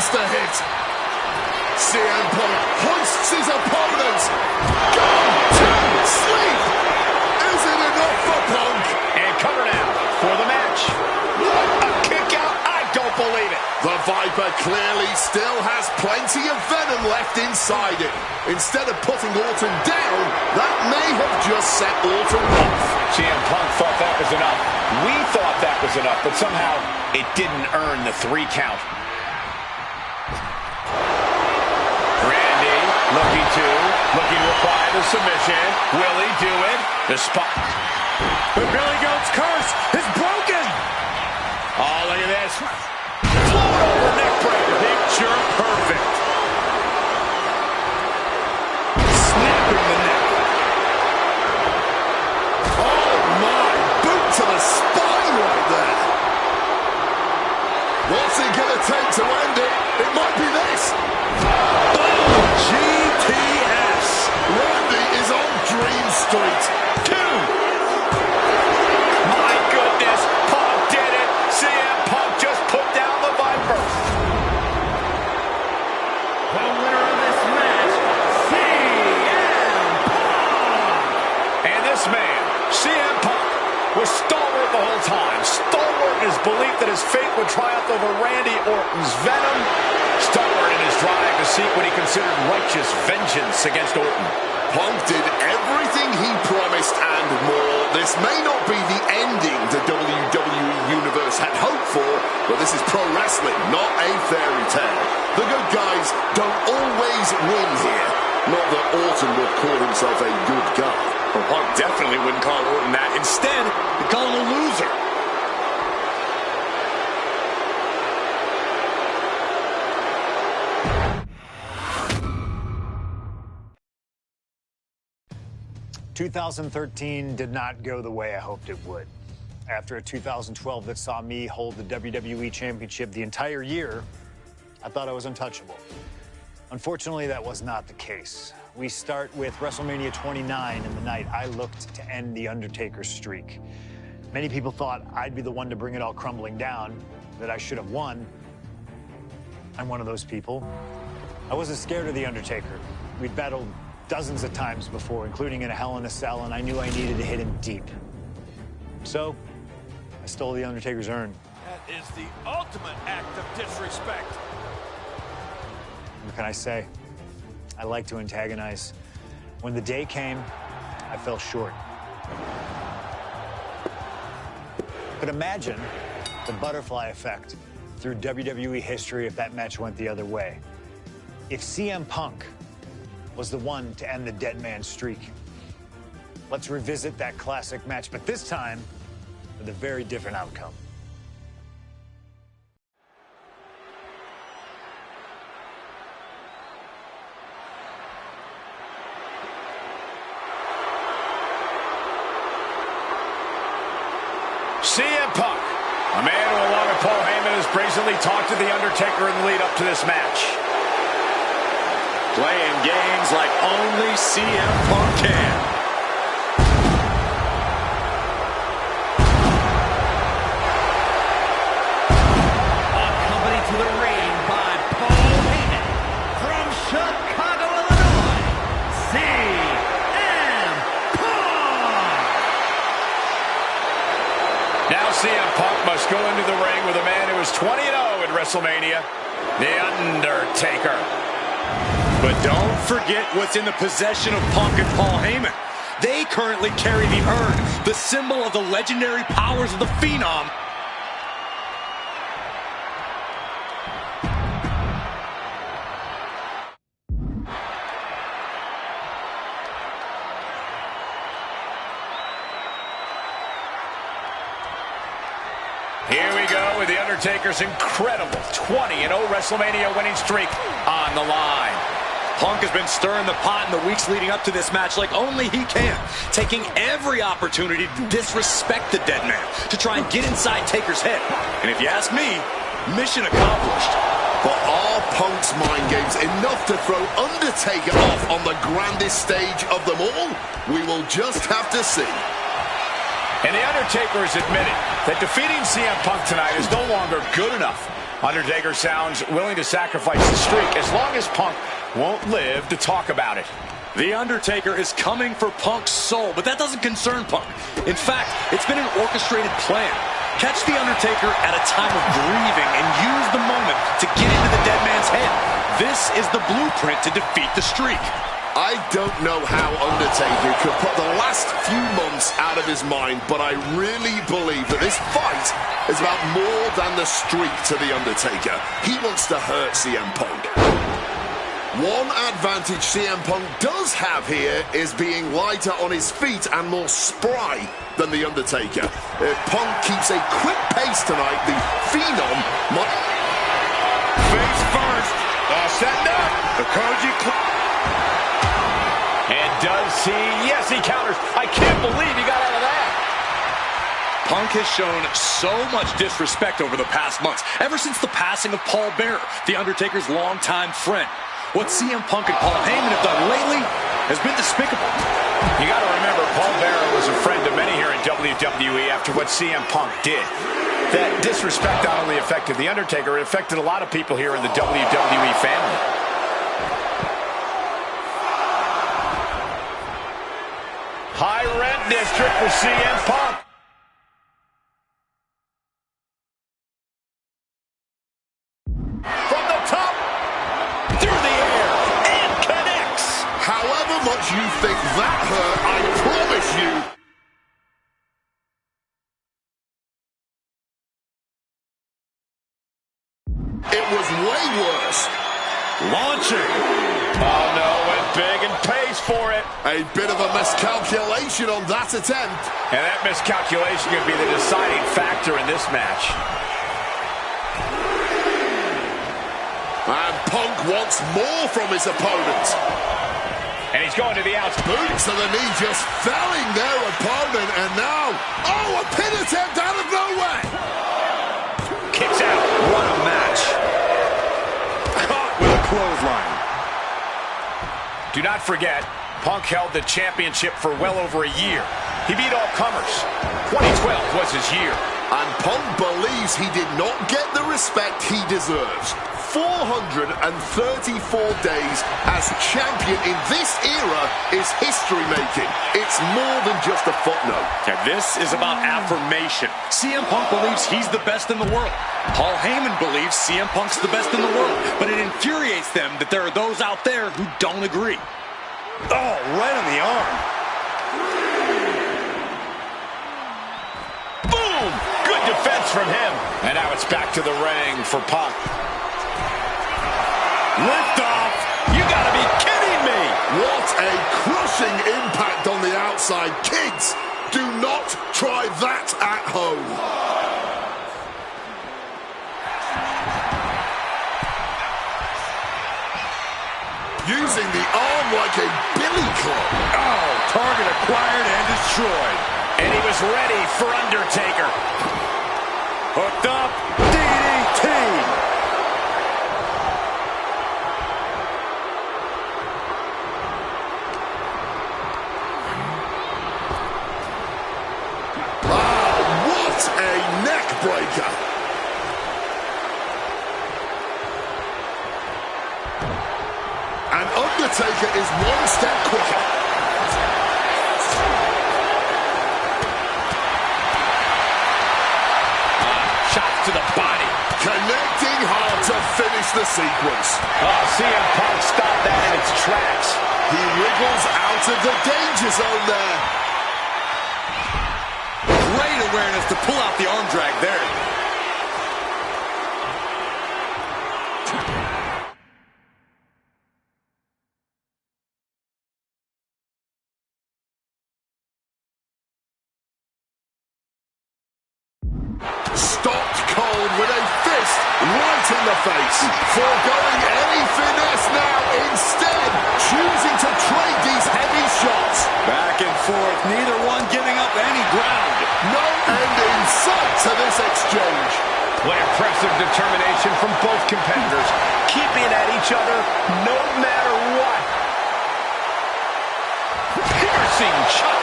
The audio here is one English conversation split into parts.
lands the hit. CM Punk hoists his opponent. Gone to sleep. Is it enough for Punk? And cover now for the match. What a kick out. I don't believe it. The Viper clearly still has plenty of venom left inside it. Instead of putting Orton down, that may have just set Orton off. CM Punk thought that was enough. We thought that was enough, but somehow it didn't earn the 3 count. Randy looking to apply the submission. Will he do it? The spot. But Billy Goat's curse is broken. Oh, look at this. Float over neck breaker. Picture perfect. Snapping the neck. Oh my, boot to the spine right there. What's it gonna take to end it? It might be this. Boom! GTS. Randy is on Dream Street. 2. My goodness, Punk did it. CM Punk just put down the Viper. The winner of this match, CM Punk. And this man, CM Punk, was stalwart the whole time. Stalwart in his belief that his fate would triumph over Randy Orton's venom. Stalwart in his drive to seek what he considered righteous vengeance against Orton. Punk did everything he promised and more. This may not be the ending the WWE Universe had hoped for, but this is pro wrestling, not a fairy tale. The good guys don't always win here. Not that Orton would call himself a good guy. Well, Punk definitely wouldn't call Orton that. Instead, he'd call him a loser. ...2013 did not go the way I hoped it would. After a 2012 that saw me hold the WWE Championship the entire year, I thought I was untouchable. Unfortunately, that was not the case. We start with WrestleMania 29 and the night I looked to end The Undertaker's streak. Many people thought I'd be the one to bring it all crumbling down, that I should have won. I'm one of those people. I wasn't scared of The Undertaker. We'd battled dozens of times before, including in a Hell in a Cell, and I knew I needed to hit him deep. So, I stole The Undertaker's urn. That is the ultimate act of disrespect. What can I say? I like to antagonize. When the day came, I fell short. But imagine the butterfly effect through WWE history if that match went the other way. If CM Punk was the one to end the dead man streak. Let's revisit that classic match, but this time with a very different outcome. CM Punk, a man who, along with Paul Heyman, has brazenly talked to The Undertaker in the lead up to this match. Playing games like only CM Punk can. Accompanied to the ring by Paul Heyman from Chicago, Illinois, CM Punk. Now CM Punk must go into the ring with a man who is 20-0 at WrestleMania, The Undertaker. But don't forget what's in the possession of Punk and Paul Heyman. They currently carry the urn, the symbol of the legendary powers of the Phenom. Here we go with The Undertaker's incredible 20-0 WrestleMania winning streak on the line. Punk has been stirring the pot in the weeks leading up to this match like only he can, taking every opportunity to disrespect the dead man, to try and get inside Taker's head. And if you ask me, mission accomplished. But are Punk's mind games enough to throw Undertaker off on the grandest stage of them all? We will just have to see. And The Undertaker has admitted that defeating CM Punk tonight is no longer good enough. Undertaker sounds willing to sacrifice the streak as long as Punk won't live to talk about it. The Undertaker is coming for Punk's soul, but that doesn't concern Punk. In fact, it's been an orchestrated plan. Catch The Undertaker at a time of grieving and use the moment to get into the dead man's head. This is the blueprint to defeat the streak. I don't know how Undertaker could put the last few months out of his mind, but I really believe that this fight is about more than the streak to The Undertaker. He wants to hurt CM Punk. One advantage CM Punk does have here is being lighter on his feet and more spry than The Undertaker. If Punk keeps a quick pace tonight, the Phenom might... Face first. Setting up. The Koji... And does he? Yes, he counters. I can't believe he got out of that. Punk has shown so much disrespect over the past months, ever since the passing of Paul Bearer, The Undertaker's longtime friend. What CM Punk and Paul Heyman have done lately has been despicable. You got to remember, Paul Bearer was a friend of many here in WWE after what CM Punk did. That disrespect not only affected The Undertaker, it affected a lot of people here in the WWE family. High rent district for CM Punk. From the top, through the air, and connects. However much you think that hurt, I promise you... it was way worse. Launching. Oh no, went big and pays for it. A bit of a miscalculation on that attempt. And that miscalculation could be the deciding factor in this match. And Punk wants more from his opponent. And he's going to the outside. Boots to the knee, just felling their opponent. And now, oh, a pin attempt out of nowhere. Kicks out. What a match. Caught with a clothesline. Do not forget, Punk held the championship for well over a year. He beat all comers. 2012 was his year. And Punk believes he did not get the respect he deserves. 434 days as champion in this era is history-making. It's more than just a footnote. Yeah, this is about affirmation. CM Punk believes he's the best in the world. Paul Heyman believes CM Punk's the best in the world. But it infuriates them that there are those out there who don't agree. Oh, right on the arm. Boom! Good defense from him. And now it's back to the ring for Punk. Lift off. You gotta be kidding me. What a crushing impact on the outside. Kids, do not try that at home. Using the arm like a billy club. Oh, target acquired and destroyed. And he was ready for Undertaker. Hooked up. DDT. Breaker. And Undertaker is one step quicker. Shots to the body. Connecting hard to finish the sequence. Oh, CM Punk stopped that in its tracks. He wriggles out of the danger zone there. Great awareness to pull out the arm drag there. Stopped cold with a fist right in the face. Foregoing any finesse now, instead choosing to trade these heavy shots. Back and forth, neither one giving up any ground. No end in sight to this exchange. What impressive determination from both competitors, keeping at each other no matter what. Piercing chop.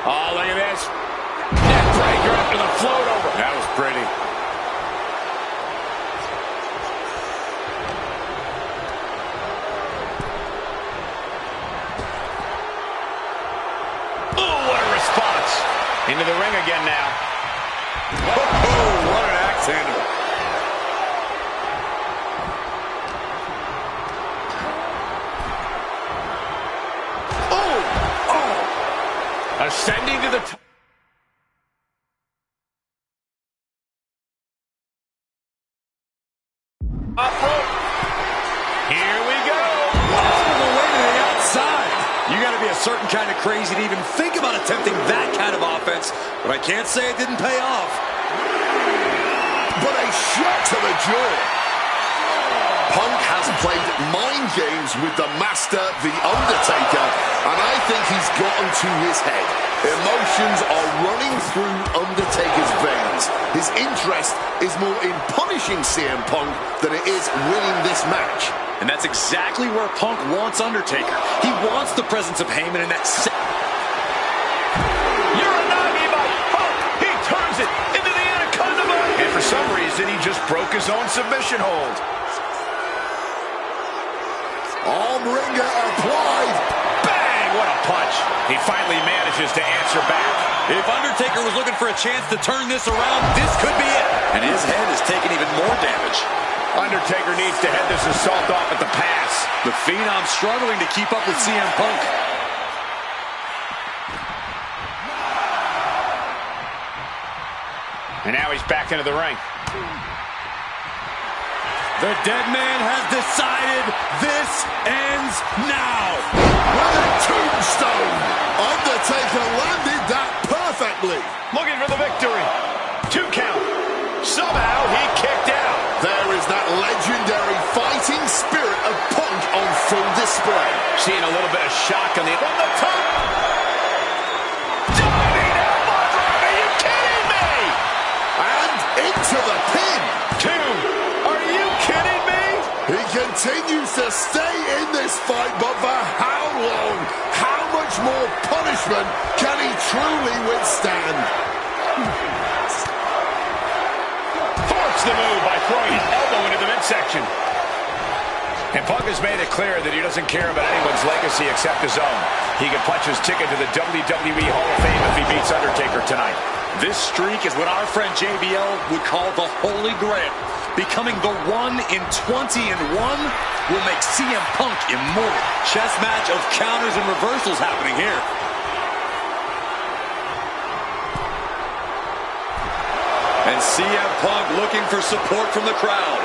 Oh, look at this. Neck breaker after the float over. That was pretty. Oh, what a response. Into the ring again now. Oh, what an axe handle. Ascending to the top. Up rope. Here we go. All the way to the outside. You got to be a certain kind of crazy to even think about attempting that kind of offense. But I can't say it didn't pay off. But a shot to the jaw. Punk has played mind games with the master, The Undertaker, and I think he's gotten to his head. Emotions are running through Undertaker's veins. His interest is more in punishing CM Punk than it is winning this match. And that's exactly where Punk wants Undertaker. He wants the presence of Heyman in that Uranagi by Punk. He turns it into the Anaconda Bite. And for some reason, he just broke his own submission hold. Arm wringer applied. Bang! What a punch. He finally manages to answer back. If Undertaker was looking for a chance to turn this around, this could be it. And his head has taken even more damage. Undertaker needs to head this assault off at the pass. The Phenom struggling to keep up with CM Punk. And now he's back into the ring. The dead man has decided this ends now. With a tombstone. Undertaker landed that perfectly. Looking for the victory. 2 count. Somehow he kicked out. There is that legendary fighting spirit of Punk on full display. Seeing a little bit of shock on the top. Diving elbow drop. Are you kidding me? And into the pin. 2. Are you kidding me? He continues to stay in this fight, but for how long? How much more punishment can he truly withstand? Forks the move by throwing his elbow into the midsection. And Punk has made it clear that he doesn't care about anyone's legacy except his own. He can punch his ticket to the WWE Hall of Fame if he beats Undertaker tonight. This streak is what our friend JBL would call the Holy Grail. Becoming the 1 in 20 and 1 will make CM Punk immortal. Chess match of counters and reversals happening here. And CM Punk looking for support from the crowd.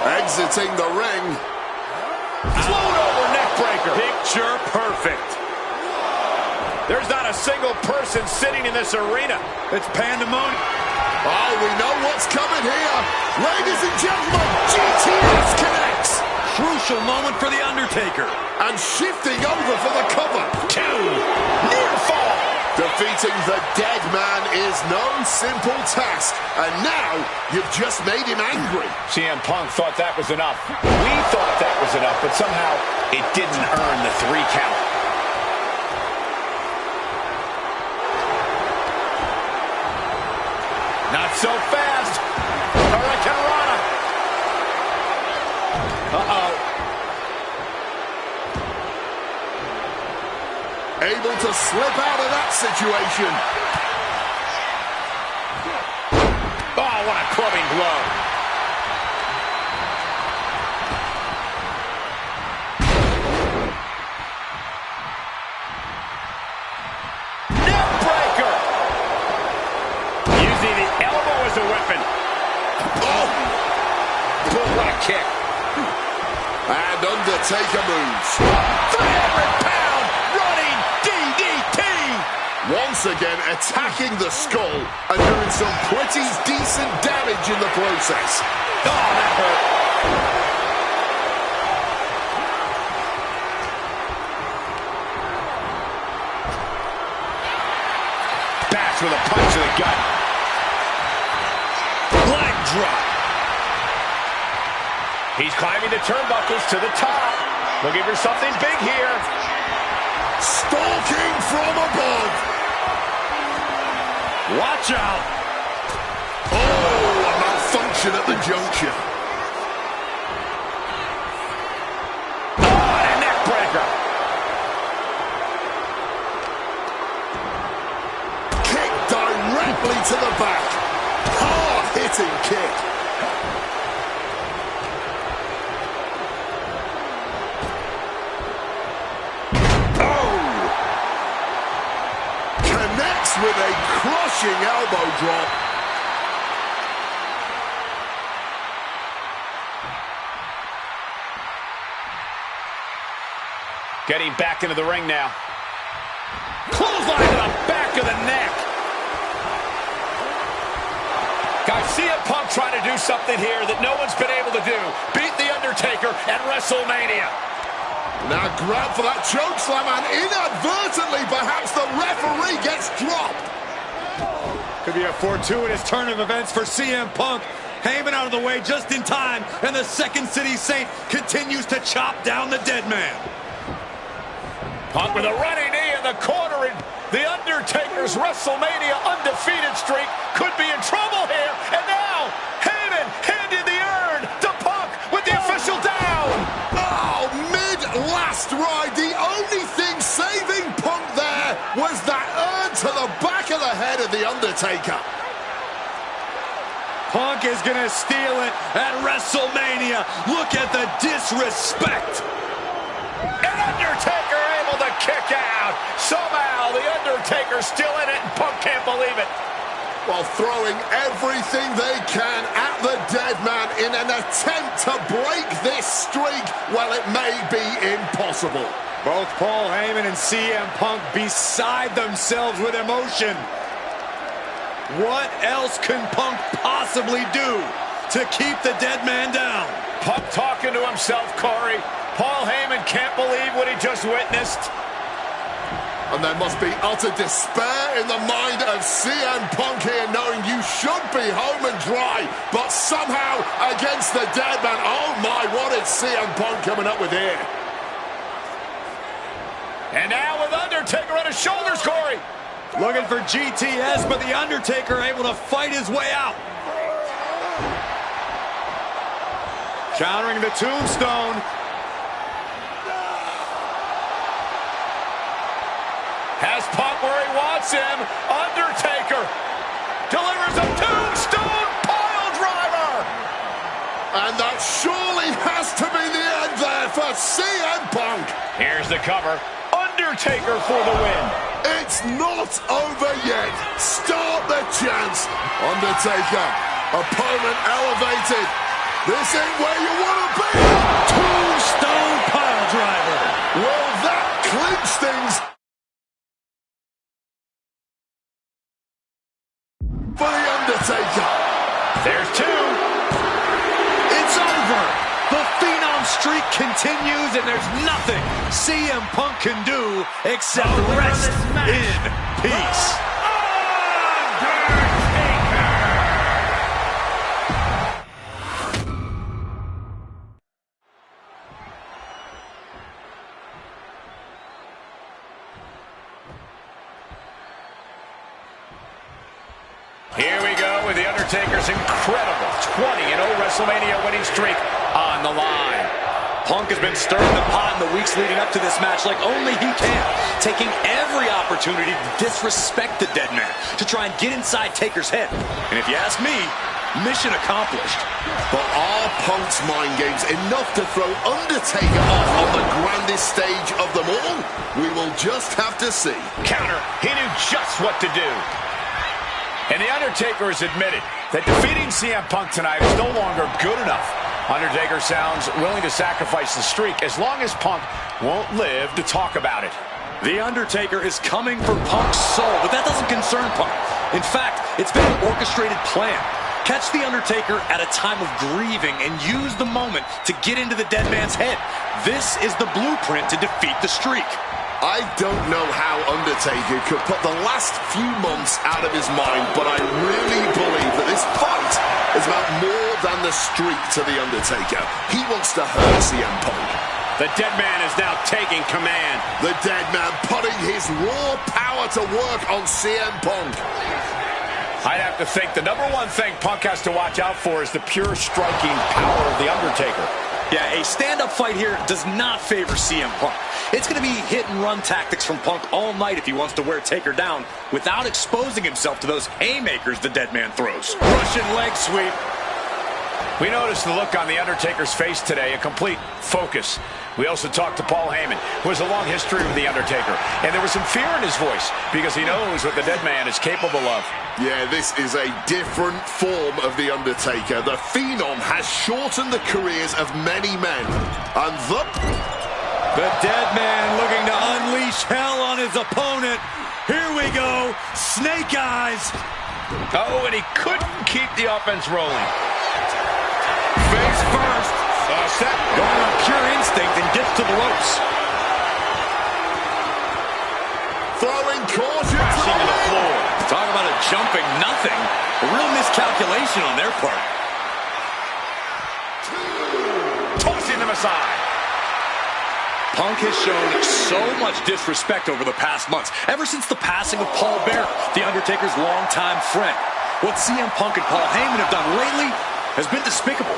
Exiting the ring. Float over neck breaker. Picture perfect. There's not a single person sitting in this arena. It's pandemonium. Oh, we know what's coming here. Ladies and gentlemen, GTS connects. Crucial moment for The Undertaker. And shifting over for the cover. 2. Near fall. Defeating the dead man is no simple task. And now, you've just made him angry. CM Punk thought that was enough. We thought that was enough, but somehow it didn't earn the 3 count. Not so fast. Hurricanrana. Uh-oh. Able to slip out of that situation. Oh, what a clubbing blow. Neck breaker. Using the elbow as a weapon. Oh, what a kick. And Undertaker moves. 300-pound running DDT. Once again attacking the skull and doing some pretty decent damage in the process. Oh, that hurt. Bash with a punch to the gut. Leg He's climbing the turnbuckles to the top. Looking for something big here. Stalking from above. Watch out. Oh, a malfunction at the junction. Oh, and a neck breaker. Kick directly to the back. Hard-hitting kick. With a crushing elbow drop. Getting back into the ring now. Clothesline to the back of the neck. Guys, CM Punk trying to do something here that no one's been able to do. Beat The Undertaker at WrestleMania. Now grab for that chokeslam, and inadvertently, perhaps the referee gets dropped. Could be a fortuitous turn of events for CM Punk. Heyman out of the way just in time, and the Second City Saint continues to chop down the dead man. Punk with a running knee in the corner, and The Undertaker's WrestleMania undefeated streak could be in trouble here. And now, Heyman handed the urn to Punk with the official down. Oh, mid-last ride. The only thing saving Punk there was that urn to the back of the head of The Undertaker. Punk is going to steal it at WrestleMania. Look at the disrespect. And Undertaker able to kick out. Somehow, The Undertaker's still in it, and Punk can't believe it. While throwing everything they can at the dead man in an attempt to break this streak, well, it may be impossible. Both Paul Heyman and CM Punk beside themselves with emotion. What else can Punk possibly do to keep the dead man down? Punk talking to himself, Corey. Paul Heyman can't believe what he just witnessed. And there must be utter despair in the mind of CM Punk here, knowing you should be home and dry, but somehow against the dead man. Oh my, what is CM Punk coming up with here? And now with Undertaker on his shoulders, Corey. Looking for GTS, but The Undertaker able to fight his way out. Countering the tombstone. Has Punk where he wants him. Undertaker delivers a tombstone pile driver. And that surely has to be the end there for CM Punk. Here's the cover. Undertaker for the win. It's not over yet. Start the chance. Undertaker, opponent elevated. This ain't where you want to be. Tombstone pile driver. Will that clinch things for The Undertaker? There's two. It's over. The Phenom streak continues, and there's nothing CM Punk can do except rest in peace. Here we go with The Undertaker's incredible 20-0 WrestleMania winning streak on the line. Punk has been stirring the pot in the weeks leading up to this match like only he can, taking every opportunity to disrespect the dead man, to try and get inside Taker's head. And if you ask me, mission accomplished. But are Punk's mind games enough to throw Undertaker off on the grandest stage of them all? We will just have to see. Counter. He knew just what to do. And The Undertaker has admitted that defeating CM Punk tonight is no longer good enough. Undertaker sounds willing to sacrifice the streak as long as Punk won't live to talk about it. The Undertaker is coming for Punk's soul, but that doesn't concern Punk. In fact, it's been an orchestrated plan. Catch The Undertaker at a time of grieving and use the moment to get into the dead man's head. This is the blueprint to defeat the streak. I don't know how Undertaker could put the last few months out of his mind, but I really believe that this fight has is about more than the streak to The Undertaker. He wants to hurt CM Punk. The dead man is now taking command. The dead man putting his raw power to work on CM Punk. I'd have to think the number one thing Punk has to watch out for is the pure striking power of The Undertaker. Yeah, a stand-up fight here does not favor CM Punk. It's going to be hit-and-run tactics from Punk all night if he wants to wear Taker down without exposing himself to those haymakers the dead man throws. Russian leg sweep. We noticed the look on The Undertaker's face today, a complete focus. We also talked to Paul Heyman, who has a long history with The Undertaker, and there was some fear in his voice because he knows what the dead man is capable of. Yeah, this is a different form of The Undertaker. The Phenom has shortened the careers of many men. And the dead man looking to unleash hell on his opponent. Here we go. Snake eyes. Oh, and he couldn't keep the offense rolling. Face first. Set. Going on pure instinct and gets to the ropes. Throwing caution crashing to the floor. Talk about a jumping nothing. A real miscalculation on their part. Tossing them aside. Punk has shown so much disrespect over the past months, ever since the passing of Paul Bearer, The Undertaker's longtime friend. What CM Punk and Paul Heyman have done lately has been despicable.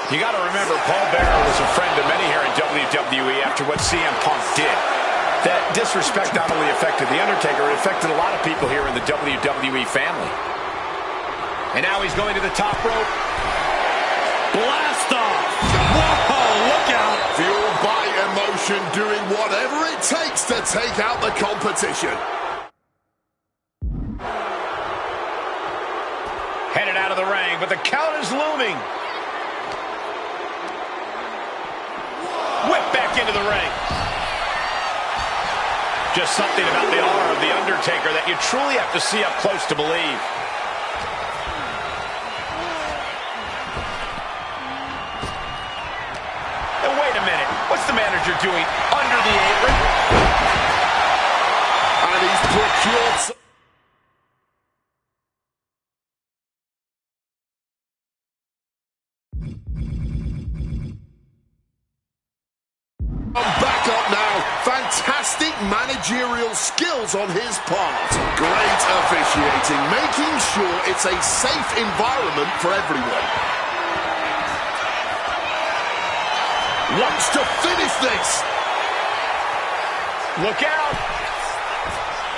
You got to remember, Paul Bearer was a friend of many here in WWE after what CM Punk did. That disrespect not only affected The Undertaker, it affected a lot of people here in the WWE family. And now he's going to the top rope. Blast off! Whoa, look out! Fueled by emotion, doing whatever it takes to take out the competition. Headed out of the ring, but the count is looming. Whip back into the ring. Just something about the aura of The Undertaker that you truly have to see up close to believe. And wait a minute, what's the manager doing under the apron? And he's procured... Back up now. Fantastic managerial skills on his part. Great officiating, making sure it's a safe environment for everyone. Wants to finish this. Look out.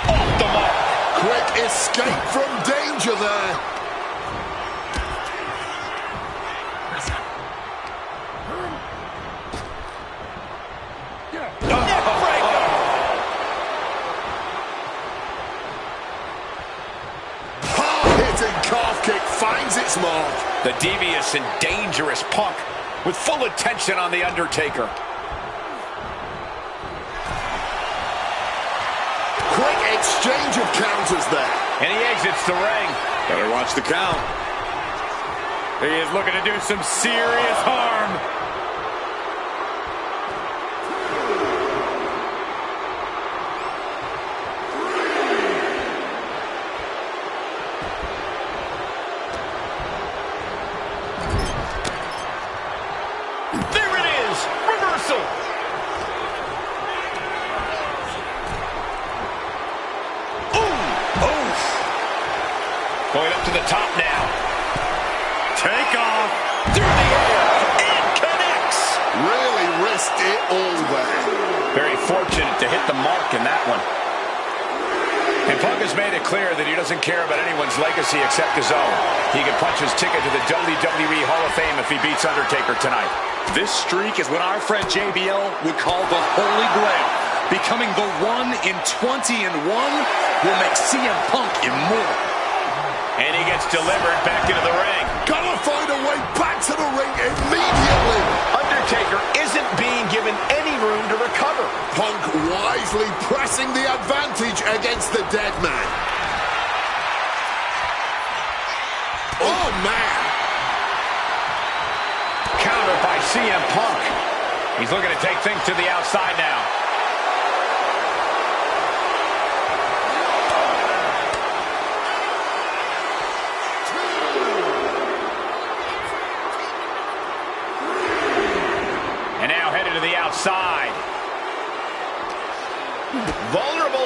Off the mark. Quick escape from danger there. Calf kick finds its mark. The devious and dangerous Punk with full attention on The Undertaker. Quick exchange of counters there. And he exits the ring. Better watch the count. He is looking to do some serious harm. Going up to the top now. Take off. Through the air. It connects. Really risked it all there. Very fortunate to hit the mark in that one. And Punk has made it clear that he doesn't care about anyone's legacy except his own. He can punch his ticket to the WWE Hall of Fame if he beats Undertaker tonight. This streak is what our friend JBL would call the Holy Grail. Becoming the 1 in 20 and 1 will make CM Punk immortal. And he gets delivered back into the ring. Gotta find a way back to the ring immediately. Undertaker isn't being given any room to recover. Punk wisely pressing the advantage against the dead man. Oh, man. Counter by CM Punk. He's looking to take things to the outside now.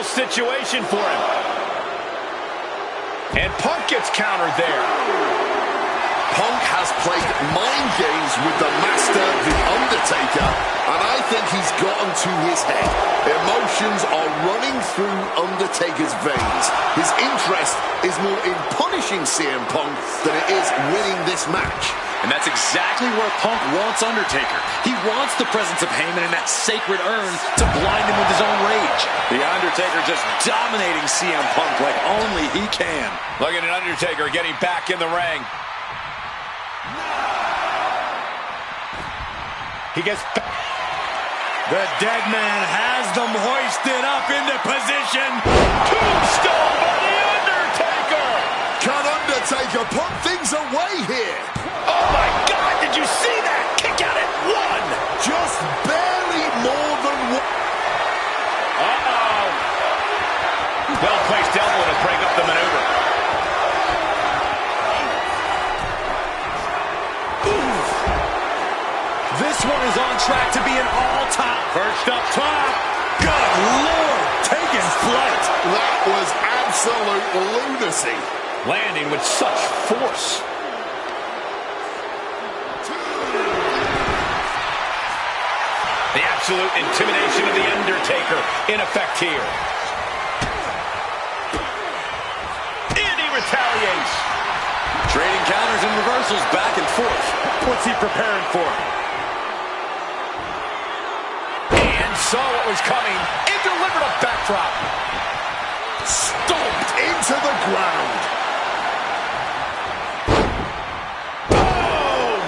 situation for him. And Punk gets countered there. Punk has played mind games with the master, The Undertaker, and I think he's gotten to his head. Emotions are running through Undertaker's veins. His interest is more in punishing CM Punk than it is winning this match. And that's exactly where Punk wants Undertaker. He wants the presence of Heyman in that sacred urn to blind him with his own rage. The Undertaker just dominating CM Punk like only he can. Look at an Undertaker getting back in the ring. He gets back. The dead man has them hoisted up into position. Tombstone by The Undertaker. Can Undertaker put things away here? Oh my God, did you see that? Kick out at one. Just barely more than one. Uh-oh. Well-placed elbow to break up the maneuver. This one is on track to be an all-time. First up top. Good Lord, taking flight. That was absolute lunacy. Landing with such force. The absolute intimidation of The Undertaker in effect here. And he retaliates. Trading counters and reversals back and forth. What's he preparing for? Saw what was coming and delivered a backdrop. Stomped into the ground. Boom!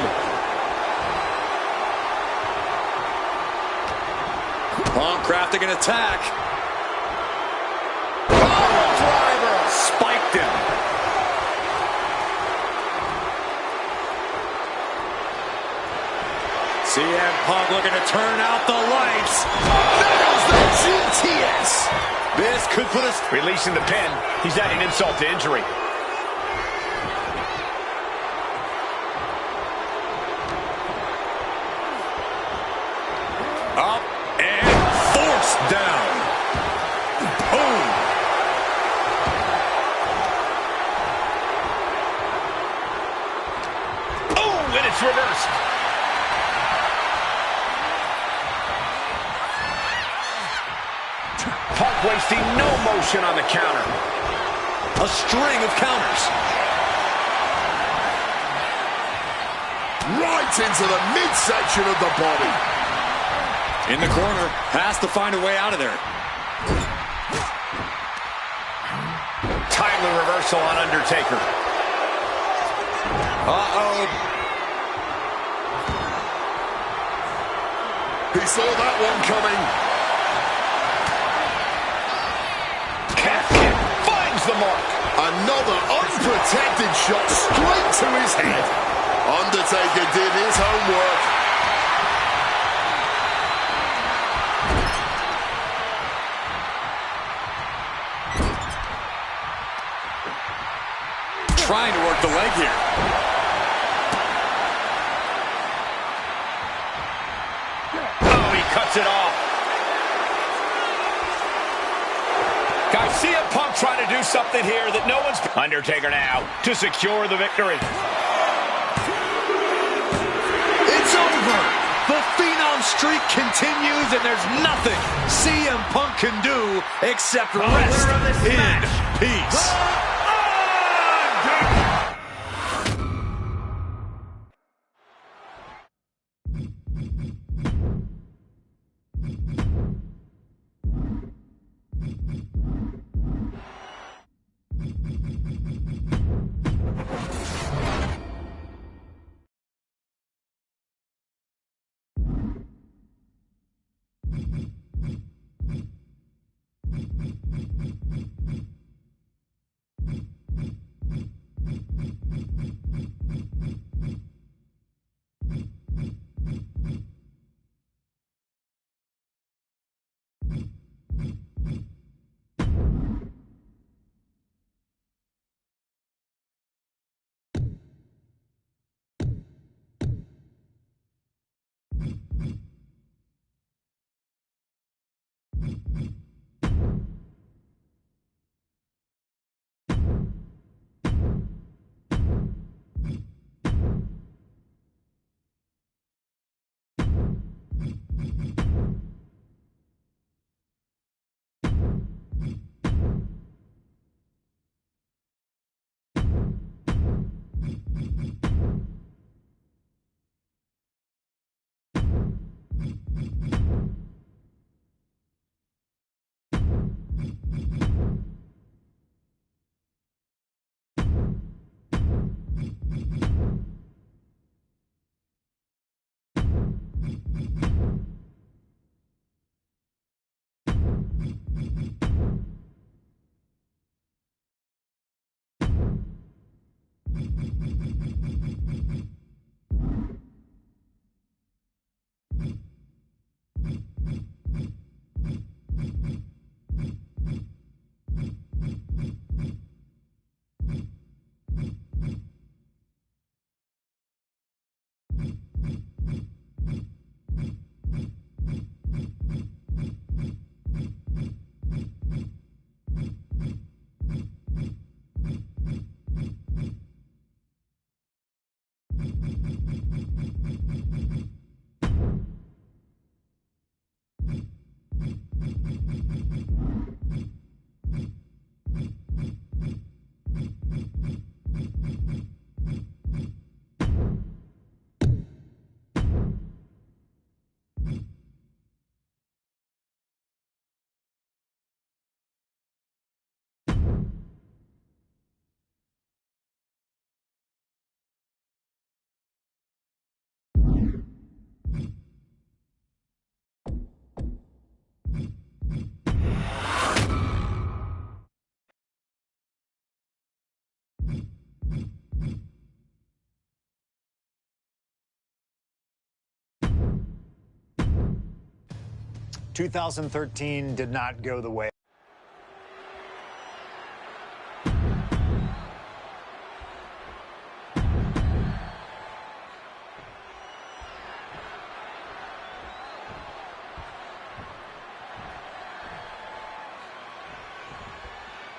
Punk crafting an attack. Power driver. Spiked him. CM Punk looking to turn out the lights. There's the GTS. This could put us... Releasing the pin. He's adding insult to injury. Up and forced down. Boom. Oh, and it's reversed. Punk wasting no motion on the counter. A string of counters. Right into the midsection of the body. In the corner. Has to find a way out of there. Timely reversal on Undertaker. Uh-oh. He saw that one coming. Finds the mark. Another unprotected shot straight to his head. Undertaker did his homework. Trying to work the leg here. Oh, he cuts it off. Guys, CM Punk trying to do something here that no one's... Undertaker now to secure the victory. It's over. The Phenom streak continues, and there's nothing CM Punk can do except rest in peace. 2013 did not go the way.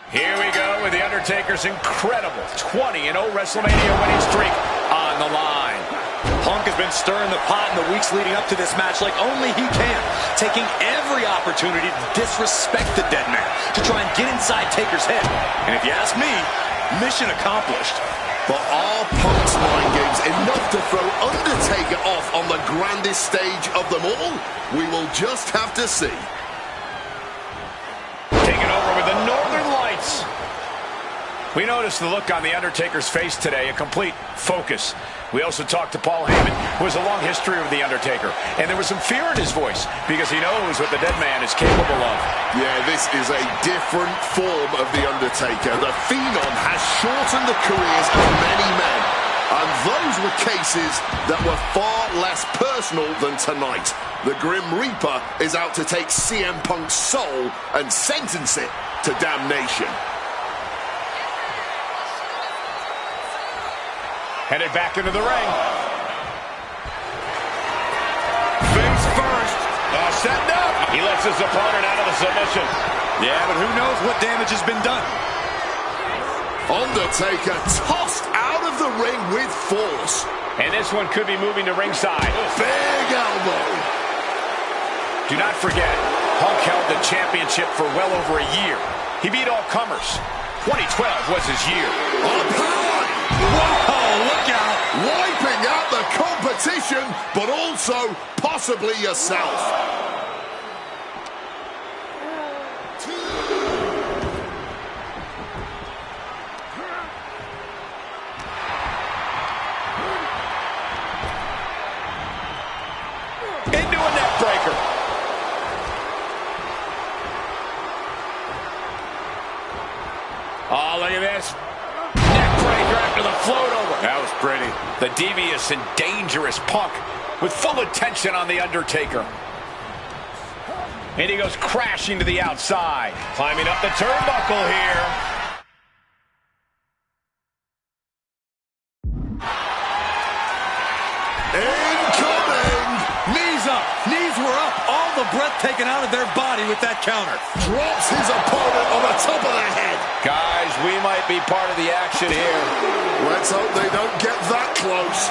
Here we go with The Undertaker's incredible 20-0 WrestleMania winning streak on the line. Punk has been stirring the pot in the weeks leading up to this match like only he can, taking every opportunity to disrespect the dead man, to try and get inside Taker's head. And if you ask me, mission accomplished. But are Punk's mind games enough to throw Undertaker off on the grandest stage of them all? We will just have to see. Taking over with the Northern Lights. We noticed the look on The Undertaker's face today, a complete focus. We also talked to Paul Heyman, who has a long history with The Undertaker. And there was some fear in his voice because he knows what the dead man is capable of. Yeah, this is a different form of The Undertaker. The Phenom has shortened the careers of many men. And those were cases that were far less personal than tonight. The Grim Reaper is out to take CM Punk's soul and sentence it to damnation. Headed back into the ring. Face first. Setting up. He lets his opponent out of the submission. Yeah, but who knows what damage has been done. Undertaker tossed out of the ring with force. And this one could be moving to ringside. Big elbow. Do not forget, Punk held the championship for well over a year. He beat all comers. 2012 was his year. Up high. Whoa, look out. Wiping out the competition, but also possibly yourself. Into a neck breaker. Oh, look at this. Neck breaker after the float over. That was pretty. The devious and dangerous Punk with full attention on The Undertaker. And he goes crashing to the outside. Climbing up the turnbuckle here. Incoming! Knees up. Knees were up. All the breath taken out of their body with that counter. Drops his opponent on the top of the head. Guys, we might be part of the action here. Let's hope they don't get that close.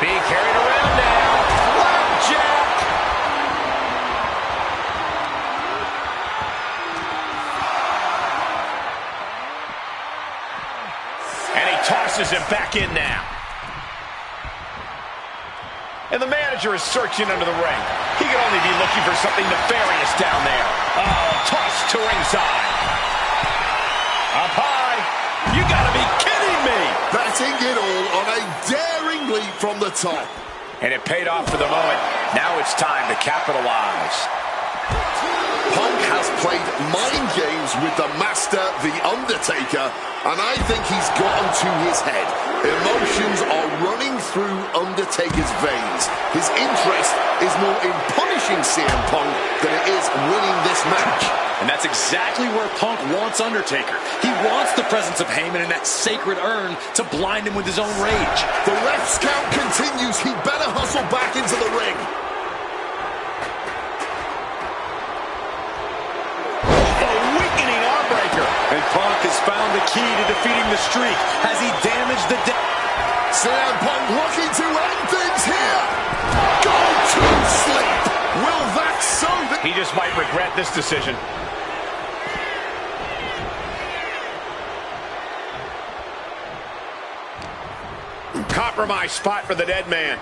Being carried around now. Flapjack! And he tosses him back in now. And the manager is searching under the ring. He could only be looking for something nefarious down there. Oh, tossed to ringside. Up high. You gotta be kidding me. Batting it all on a daring leap from the top. And it paid off for the moment. Now it's time to capitalize. Punk has played mind games with the master, The Undertaker, and I think he's gotten to his head. Emotions are running through Undertaker's veins. His interest is more in punishing CM Punk than it is winning this match. And that's exactly where Punk wants Undertaker. He wants the presence of Heyman in that sacred urn to blind him with his own rage. The ref's count continues. He better hustle back into the ring. And Punk has found the key to defeating the streak. Has he damaged the CM Punk looking to end things here. Go to sleep. Will that sow the... He just might regret this decision. Compromise spot for the dead man.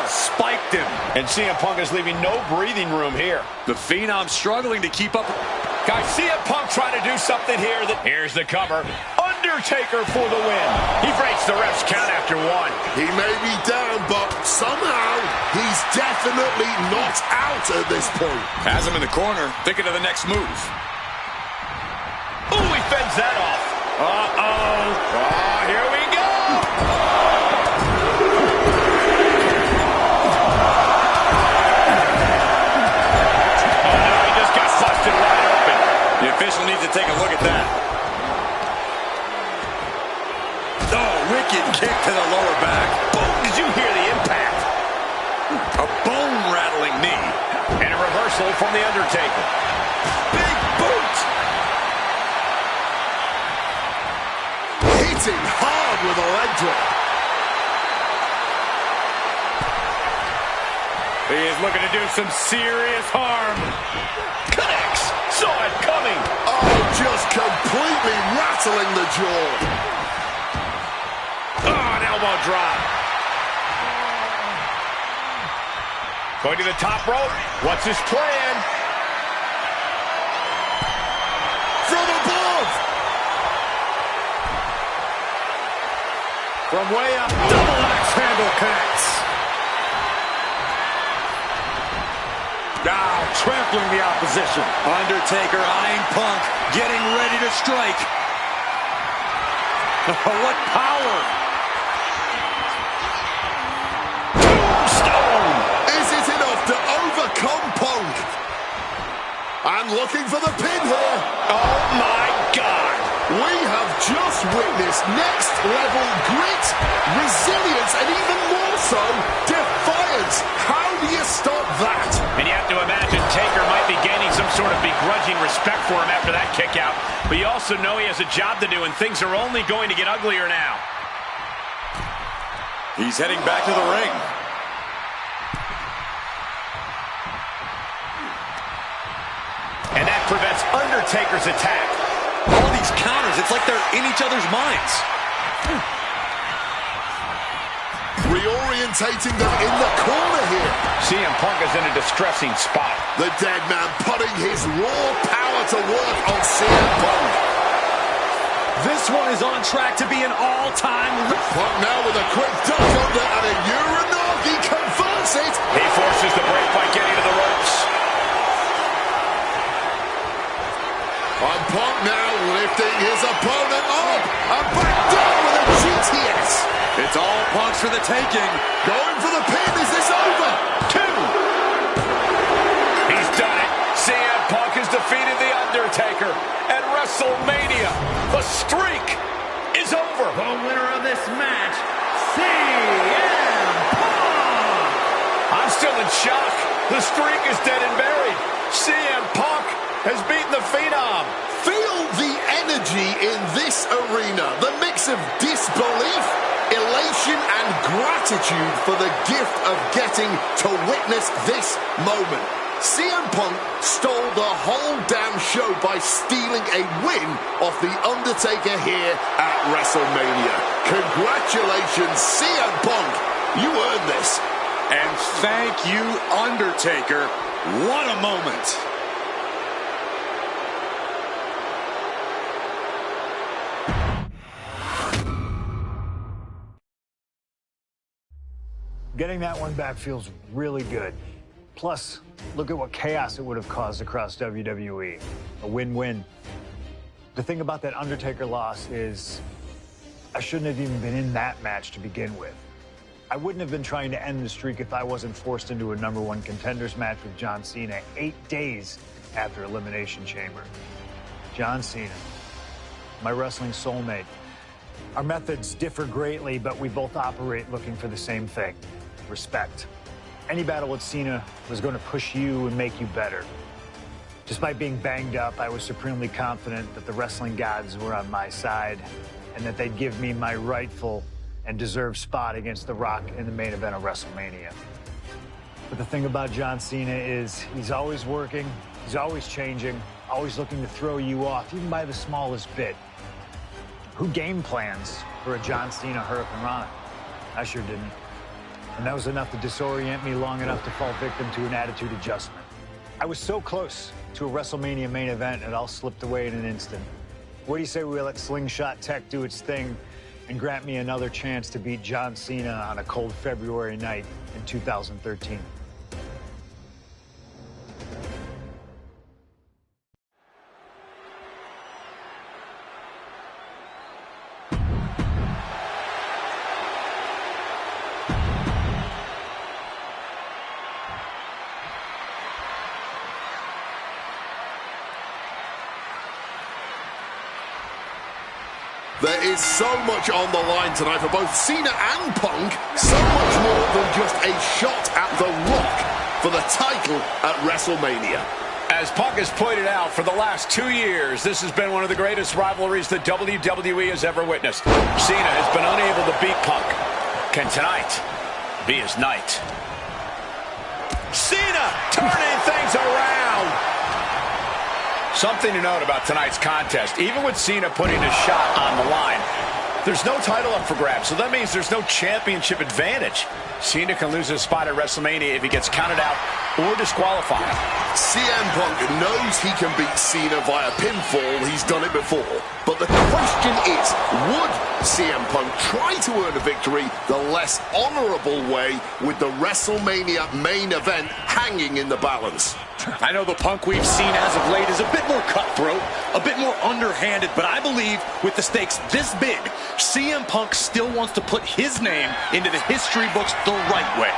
Spiked him. And CM Punk is leaving no breathing room here. The Phenom struggling to keep up. Guys, CM Punk trying to do something here. Here's the cover. Undertaker for the win. He breaks the ref's count after one. He may be down, but somehow he's definitely not out at this point. Has him in the corner, thinking of the next move. Ooh, he fends that off. Uh-oh. Oh, here we go. The official needs to take a look at that. Oh, wicked kick to the lower back. Boom, did you hear the impact? A bone-rattling knee. And a reversal from The Undertaker. Big boot. Hitting hard with a leg drop. He is looking to do some serious harm. Connects. Saw it coming. Oh, just completely rattling the jaw. Oh, an elbow drop. Going to the top rope. What's his plan? From above. From way up. Double axe handle connects. Now trampling the opposition. Undertaker eyeing Punk, getting ready to strike. What power! Tombstone! Is it enough to overcome Punk? And looking for the pin here. Oh my God! We have just witnessed next level grit, resilience, and even more so, defiance. How do you stop that? And you have to imagine Taker might be gaining some sort of begrudging respect for him after that kick out. But you also know he has a job to do, and things are only going to get uglier now. He's heading back to the ring. And that prevents Undertaker's attack. All these counters, it's like they're in each other's minds. Reorientating them in the corner here. CM Punk is in a distressing spot. The dead man putting his raw power to work on CM Punk. This one is on track to be an all-time... Punk now with a quick duck under and a Uranagi converts it. He forces the break by getting to the ropes. And Punk now lifting his opponent up and back down with a GTS. It's all Punk's for the taking. Going for the pin. Is this over? 2. He's done it. CM Punk has defeated The Undertaker at WrestleMania. The streak is over. The winner of this match, CM Punk. I'm still in shock. The streak is dead and buried. CM Punk has beaten the Phenom. Feel the energy in this arena. The mix of disbelief, elation, and gratitude for the gift of getting to witness this moment. CM Punk stole the whole damn show by stealing a win off The Undertaker here at WrestleMania. Congratulations, CM Punk. You earned this. And thank you, Undertaker. What a moment. Getting that one back feels really good. Plus, look at what chaos it would have caused across WWE. A win-win. The thing about that Undertaker loss is I shouldn't have even been in that match to begin with. I wouldn't have been trying to end the streak if I wasn't forced into a #1 contenders match with John Cena 8 days after Elimination Chamber. John Cena, my wrestling soulmate. Our methods differ greatly, but we both operate looking for the same thing: respect. Any battle with Cena was going to push you and make you better. Despite being banged up, I was supremely confident that the wrestling gods were on my side and that they'd give me my rightful and deserved spot against The Rock in the main event of WrestleMania. But the thing about John Cena is he's always working, he's always changing, always looking to throw you off, even by the smallest bit. Who game plans for a John Cena Hurricane Rana? I sure didn't. And that was enough to disorient me long enough to fall victim to an attitude adjustment. I was so close to a WrestleMania main event, it all slipped away in an instant. What do you say we let Slingshot Tech do its thing and grant me another chance to beat John Cena on a cold February night in 2013? There is so much on the line tonight for both Cena and Punk. So much more than just a shot at The Rock for the title at WrestleMania. As Punk has pointed out, for the last 2 years, this has been one of the greatest rivalries that WWE has ever witnessed. Cena has been unable to beat Punk. Can tonight be his night? Cena turning things around. Something to note about tonight's contest. Even with Cena putting a shot on the line, there's no title up for grabs, so that means there's no championship advantage. Cena can lose his spot at WrestleMania if he gets counted out or disqualified. CM Punk knows he can beat Cena via pinfall. He's done it before. But the question is, would CM Punk try to earn a victory the less honorable way with the WrestleMania main event hanging in the balance? I know the Punk we've seen as of late is a bit more cutthroat, a bit more underhanded, but I believe with the stakes this big, CM Punk still wants to put his name into the history books the right way.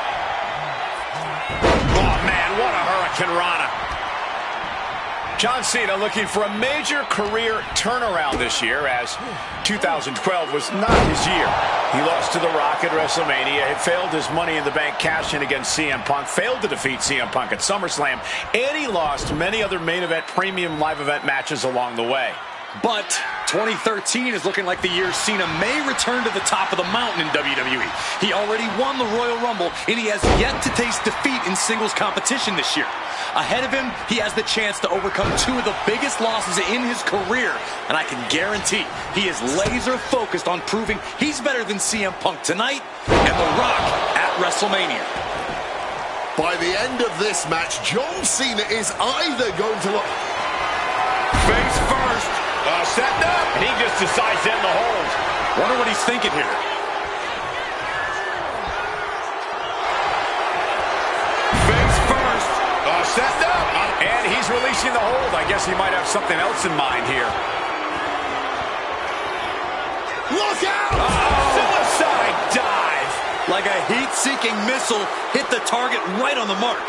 Oh, man, what a Hurricane Rana. John Cena looking for a major career turnaround this year, as 2012 was not his year. He lost to The Rock at WrestleMania, had failed his Money in the Bank cash-in against CM Punk, failed to defeat CM Punk at SummerSlam, and he lost many other main event premium live event matches along the way. But 2013 is looking like the year Cena may return to the top of the mountain in WWE. He already won the Royal Rumble, and he has yet to taste defeat in singles competition this year. Ahead of him, he has the chance to overcome 2 of the biggest losses in his career, and I can guarantee he is laser-focused on proving he's better than CM Punk tonight and The Rock at WrestleMania. By the end of this match, John Cena is either going to look Face first. Setting up, and he just decides to end the hold. Wonder what he's thinking here. Face first. Setting up, and he's releasing the hold. I guess he might have something else in mind here. Look out! Suicide dive. Like a heat-seeking missile, hit the target right on the mark.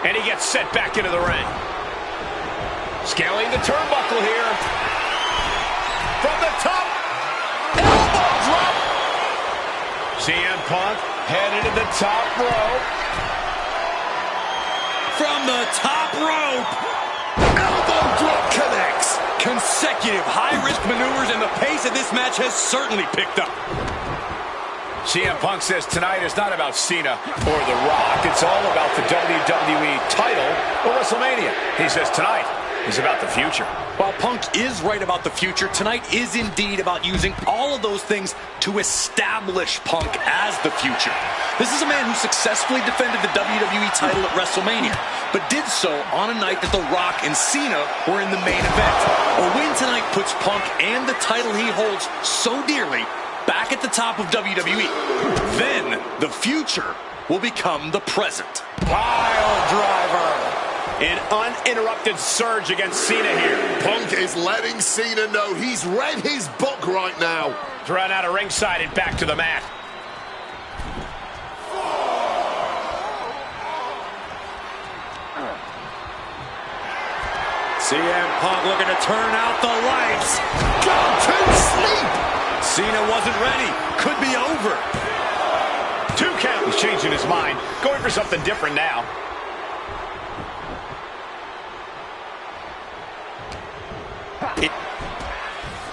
And he gets sent back into the ring. Scaling the turnbuckle here. From the top. Elbow drop. CM Punk headed to the top rope. From the top rope. Elbow drop connects. Consecutive high-risk maneuvers, and the pace of this match has certainly picked up. CM Punk says tonight is not about Cena or The Rock. It's all about the WWE title or WrestleMania. He says tonight is about the future. While Punk is right about the future, tonight is indeed about using all of those things to establish Punk as the future. This is a man who successfully defended the WWE title at WrestleMania, but did so on a night that The Rock and Cena were in the main event. A win tonight puts Punk and the title he holds so dearly back at the top of WWE. Then the future will become the present. Pile driver. An uninterrupted surge against Cena here. Punk is letting Cena know he's read his book right now. Drawn out of ringside and back to the mat. CM Punk looking to turn out the lights. Go to sleep. Cena wasn't ready. Could be over. 2 count. He's changing his mind. Going for something different now.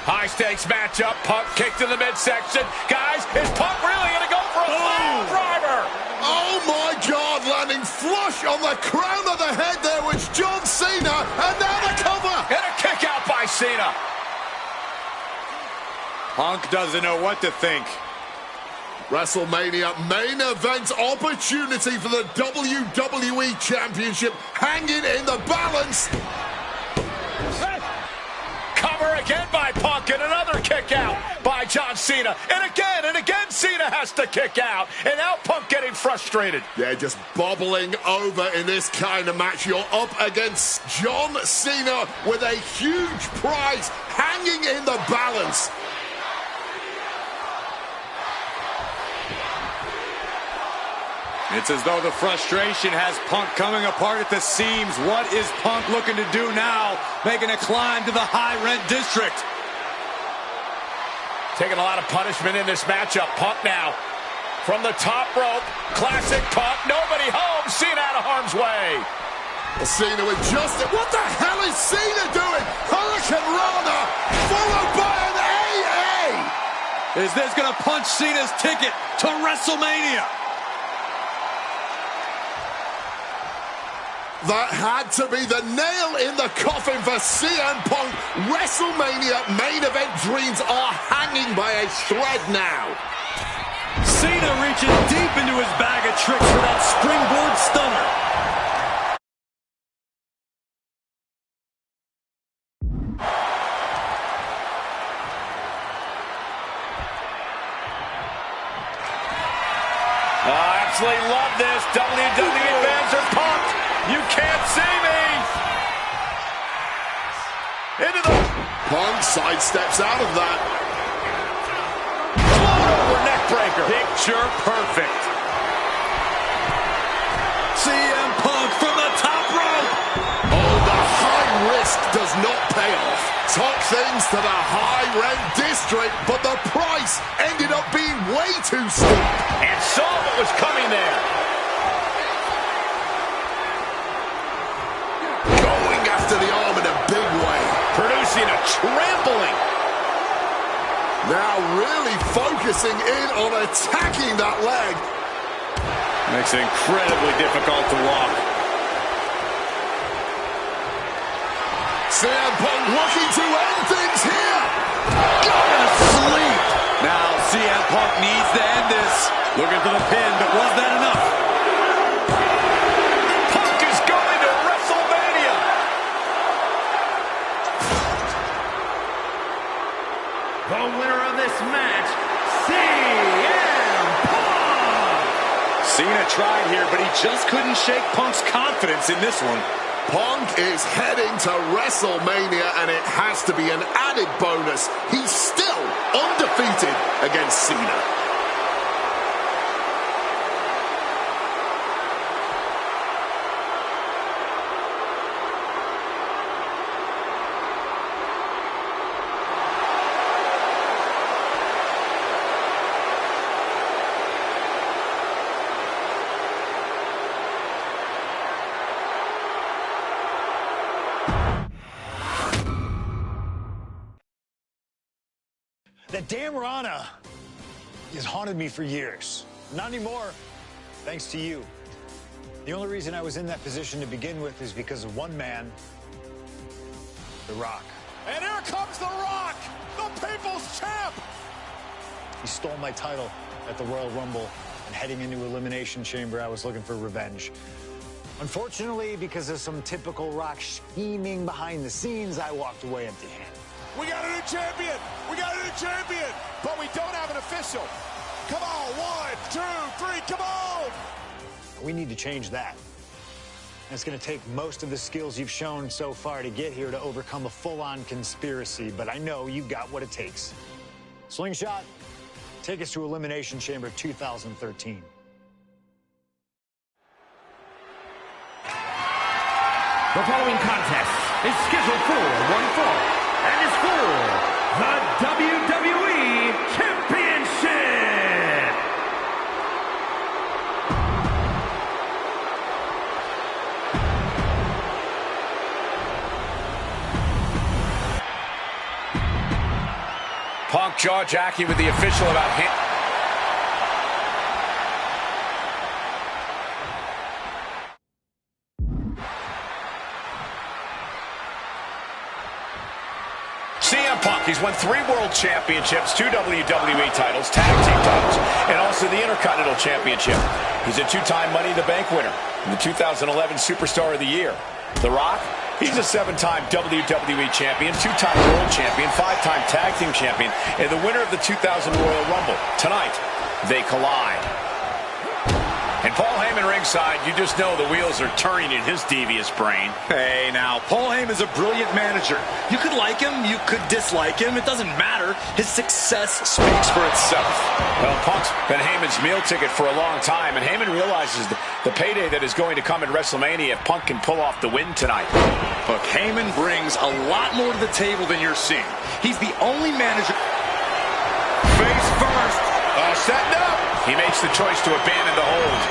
High stakes matchup. Punk kick to the midsection. Guys, is Punk really going to go for a pile driver? Oh my God, landing flush on the crown of the head there was John Cena, and now the cover. And a kick out by Cena. Punk doesn't know what to think. WrestleMania main event opportunity for the WWE Championship hanging in the balance. Cover again by Punk, and another kick out by John Cena. And again, Cena has to kick out. And now Punk getting frustrated. Yeah, just bobbling over in this kind of match. You're up against John Cena with a huge prize hanging in the balance. It's as though the frustration has Punk coming apart at the seams. What is Punk looking to do now? Making a climb to the high-rent district. Taking a lot of punishment in this matchup. Punk now from the top rope. Classic Punk. Nobody home. Cena out of harm's way. Cena with Justin. What the hell is Cena doing? Hurricane Rana followed by an AA. Is this going to punch Cena's ticket to WrestleMania? That had to be the nail in the coffin for CM Punk. WrestleMania main event dreams are hanging by a thread now. Cena reaching deep into his bag of tricks for that springboard stunner. Absolutely love this. WWE fans are pumped. You can't see me. Into the... Punk sidesteps out of that. Over neck breaker. Picture perfect. CM Punk from the top rope. Oh, the high risk does not pay off. Took things to the high-rent district, but the price ended up being way too steep. And saw what was coming there. Going after the arm in a big way. Producing a trampling. Now really focusing in on attacking that leg. Makes it incredibly difficult to walk. CM Punk looking to end things here. Going to sleep. Now CM Punk needs to end this. Looking for the pin, but was that enough? Punk is going to WrestleMania. The winner of this match, CM Punk! Cena tried here, but he just couldn't shake Punk's confidence in this one. Punk is heading to WrestleMania, and it has to be an added bonus. He's still undefeated against Cena. That damn Rana has haunted me for years. Not anymore, thanks to you. The only reason I was in that position to begin with is because of one man, The Rock. And here comes The Rock, the People's Champ. He stole my title at the Royal Rumble, and heading into Elimination Chamber, I was looking for revenge. Unfortunately, because of some typical Rock scheming behind the scenes, I walked away empty-handed. We got a new champion. We got a new champion. But we don't have an official. Come on, 1, 2, 3, come on. We need to change that. And it's going to take most of the skills you've shown so far to get here to overcome a full-on conspiracy, but I know you've got what it takes. Slingshot, take us to Elimination Chamber 2013. The following contest is scheduled for one fall and is for the WWE Championship. Punk jaw-jacking with the official about him. CM Punk, he's won 3 World Championships, 2 WWE titles, Tag Team titles, and also the Intercontinental Championship. He's a 2-time Money in the Bank winner and the 2011 Superstar of the Year. The Rock, he's a 7-time WWE Champion, 2-time World Champion, 5-time Tag Team Champion, and the winner of the 2000 Royal Rumble. Tonight, they collide. And Paul Heyman ringside, you just know the wheels are turning in his devious brain. Hey, now, Paul Heyman's a brilliant manager. You could like him, you could dislike him. It doesn't matter. His success speaks for itself. Well, Punk's been Heyman's meal ticket for a long time, and Heyman realizes the payday that is going to come at WrestleMania if Punk can pull off the win tonight. Look, Heyman brings a lot more to the table than you're seeing. He's the only manager... Face first. Setting up. He makes the choice to abandon the hold.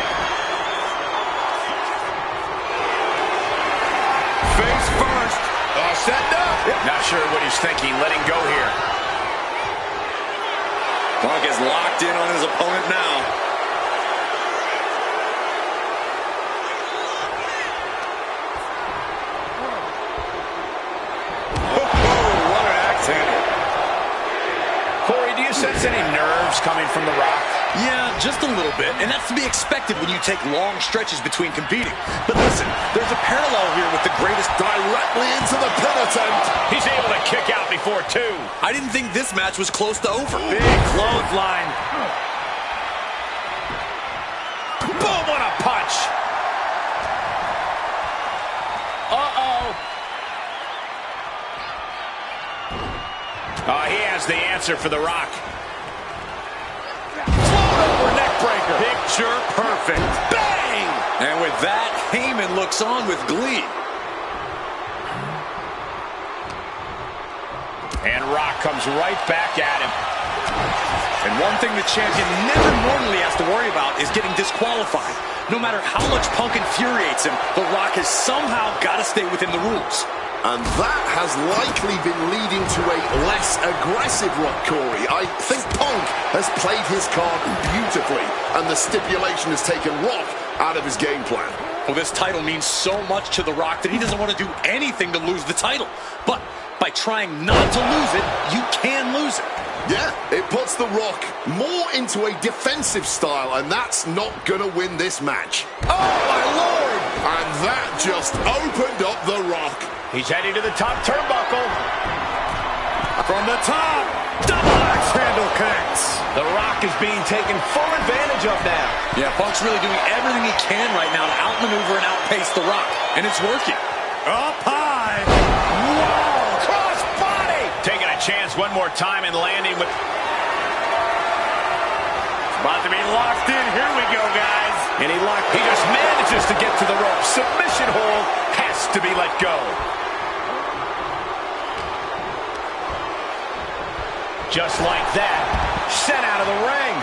Face first. Setting up. Not sure what he's thinking. Letting go here. Punk is locked in on his opponent now. What an axe handle. Corey, do you sense any nerves coming from The Rock? Yeah, just a little bit, and that's to be expected when you take long stretches between competing. But listen, there's a parallel here with the greatest. Directly into the pin attempt. He's able to kick out before 2. I didn't think this match was close to over. Big clothesline. Boom, what a punch. He has the answer for The Rock. Over neck breaker. Picture perfect. Bang! And with that, Heyman looks on with glee. And Rock comes right back at him. And one thing the champion never normally has to worry about is getting disqualified. No matter how much Punk infuriates him, The Rock has somehow got to stay within the rules. And that has likely been leading to a less aggressive Rock, Corey. I think Punk has played his card beautifully, and the stipulation has taken Rock out of his game plan. Well, this title means so much to The Rock that he doesn't want to do anything to lose the title. But by trying not to lose it, you can lose it. Yeah, it puts The Rock more into a defensive style, and that's not going to win this match. Oh, my Lord! And that just opened up The Rock. He's heading to the top turnbuckle. From the top, double axe handle connects. The Rock is being taken full advantage of now. Yeah, Punk's really doing everything he can right now to outmaneuver and outpace The Rock. And it's working. Up high. Whoa, cross body. Taking a chance one more time and landing with... About to be locked in. Here we go, guys. And he just manages to get to the rope. Submission hold has to be let go. Just like that, sent out of the ring.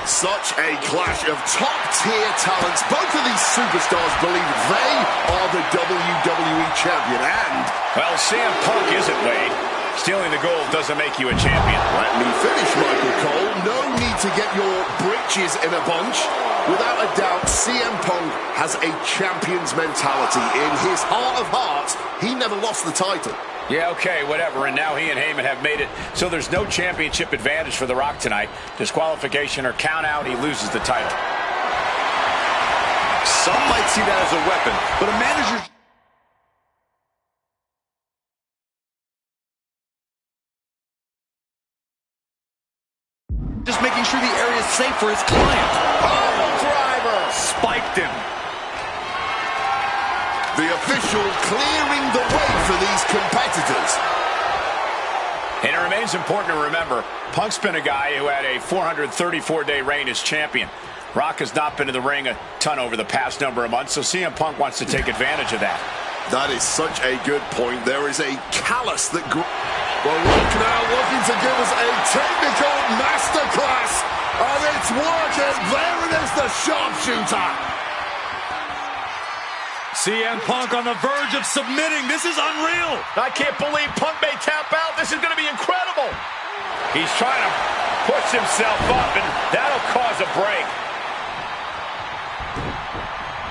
Such a clash of top-tier talents. Both of these superstars believe they are the WWE champion, and... Well, CM Punk isn't, Wade. Stealing the gold doesn't make you a champion. Let me finish, Michael Cole. No need to get your britches in a bunch. Without a doubt, CM Punk has a champion's mentality. In his heart of hearts, he never lost the title. Yeah, okay, whatever. And now he and Heyman have made it so there's no championship advantage for The Rock tonight. Disqualification or count out, he loses the title. Some might see that as a weapon, but a manager just making sure the area is safe for his client. Oh, driver! Spiked him. The official clearing the way for these competitors. And it remains important to remember, Punk's been a guy who had a 434-day reign as champion. Rock has not been in the ring a ton over the past number of months, so CM Punk wants to take advantage of that. That is such a good point. There is a callus that... Well, Rock now looking to give us a technical masterclass, and it's working. There it is, the sharpshooter. CM Punk on the verge of submitting. This is unreal. I can't believe Punk may tap out. This is going to be incredible. He's trying to push himself up, and that'll cause a break.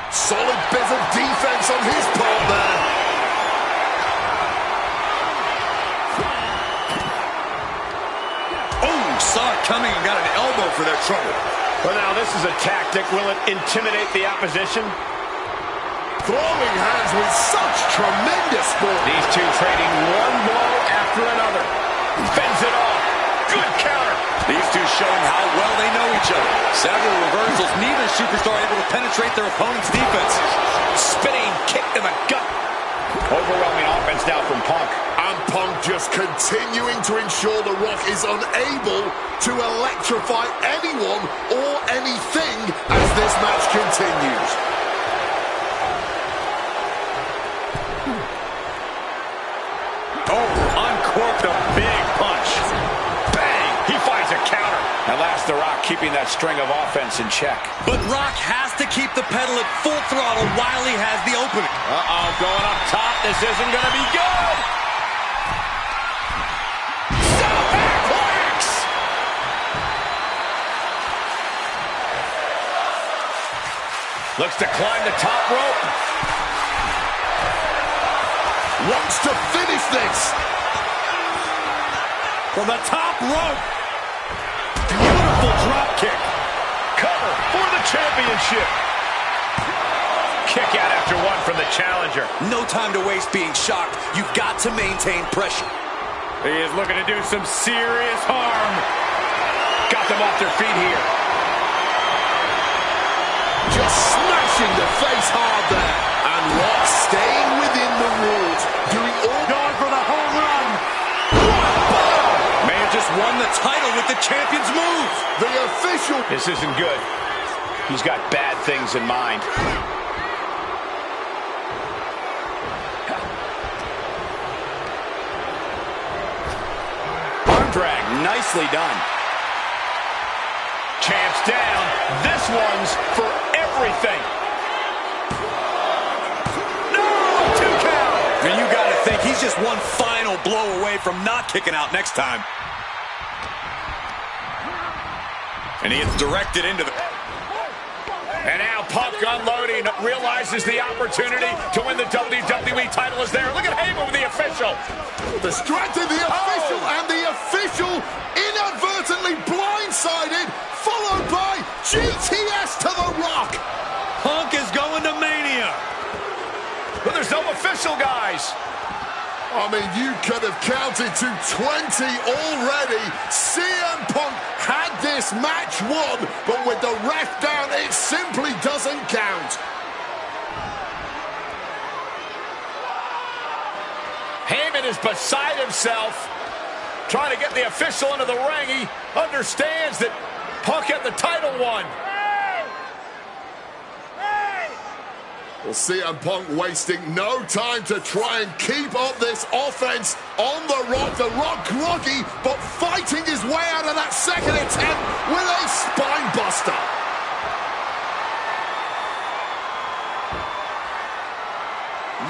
Solid bit of defense on his part there. Oh, saw it coming and got an elbow for their trouble. Well, now this is a tactic. Will it intimidate the opposition? Throwing hands with such tremendous force. These two trading one blow after another. Fends it off. Good counter. These two showing how well they know each other. Several reversals. Neither superstar able to penetrate their opponent's defense. Spinning kick to the gut. Overwhelming offense now from Punk. And Punk just continuing to ensure The Rock is unable to electrify anyone or anything as this match continues. Oh, uncorked a big punch. Bang! He finds a counter. At last, The Rock keeping that string of offense in check. But Rock has to keep the pedal at full throttle while he has the opening. Uh-oh, going up top. This isn't going to be good. Superplex! Looks to climb the top rope. Wants to finish this. From the top rope. Beautiful drop kick. Cover for the championship. Kick out after one from the challenger. No time to waste being shocked. You've got to maintain pressure. He is looking to do some serious harm. Got them off their feet here. Just smashing the face hard there. And Rock staying within the rules. Doing all... Going for the home run. May have just won the title with the champion's move. The official... This isn't good. He's got bad things in mind. Arm drag, nicely done. Champ's down. This one's for everything. No! 2 count. And you got to think he's just one final blow away from not kicking out next time. And he gets directed into the... And now Punk unloading, realizes the opportunity to win the WWE title is there. Look at Heyman with the official. Distracted the official, and the official inadvertently blindsided, followed by GTS to The Rock. Punk is going to Mania. But there's no official, guys. I mean, you could have counted to 20 already. CM Punk had this match won, but with the ref down, it simply doesn't count. Heyman is beside himself, trying to get the official into the ring. He understands that Punk had the title won. Well, CM Punk wasting no time to try and keep up this offense on The Rock. The Rock groggy, but fighting his way out of that second attempt with a spine buster.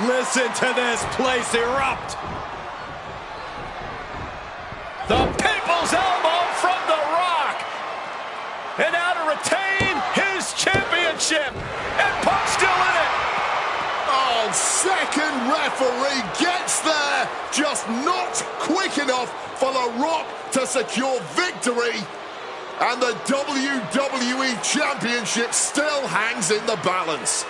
Listen to this place erupt. The People's Elbow from The Rock. And now to retain his championship. And Punk's still in it. Oh, second referee gets there, just not quick enough for The Rock to secure victory. And the WWE Championship still hangs in the balance.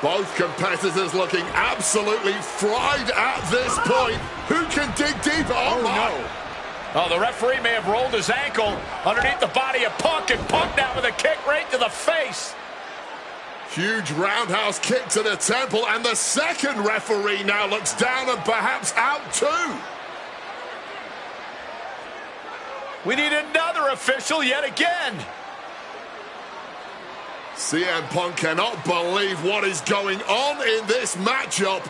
Both competitors looking absolutely fried at this point. Who can dig deeper? Oh, no. Oh, the referee may have rolled his ankle underneath the body of Punk, and Punk now with a kick right to the face. Huge roundhouse kick to the temple, and the second referee now looks down and perhaps out too. We need another official yet again. CM Punk cannot believe what is going on in this matchup.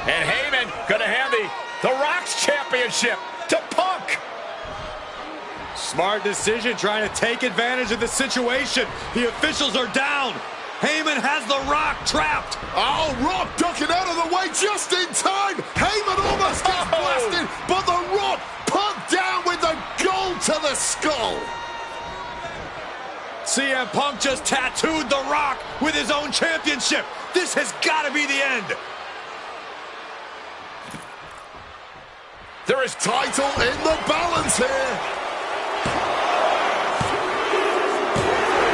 And Heyman going to hand the Rock's championship to Punk. Smart decision, trying to take advantage of the situation. The officials are down. Heyman has the Rock trapped. Oh, Rock ducking out of the way just in time. Heyman almost gets blasted, but the Rock put down with the goal to the skull. CM Punk just tattooed the Rock with his own championship. This has got to be the end. There is title in the balance here.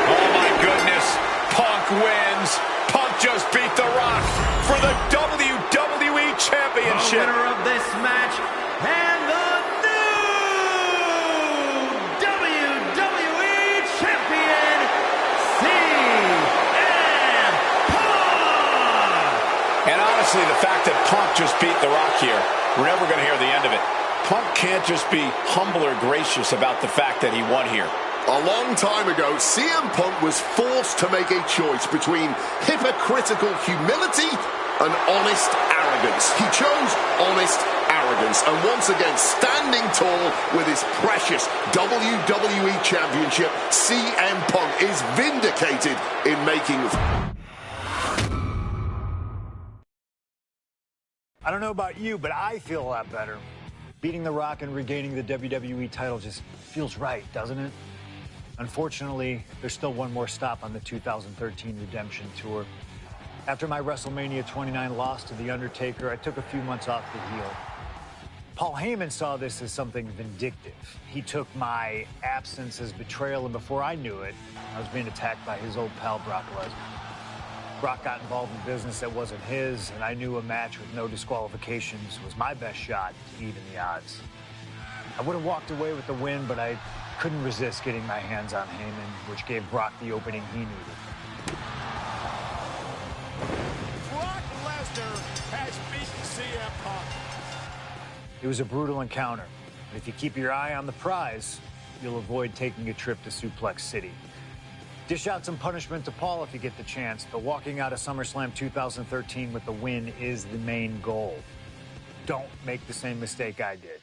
Oh my goodness, Punk wins. Punk just beat The Rock for the WWE Championship. The winner of this match and the new WWE Champion, CM Punk. And honestly, the fact that Punk just beat The Rock here, we're never going to hear the end of it. Punk can't just be humble or gracious about the fact that he won here. A long time ago, CM Punk was forced to make a choice between hypocritical humility and honest arrogance. He chose honest arrogance, and once again, standing tall with his precious WWE Championship, CM Punk is vindicated in making... I don't know about you, but I feel a lot better. Beating The Rock and regaining the WWE title just feels right, doesn't it? Unfortunately, there's still one more stop on the 2013 Redemption Tour. After my WrestleMania 29 loss to The Undertaker, I took a few months off the heel. Paul Heyman saw this as something vindictive. He took my absence as betrayal, and before I knew it, I was being attacked by his old pal, Brock Lesnar. Brock got involved in business that wasn't his, and I knew a match with no disqualifications was my best shot to even the odds. I would have walked away with the win, but I couldn't resist getting my hands on Heyman, which gave Brock the opening he needed. Brock Lesnar has beaten CM Punk. It was a brutal encounter, but if you keep your eye on the prize, you'll avoid taking a trip to Suplex City. Dish out some punishment to Paul if you get the chance, but walking out of SummerSlam 2013 with the win is the main goal. Don't make the same mistake I did.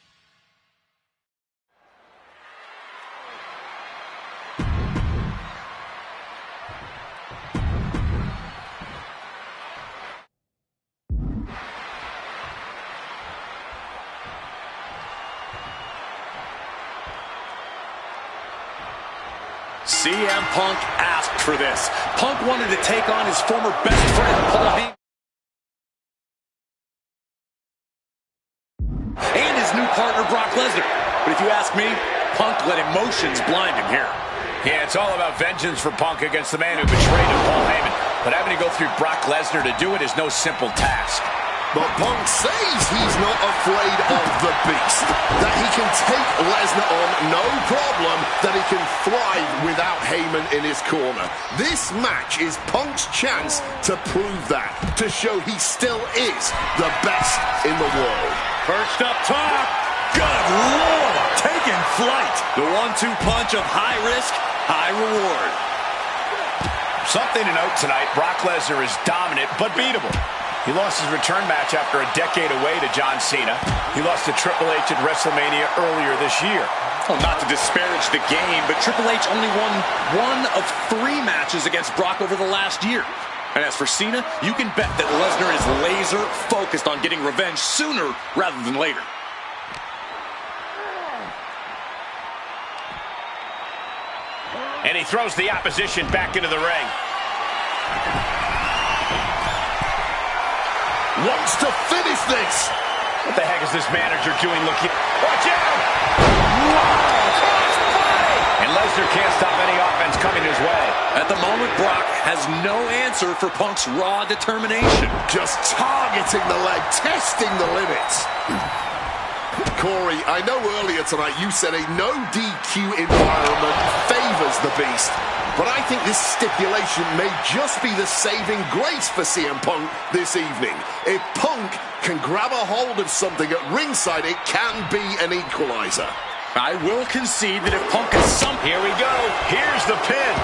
CM Punk asked for this. Punk wanted to take on his former best friend, Paul Heyman, and his new partner, Brock Lesnar. But if you ask me, Punk let emotions blind him here. Yeah, it's all about vengeance for Punk against the man who betrayed him, Paul Heyman. But having to go through Brock Lesnar to do it is no simple task. But Punk says he's not afraid of the beast, that he can take Lesnar on no problem, that he can thrive without Heyman in his corner. This match is Punk's chance to prove that, to show he still is the best in the world. Perched up top. Good Lord, taking flight. The 1-2 punch of high risk, high reward. Something to note tonight, Brock Lesnar is dominant but beatable. He lost his return match after a decade away to John Cena. He lost to Triple H at WrestleMania earlier this year. Well, not to disparage the game, but Triple H only won 1 of 3 matches against Brock over the last year. And as for Cena, you can bet that Lesnar is laser focused on getting revenge sooner rather than later. And he throws the opposition back into the ring. Wants to finish this. What the heck is this manager doing? Watch out! Wow! And Lesnar Lesnar can't stop any offense coming his way. At the moment, Brock has no answer for Punk's raw determination. Just targeting the leg, testing the limits. Corey, I know earlier tonight you said a no DQ environment favors the Beast, but I think this stipulation may just be the saving grace for CM Punk this evening. If Punk can grab a hold of something at ringside, it can be an equalizer. I will concede that if Punk is Here we go. Here's the pin.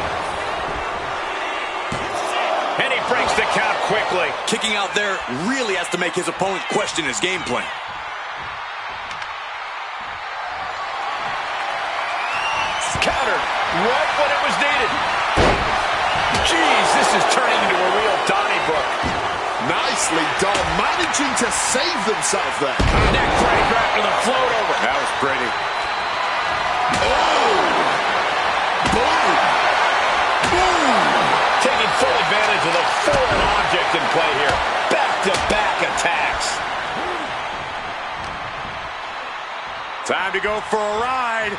And he breaks the count quickly. Kicking out there really has to make his opponent question his game plan. Countered right when it was needed. Jeez, this is turning into a real Donnybrook. Nicely done, managing to save themselves there. Neck breaker after the float over. That was pretty. Oh! Boom! Boom! Taking full advantage of the foreign object in play here. Back-to-back attacks. Time to go for a ride.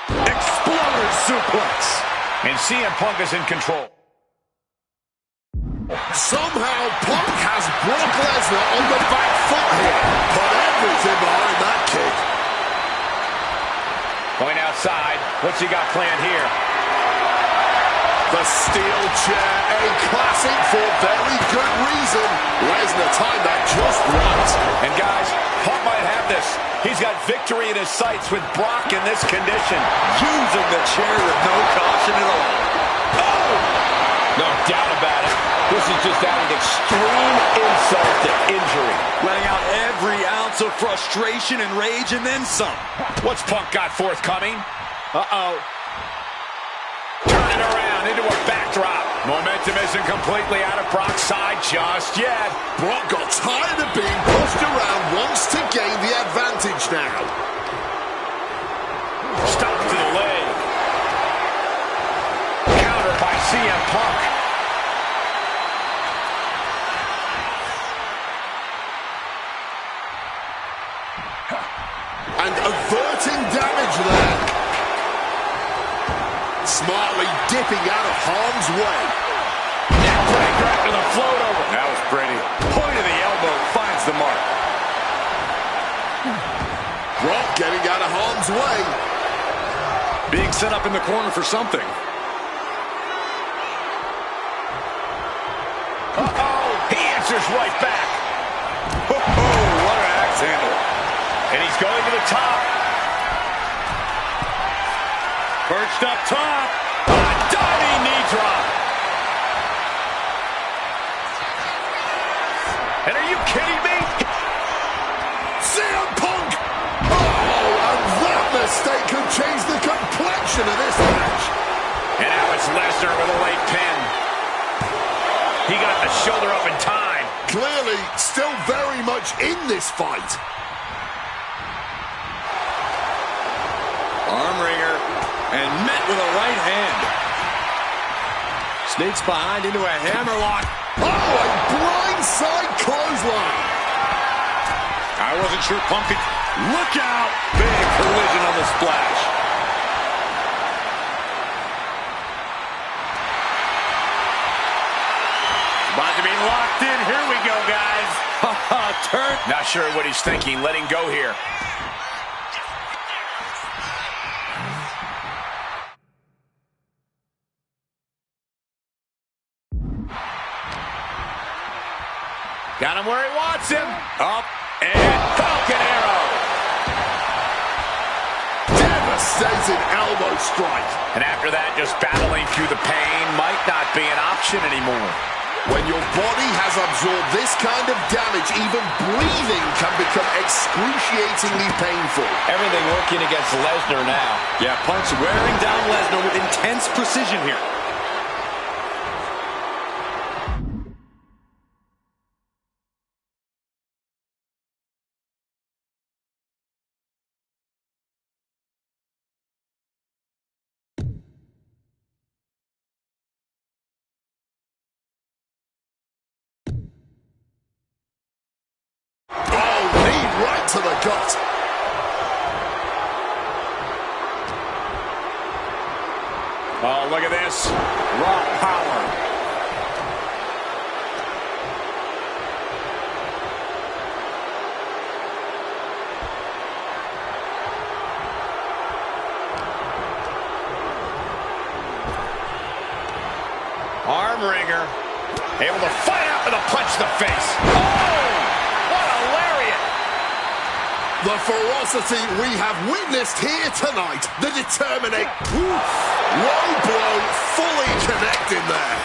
Exploder suplex. And CM Punk is in control. Somehow Punk has Brock Lesnar on the back foot here. Put everything behind that kick. Going outside. What's he got planned here? The steel chair, a classic for very good reason. Lesnar timed that just right. And guys, Punk might have this. He's got victory in his sights with Brock in this condition. Using the chair with no caution at all. Oh! No doubt about it. This is just adding extreme insult to injury. Letting out every ounce of frustration and rage and then some. What's Punk got forthcoming? Uh-oh. Turn it around into a backdrop. Momentum isn't completely out of Brock's side just yet. Brock got tired of being pushed around, wants to gain the advantage now. Stop to the leg. Counter by CM Punk. And averting damage there. Smartly dipping out of harm's way. Neckbreaker after the float over. That was pretty. Point of the elbow finds the mark. Brock getting out of harm's way. Being set up in the corner for something. Uh-oh. He answers right back. Oh, what an axe handle. And he's going to the top. Perched up top. A diving knee drop. And are you kidding me? CM Punk! Oh, and that mistake could change the complexion of this match. And now it's Lesnar with a late pin. He got the shoulder up in time. Clearly, still very much in this fight. Arm wringer. And met with a right hand. Sneaks behind into a hammerlock. Oh, a blindside clothesline. I wasn't sure Punk could... Look out! Big collision on the splash. About to be locked in. Here we go, guys. Turn. Not sure what he's thinking. Letting go here. Got him where he wants him. Up and Falcon Arrow. Devastating elbow strike. And after that, just battling through the pain might not be an option anymore. When your body has absorbed this kind of damage, even breathing can become excruciatingly painful. Everything working against Lesnar now. Yeah, Punk's wearing down Lesnar with intense precision here. To the gut. look at this. Raw power. Arm wringer. Able to fight out with a punch to the face. Oh! What a lariat! The ferocity we have witnessed here tonight. The determination. Low blow, fully connecting there.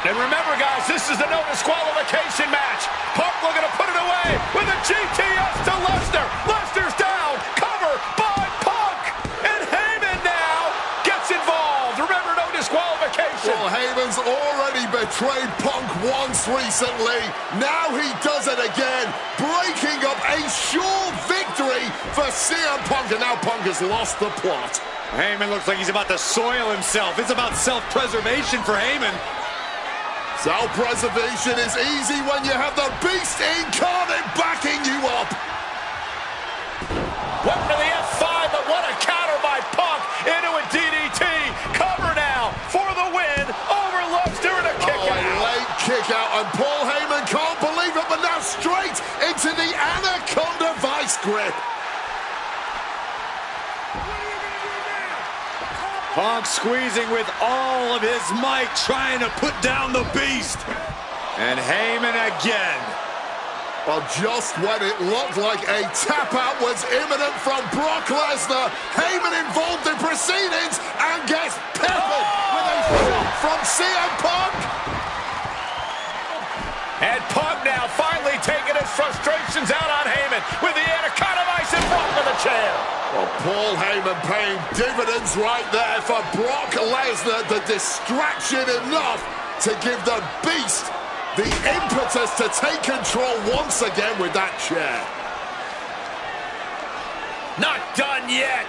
And remember, guys, this is the no disqualification match. Punk looking to put it away with a GTS to Lesnar. Lesnar's down. Cover by Punk. And Heyman now gets involved. Remember, no disqualification. Well, Heyman's already betrayed Punk once recently. Now he does it again, breaking up a sure victory for CM Punk. And now Punk has lost the plot. Heyman looks like he's about to soil himself. It's about self-preservation for Heyman. Self-preservation is easy when you have the Beast Incarnate backing you up. Went to the F5, but what a counter by Punk into a DDT. Cover now for the win over Lesnar and a kick out. A late kick out, and Paul Heyman can't believe it, but now straight into the Anaconda Vice grip. Punk squeezing with all of his might, trying to put down the Beast. And Heyman again. Well, just when it looked like a tap-out was imminent from Brock Lesnar, Heyman involved in proceedings and gets peppered with a shot from CM Punk. And Punk now finally taking his frustrations out on Heyman with the Anaconda Vice and Brock with a chair. Well, Paul Heyman paying dividends right there for Brock Lesnar. The distraction enough to give the Beast the impetus to take control once again with that chair. Not done yet.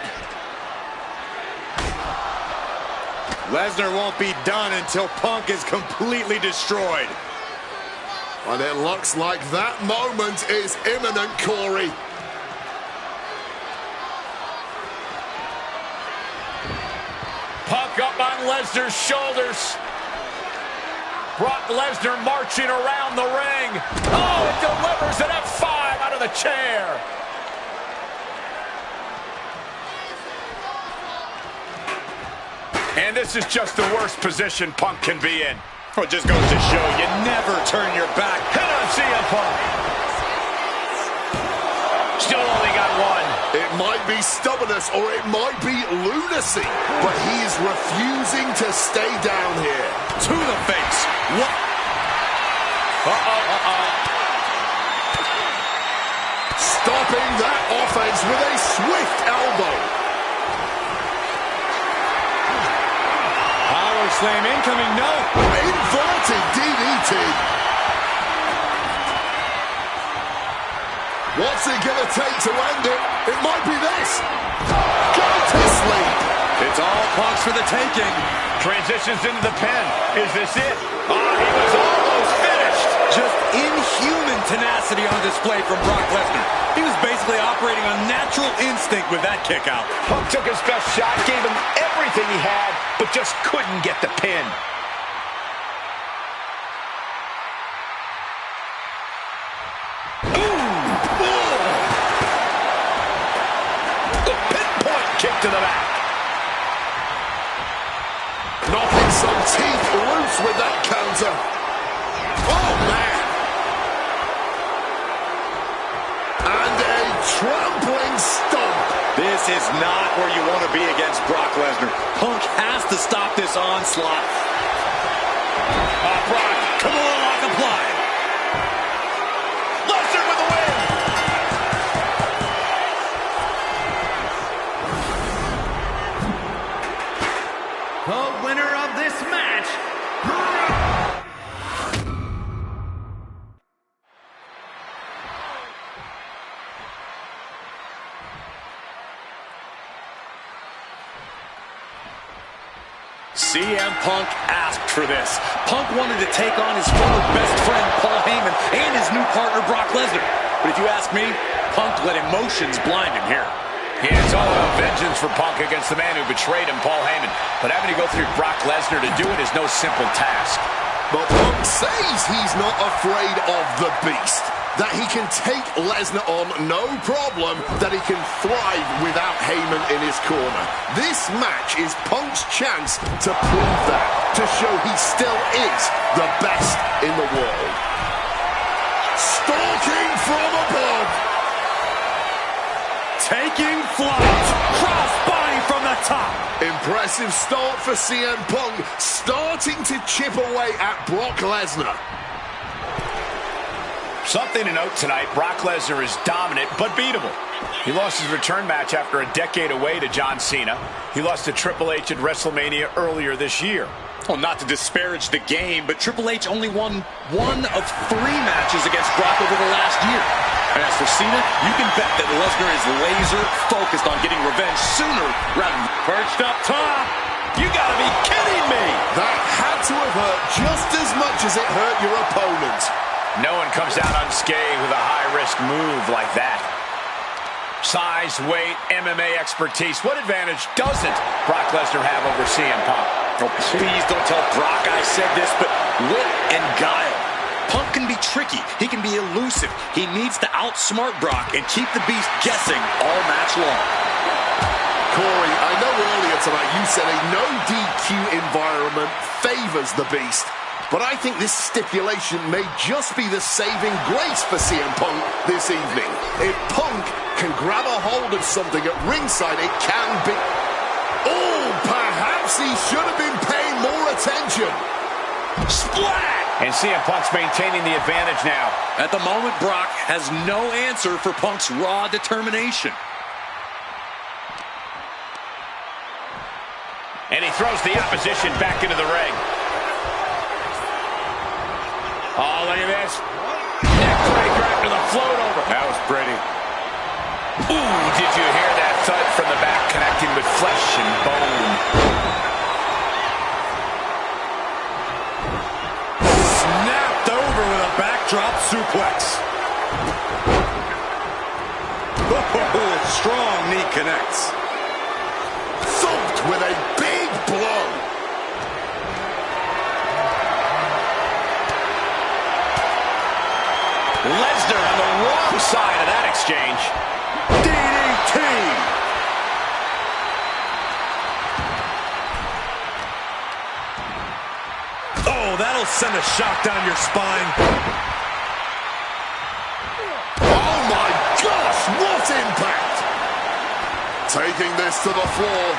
Lesnar won't be done until Punk is completely destroyed. And it looks like that moment is imminent, Corey. Punk up on Lesnar's shoulders. Brock Lesnar marching around the ring. Oh, it delivers an F5 out of the chair. And this is just the worst position Punk can be in. Well, it just goes to show you never turn your back. Hit on CM Punk. Still only got one. It might be stubbornness or it might be lunacy, but he's refusing to stay down here. To the face. What? Stopping that offense with a swift elbow. Power slam incoming, no. Inverted DDT. What's it gonna take to end it? It might be this. Go to sleep. It's all Punk's for the taking. Transitions into the pen. Is this it? He was almost finished. Just inhuman tenacity on display from Brock Lesnar. He was basically operating on natural instinct with that kick out. Punk took his best shot, gave him everything he had, but just couldn't get the pin. Kick to the back. Knocking some teeth loose with that counter. Oh, man. And a trampling stomp. This is not where you want to be against Brock Lesnar. Punk has to stop this onslaught. Brock, come on, lock applied. Lesnar with the win. The winner of this match, CM Punk asked for this. Punk wanted to take on his former best friend, Paul Heyman, and his new partner, Brock Lesnar. But if you ask me, Punk let emotions blind him here. Yeah, it's all about vengeance for Punk against the man who betrayed him, Paul Heyman. But having to go through Brock Lesnar to do it is no simple task. But Punk says he's not afraid of the Beast. That he can take Lesnar on no problem, that he can thrive without Heyman in his corner. This match is Punk's chance to prove that, to show he still is the best in the world. Stalking from above. Taking flight. Crossbody from the top. Impressive start for CM Punk, starting to chip away at Brock Lesnar. Something to note tonight, Brock Lesnar is dominant but beatable. He lost his return match after a decade away to John Cena. He lost to Triple H at WrestleMania earlier this year. Well, not to disparage the game, but Triple H only won 1 of 3 matches against Brock over the last year. And as for Cena, you can bet that Lesnar is laser focused on getting revenge sooner rather than perched up top. You gotta be kidding me! That had to have hurt just as much as it hurt your opponent. No one comes out unscathed with a high-risk move like that. Size, weight, MMA expertise. What advantage doesn't Brock Lesnar have over CM Punk? Oh, please don't tell Brock I said this, but wit and guile. Punk can be tricky. He can be elusive. He needs to outsmart Brock and keep the Beast guessing all match long. Corey, I know earlier tonight you said a no DQ environment favors the Beast. But I think this stipulation may just be the saving grace for CM Punk this evening. If Punk can grab a hold of something at ringside, it can be... Oh, perhaps he should have been paying more attention. Splat! And CM Punk's maintaining the advantage now. At the moment, Brock has no answer for Punk's raw determination. And he throws the opposition back into the ring. Oh, look at this. Neckbreaker after the float over. That was pretty. Ooh, did you hear that thud from the back connecting with flesh and bone? Snapped over with a backdrop suplex. Oh, strong knee connects. Thumped with a big blow. Lesnar on the wrong side of that exchange. DDT! Oh, that'll send a shock down your spine. Oh my gosh, what impact! Taking this to the floor.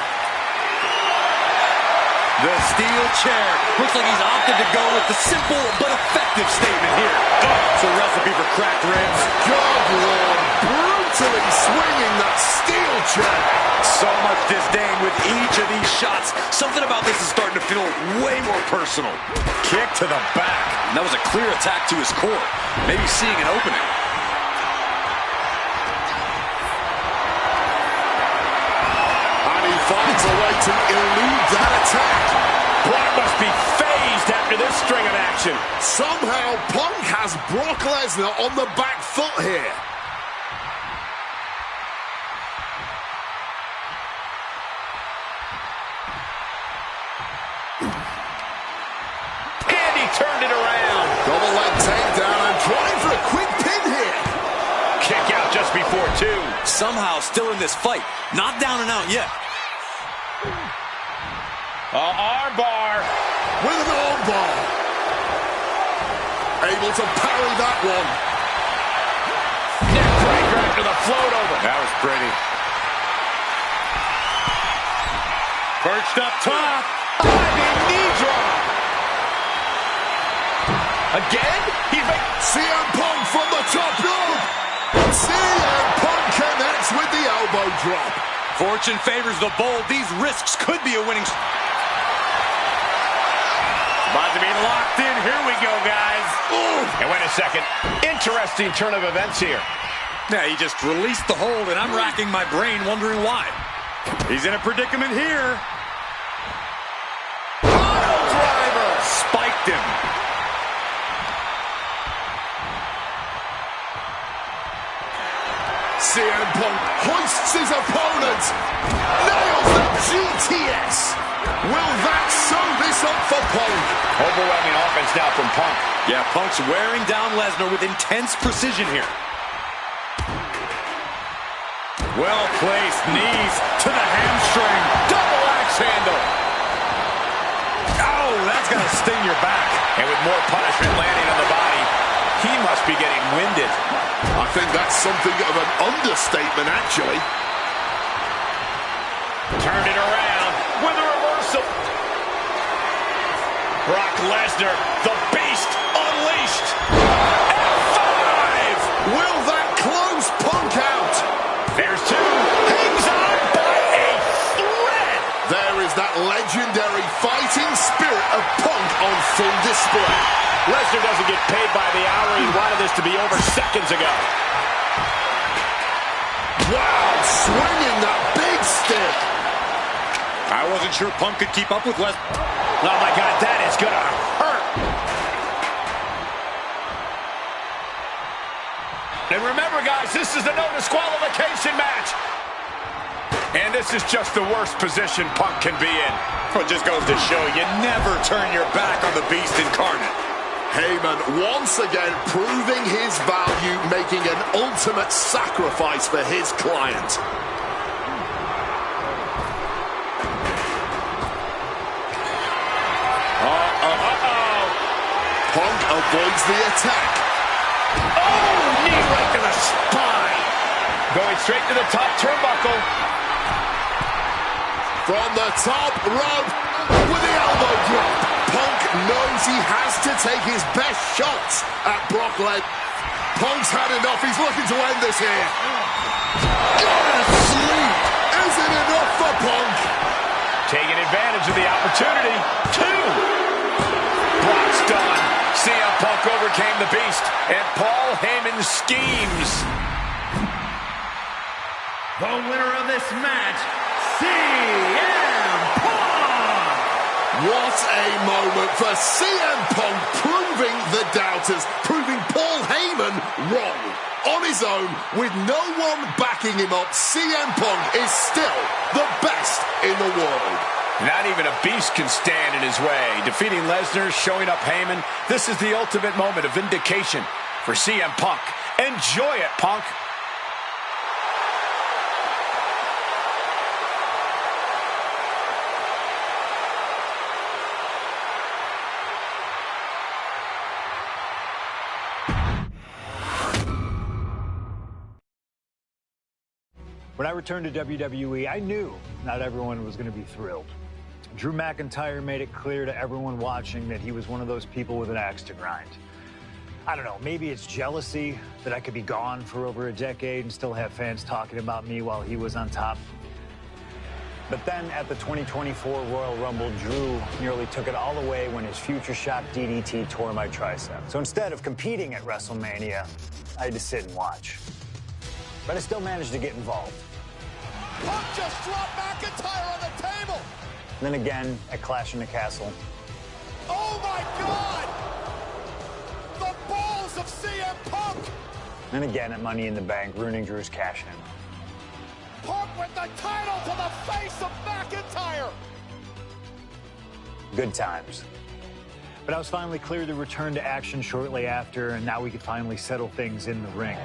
The steel chair. Looks like he's opted to go with the simple but effective statement here. Oh, it's a recipe for cracked ribs. God Lord, brutally swinging that steel chair. So much disdain with each of these shots. Something about this is starting to feel way more personal. Kick to the back. That was a clear attack to his core. Maybe seeing an opening. And he finds a way to elude that attack. Brock must be phased after this string of action. Somehow, Punk has Brock Lesnar on the back foot here. And he turned it around. Double leg takedown and trying for a quick pin here. Kick out just before 2. Somehow still in this fight. Not down and out yet. Armbar. With an armbar. Able to parry that one. Neckbreaker after the float over. That was pretty. Perched up top. Diving knee drop. Again? He's making... CM Punk from the top rope. CM Punk connects with the elbow drop. Fortune favors the bold. These risks could be a winning... About to be locked in. Here we go, guys. Ooh. And wait a second. Interesting turn of events here. Yeah, he just released the hold, and I'm racking my brain wondering why. He's in a predicament here. Pile driver. Spiked him. CM Punk hoists his opponent. Nails the GTS. Will that sew this up for Punk? Overwhelming offense now from Punk. Yeah, Punk's wearing down Lesnar with intense precision here. Well-placed knees to the hamstring. Double axe handle. Oh, that's going to sting your back. And with more punishment landing on the body, he must be getting winded. I think that's something of an understatement, actually. Turned it around with a reversal. Brock Lesnar, the beast, unleashed. F5! Will that close Punk out? There's two. Hangs on by a thread. There is that legendary fighting spirit of Punk on full display. Lesnar doesn't get paid by the hour. He wanted this to be over seconds ago. Wow, swinging that big stick. I wasn't sure Punk could keep up with Lesnar. Oh, my God, that is going to hurt. And remember, guys, this is a no disqualification match. And this is just the worst position Punk can be in. Well, it just goes to show you never turn your back on the beast incarnate. Heyman once again proving his value, making an ultimate sacrifice for his client. Punk avoids the attack. Oh, knee right to the spine. Going straight to the top turnbuckle. From the top rope with the elbow drop. Punk knows he has to take his best shots at Brock Lesnar. Punk's had enough. He's looking to end this here. Gonna sleep. Is it enough for Punk? Taking advantage of the opportunity. Two. Brock's done. CM Punk overcame the beast. And Paul Heyman schemes. The winner of this match, CM Punk! What a moment for CM Punk, proving the doubters, proving Paul Heyman wrong. On his own, with no one backing him up, CM Punk is still the best in the world. Not even a beast can stand in his way. Defeating Lesnar, showing up Heyman. This is the ultimate moment of vindication for CM Punk. Enjoy it, Punk. When I returned to WWE, I knew not everyone was going to be thrilled. Drew McIntyre made it clear to everyone watching that he was one of those people with an axe to grind. I don't know, maybe it's jealousy that I could be gone for over a decade and still have fans talking about me while he was on top. But then at the 2024 Royal Rumble, Drew nearly took it all away when his future shock DDT tore my tricep. So instead of competing at WrestleMania, I had to sit and watch. But I still managed to get involved. Punk just dropped McIntyre on the table. And then again at Clash in the Castle. Oh my God! The balls of CM Punk! And again at Money in the Bank, ruining Drew's cash-in. Punk with the title to the face of McIntyre! Good times. But I was finally cleared to return to action shortly after, and now we could finally settle things in the ring.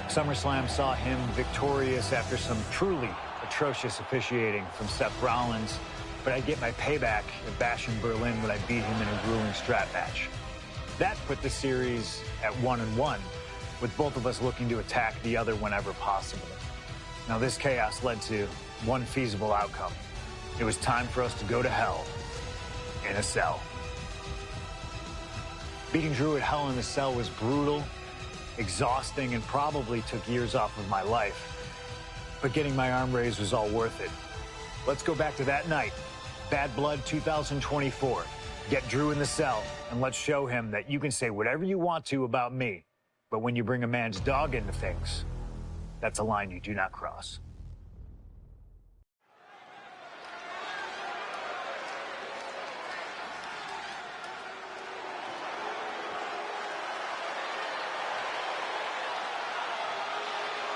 SummerSlam saw him victorious after some truly atrocious officiating from Seth Rollins, but I'd get my payback at Bash in Berlin when I beat him in a grueling strap match. That put the series at 1-1, with both of us looking to attack the other whenever possible. Now this chaos led to one feasible outcome. It was time for us to go to hell in a cell. Beating Drew at Hell in a Cell was brutal, exhausting, and probably took years off of my life. But getting my arm raised was all worth it. Let's go back to that night. Bad Blood 2024. Get Drew in the cell, and let's show him that you can say whatever you want to about me, but when you bring a man's dog into things, that's a line you do not cross.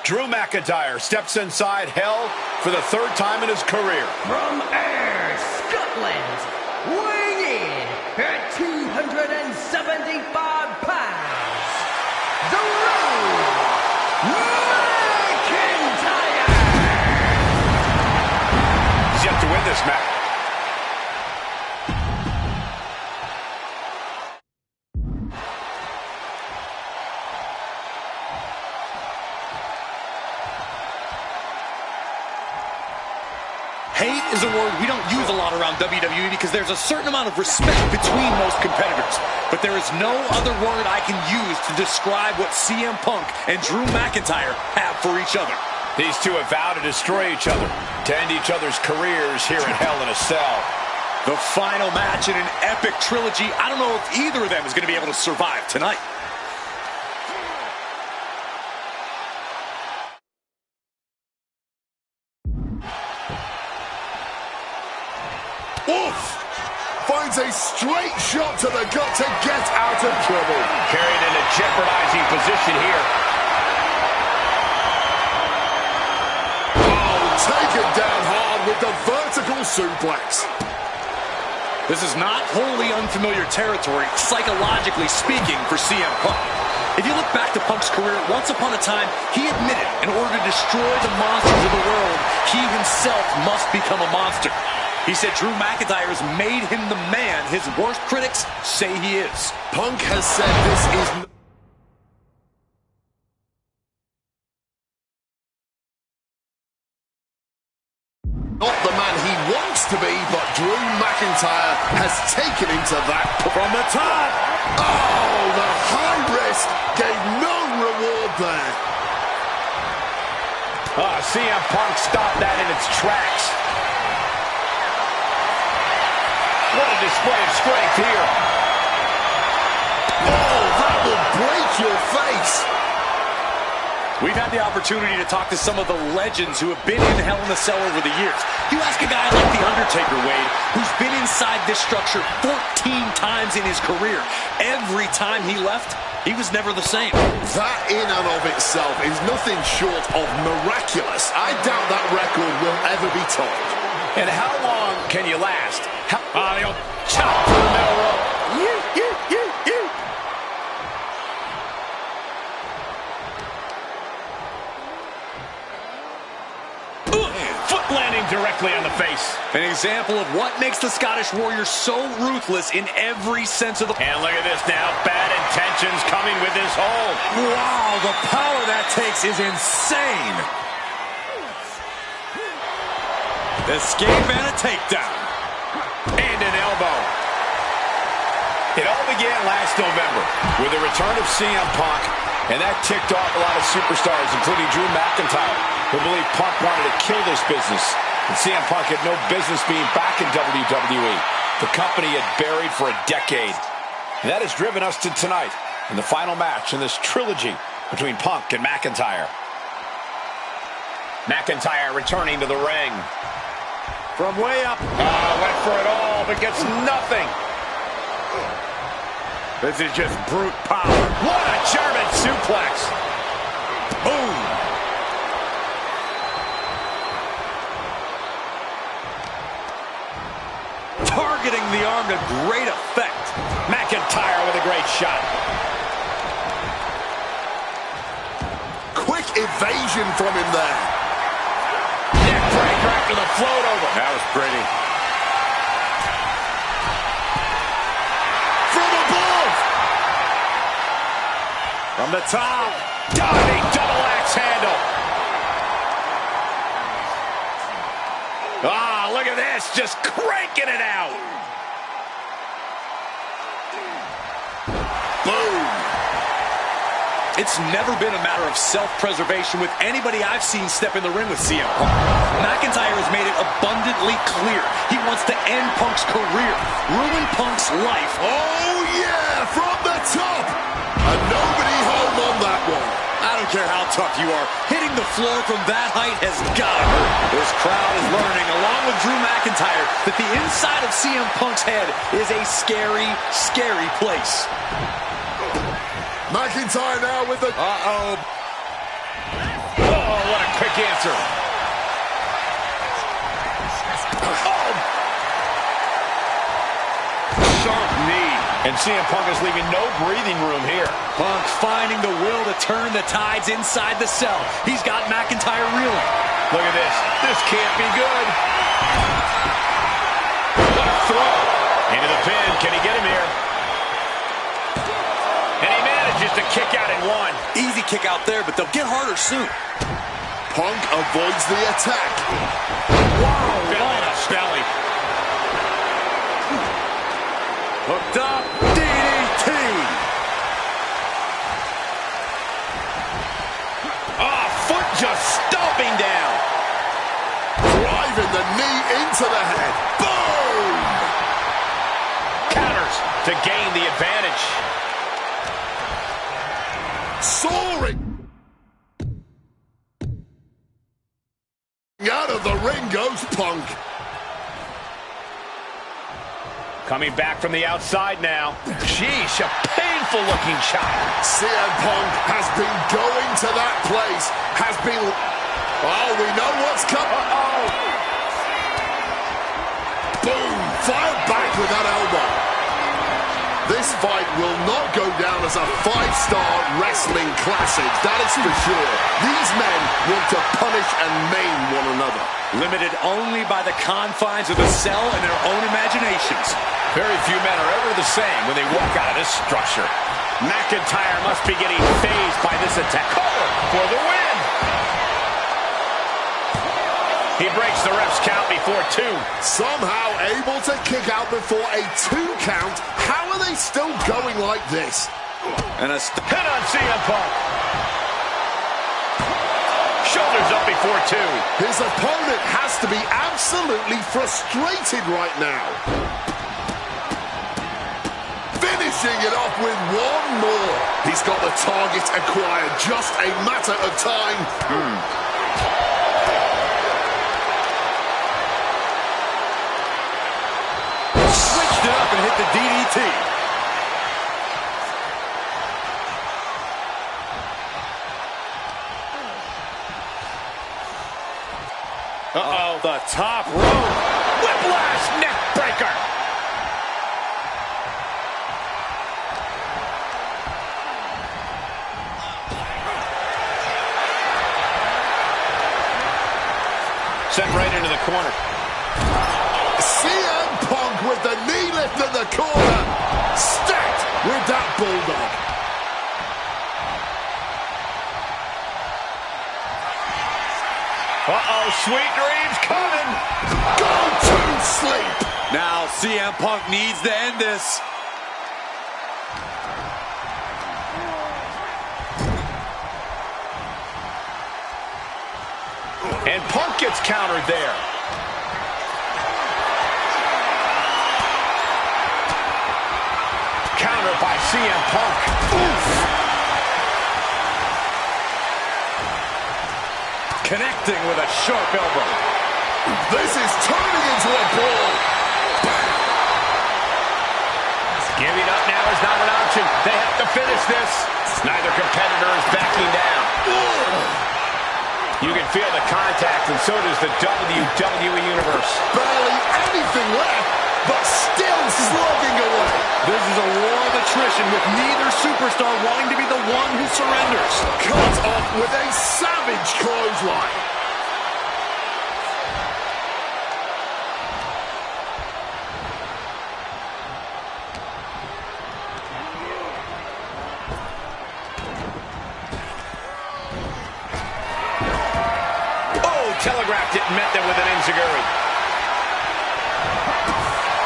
Drew McIntyre steps inside Hell for the third time in his career. From Ayr, Scotland, weighing in at 275 pounds, Drew McIntyre! He's yet to win this match. Hate is a word we don't use a lot around WWE because there's a certain amount of respect between most competitors. But there is no other word I can use to describe what CM Punk and Drew McIntyre have for each other. These two have vowed to destroy each other, to end each other's careers here in Hell in a Cell. The final match in an epic trilogy. I don't know if either of them is going to be able to survive tonight. Oof! Finds a straight shot to the gut to get out of trouble. Carried in a jeopardizing position here. Oh, taken down hard with the vertical suplex. This is not wholly unfamiliar territory, psychologically speaking, for CM Punk. If you look back to Punk's career, once upon a time, he admitted in order to destroy the monsters of the world, he himself must become a monster. He said Drew McIntyre has made him the man his worst critics say he is. Punk has said this is not the man he wants to be, but Drew McIntyre has taken him to that. From the top! Oh, the high risk gave no reward there. CM Punk stopped that in its tracks. What a display of strength here. Oh, that will break your face. We've had the opportunity to talk to some of the legends who have been in Hell in a Cell over the years. You ask a guy like The Undertaker, Wade, who's been inside this structure 14 times in his career. Every time he left, he was never the same. That in and of itself is nothing short of miraculous. I doubt that record will ever be topped. And how long can you last? The old chop to the middle rope. Foot landing directly on the face. An example of what makes the Scottish Warrior so ruthless in every sense of the... And look at this now. Bad intentions coming with this hold. Wow, the power that takes is insane. Escape and a takedown. And an elbow. It all began last November with the return of CM Punk, and that ticked off a lot of superstars, including Drew McIntyre, who believed Punk wanted to kill this business, and CM Punk had no business being back in WWE. The company had buried for a decade. And that has driven us to tonight in the final match in this trilogy between Punk and McIntyre. McIntyre returning to the ring. From way up. Went for it all, but gets nothing. This is just brute power. What a German suplex. Boom. Targeting the arm to great effect. McIntyre with a great shot. Quick evasion from him there. Neckbreaker after the float over. That was pretty. From above. From the top. Diving double axe handle. Look at this. Just cranking it out. Boom. It's never been a matter of self-preservation with anybody I've seen step in the ring with CM Punk. McIntyre has made it abundantly clear he wants to end Punk's career, ruin Punk's life. Oh, yeah, from the top. And nobody home on that one. I don't care how tough you are. Hitting the floor from that height has gotta hurt. This crowd is learning, along with Drew McIntyre, that the inside of CM Punk's head is a scary, scary place. McIntyre now with the... Oh, Oh, what a quick answer. Oh! Sharp knee. And CM Punk is leaving no breathing room here. Punk finding the will to turn the tides inside the cell. He's got McIntyre reeling. Look at this. This can't be good. What a throw. Into the pin. Can he get him here? And he manages to kick out in one. Easy kick out there, but they'll get harder soon. Punk avoids the attack. Wow, belly to belly. Hooked up, DDT. Ah, foot just stomping down. Driving the knee into the head. Boom! Counters to gain the advantage. Soaring. Out of the ring goes Punk. Coming back from the outside now. Sheesh, a painful-looking shot. CM Punk has been going to that place. Has been... Oh, we know what's coming. Uh-oh. Boom! Fired back with that elbow. This fight will not go down as a 5-star wrestling classic, that is for sure. These men want to punish and maim one another. Limited only by the confines of the cell and their own imaginations. Very few men are ever the same when they walk out of this structure. McIntyre must be getting phased by this attack. Cover for the win! He breaks the ref's count before 2. Somehow able to kick out before a 2 count. How are they still going like this? And a hit on CM Punk. Shoulders up before 2. His opponent has to be absolutely frustrated right now. Finishing it off with one more. He's got the target acquired. Just a matter of time. Switched it up and hit the DDT. Uh-oh. The top rope. Whiplash neck breaker. Sent right into the corner. CM Punk with the knee lift in the corner. Stacked with that bulldog. Uh-oh, sweet dreams coming. Go to sleep. Now CM Punk needs to end this. And Punk gets countered there. Counter by CM Punk. Oof. Connecting with a sharp elbow. This is turning into a brawl. Giving up now is not an option. They have to finish this. Neither competitor is backing down. You can feel the contact, and so does the WWE Universe. Barely anything left, but still slugging away. This is a war of attrition with neither superstar wanting to be the one who surrenders. Cut off with a savage clothesline. Telegraphed it and met them with an enziguri.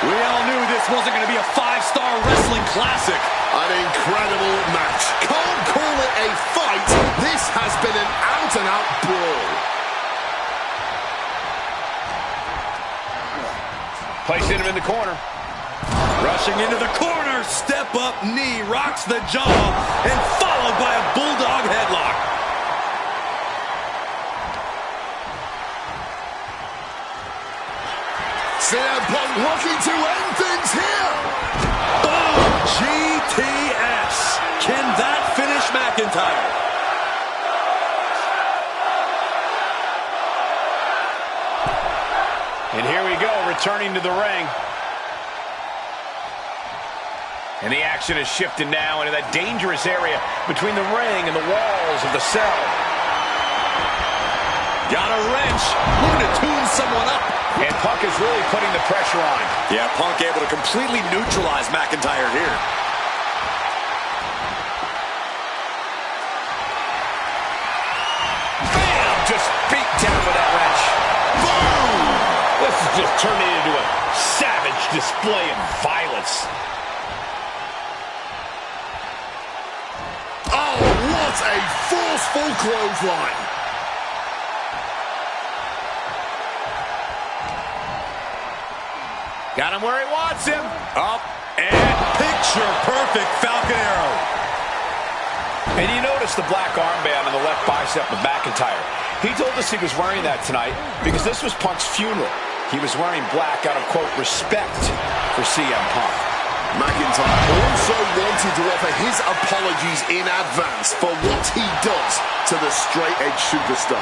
We all knew this wasn't going to be a 5-star wrestling classic. An incredible match. Can't call it a fight. This has been an out-and-out brawl. Placing him in the corner. Rushing into the corner. Step-up knee. Rocks the jaw. And followed by a bulldog headlock. CM Punk looking to end things here. Boom! GTS. Can that finish McIntyre? returning to the ring. And the action is shifted now into that dangerous area between the ring and the walls of the cell. Got a wrench. Looking to tune someone up. And Punk is really putting the pressure on. Yeah, Punk able to completely neutralize McIntyre here. Bam! Just beat down with that wrench. Boom! This is just turning into a savage display of violence. Oh, what a forceful clothesline. Got him where he wants him. Up and picture-perfect Falcon Arrow. And you notice the black armband on the left bicep of McIntyre. He told us he was wearing that tonight because this was Punk's funeral. He was wearing black out of, quote, respect for CM Punk. McIntyre also wanted to offer his apologies in advance for what he does to the straight-edge superstar.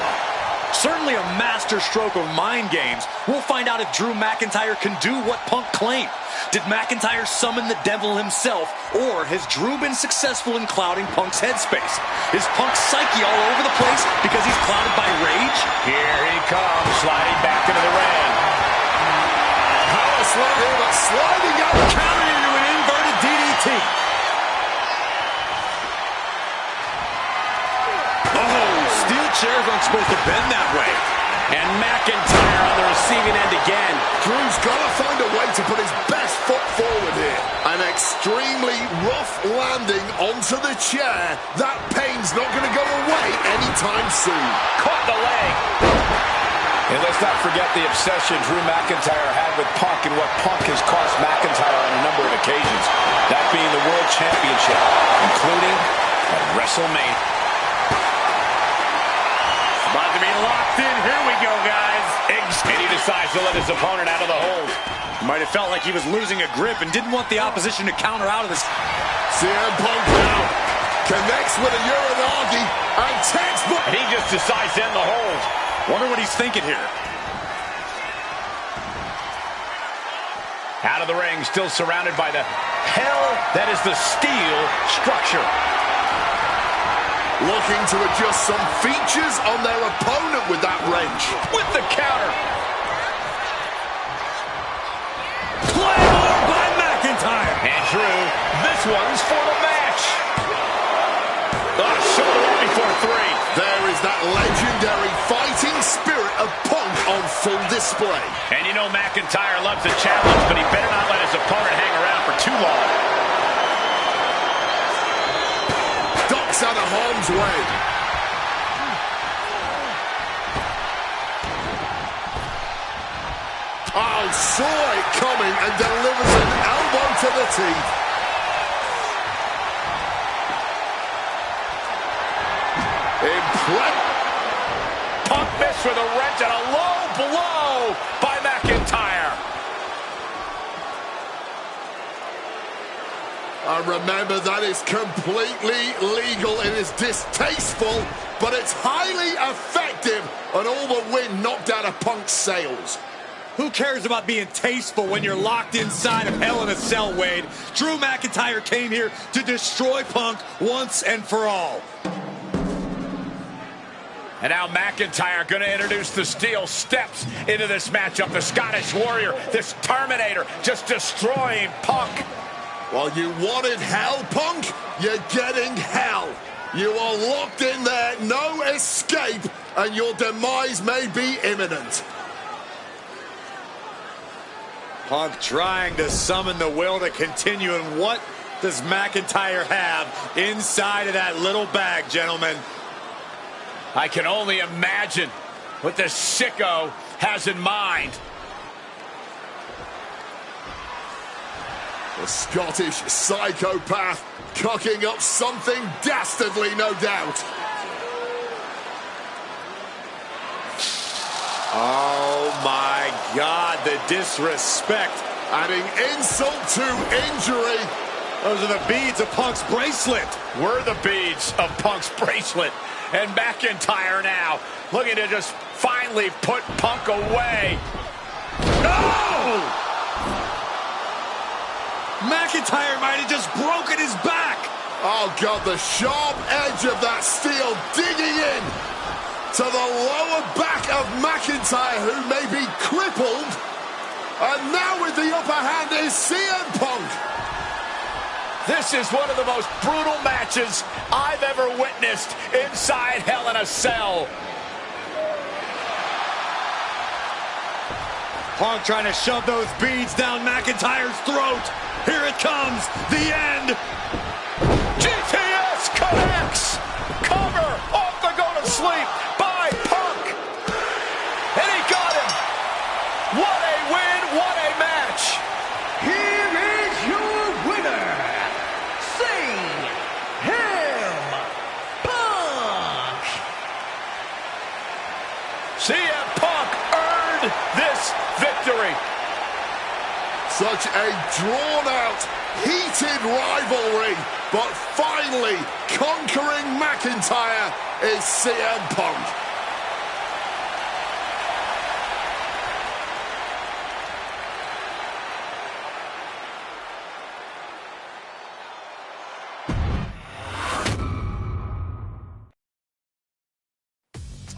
Certainly a master stroke of mind games. We'll find out if Drew McIntyre can do what Punk claimed. Did McIntyre summon the devil himself, or has Drew been successful in clouding Punk's headspace? Is Punk's psyche all over the place because he's clouded by rage? Here he comes, sliding back into the ring. Power slam here, but sliding out, carrying into an inverted DDT. Steel chairs aren't supposed to bend that way. And McIntyre on the receiving end again. Drew's got to find a way to put his best foot forward here. An extremely rough landing onto the chair. That pain's not going to go away anytime soon. Caught the leg. And let's not forget the obsession Drew McIntyre had with Punk and what Punk has cost McIntyre on a number of occasions. That being the World Championship, including at WrestleMania. About to be locked in. Here we go, guys. And he decides to let his opponent out of the hold. Might have felt like he was losing a grip and didn't want the opposition to counter out of this. CM Punk now connects with a Uranagi and textbook. And he just decides to end the hold. Wonder what he's thinking here. Out of the ring, still surrounded by the hell that is the steel structure. Looking to adjust some features on their opponent with that wrench. With the counter. Claymore by McIntyre. And Drew, this one's for the match. Oh, shoulder up before three. There is that legendary fighting spirit of Punk on full display. And you know McIntyre loves a challenge, but he better not let his opponent hang around for too long. Ducks out of harm's way. Oh, saw it coming and delivers an elbow to the teeth. Punk missed with a wrench and a low blow by McIntyre. Remember, that is completely legal. It is distasteful, but it's highly effective, and all the wind knocked out of Punk's sails. Who cares about being tasteful when you're locked inside of Hell in a Cell, Wade? Drew McIntyre came here to destroy Punk once and for all. And now McIntyre going to introduce the steel steps into this matchup. The Scottish Warrior, this Terminator, just destroying Punk. Well, you wanted hell, Punk? You're getting hell. You are locked in there, no escape, and your demise may be imminent. Punk trying to summon the will to continue, and what does McIntyre have inside of that little bag, gentlemen? I can only imagine what this sicko has in mind. The Scottish psychopath cooking up something dastardly, no doubt. Oh my God, the disrespect. Adding insult to injury. Those are the beads of Punk's bracelet. We're the beads of Punk's bracelet. And McIntyre now looking to just finally put Punk away. No! McIntyre might have just broken his back. Oh, God, the sharp edge of that steel digging in to the lower back of McIntyre, who may be crippled. And now with the upper hand is CM Punk. This is one of the most brutal matches I've ever witnessed inside Hell in a Cell. Punk trying to shove those beads down McIntyre's throat. Here it comes, the end. GTS connects. Cover off the go-to-sleep by Punk. And he got him. What a win, what a match. Here is your winner, CM Punk. CM Punk earned this victory. Such a drawn-out, heated rivalry, but finally conquering McIntyre is CM Punk.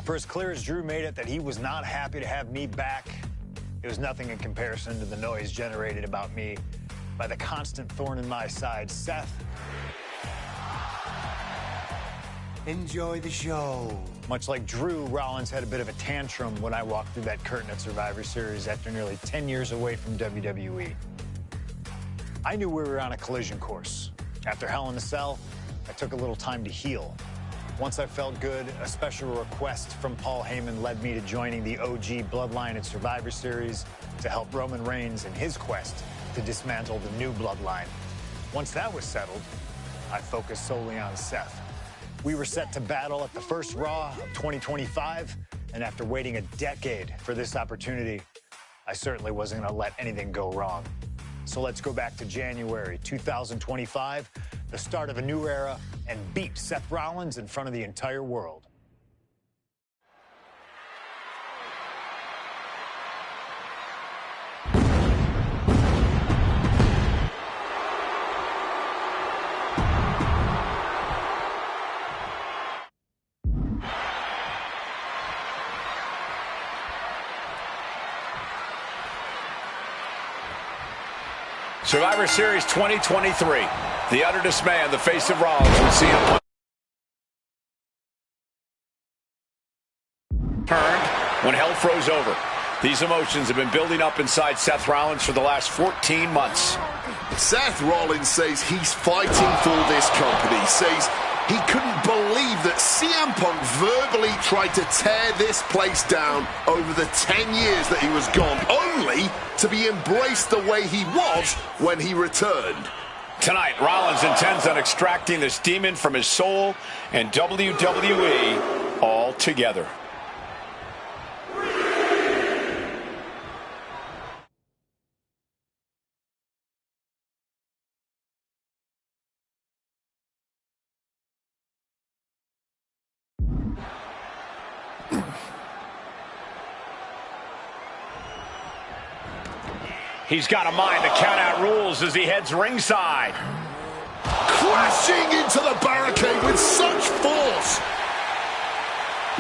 For as clear as Drew made it that he was not happy to have me back, it was nothing in comparison to the noise generated about me by the constant thorn in my side, Seth. Enjoy the show. Much like Drew, Rollins had a bit of a tantrum when I walked through that curtain at Survivor Series after nearly 10 years away from WWE. I knew we were on a collision course. After Hell in a Cell, I took a little time to heal. Once I felt good, a special request from Paul Heyman led me to joining the OG Bloodline at Survivor Series to help Roman Reigns in his quest to dismantle the new Bloodline. Once that was settled, I focused solely on Seth. We were set to battle at the first Raw of 2025, and after waiting a decade for this opportunity, I certainly wasn't going to let anything go wrong. So let's go back to January 2025, the start of a new era, and beat Seth Rollins in front of the entire world. Survivor Series 2023. The utter dismay on the face of Rollins when CM Punk turned when hell froze over. These emotions have been building up inside Seth Rollins for the last 14 months. Seth Rollins says he's fighting for this company, says he couldn't believe that CM Punk verbally tried to tear this place down over the 10 years that he was gone, only to be embraced the way he was when he returned. Tonight, Rollins intends on extracting this demon from his soul and WWE all together. He's got a mind to count out rules as he heads ringside. Crashing into the barricade with such force.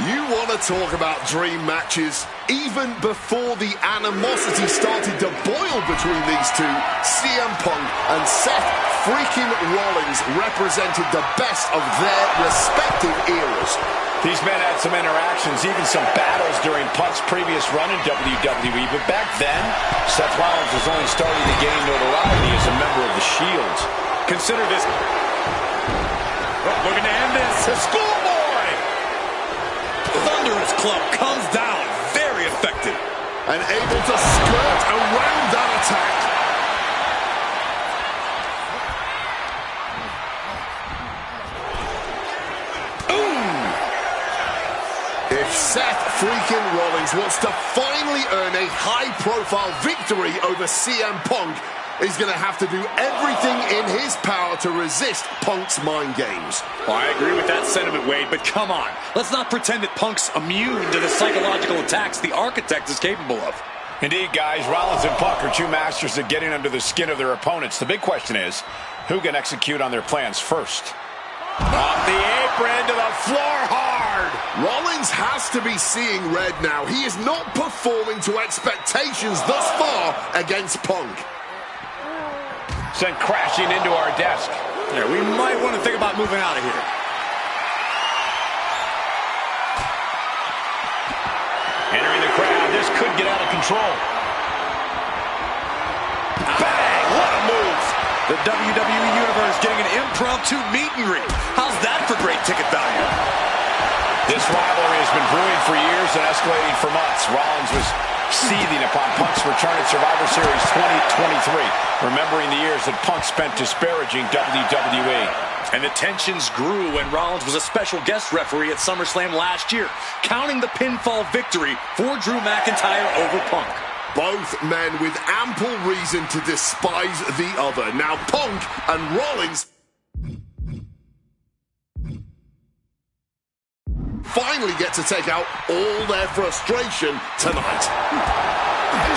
You want to talk about dream matches? Even before the animosity started to boil between these two, CM Punk and Seth freaking Rollins represented the best of their respective eras. These men had some interactions, even some battles during Punk's previous run in WWE, but back then, Seth Rollins was only starting to gain notoriety as a member of the Shield. Consider this. Looking to end this. The Schoolboy! Thunderous Club comes down. Very effective. And able to skirt around that attack. If Seth freaking Rollins wants to finally earn a high-profile victory over CM Punk, he's going to have to do everything in his power to resist Punk's mind games. Well, I agree with that sentiment, Wade, but come on. Let's not pretend that Punk's immune to the psychological attacks the Architect is capable of. Indeed, guys, Rollins and Punk are two masters at getting under the skin of their opponents. The big question is, who can execute on their plans first? Off the apron to the floor hard. Rollins has to be seeing red now. He is not performing to expectations thus far against Punk. Sent crashing into our desk. Yeah, we might want to think about moving out of here. Entering the crowd, this could get out of control. Bang! What a move! The WWE Universe getting an impromptu meet and greet. How's that for great ticket value? This rivalry has been brewing for years and escalating for months. Rollins was seething upon Punk's return at Survivor Series 2023, remembering the years that Punk spent disparaging WWE. And the tensions grew when Rollins was a special guest referee at SummerSlam last year, counting the pinfall victory for Drew McIntyre over Punk. Both men with ample reason to despise the other. Now Punk and Rollins finally get to take out all their frustration tonight.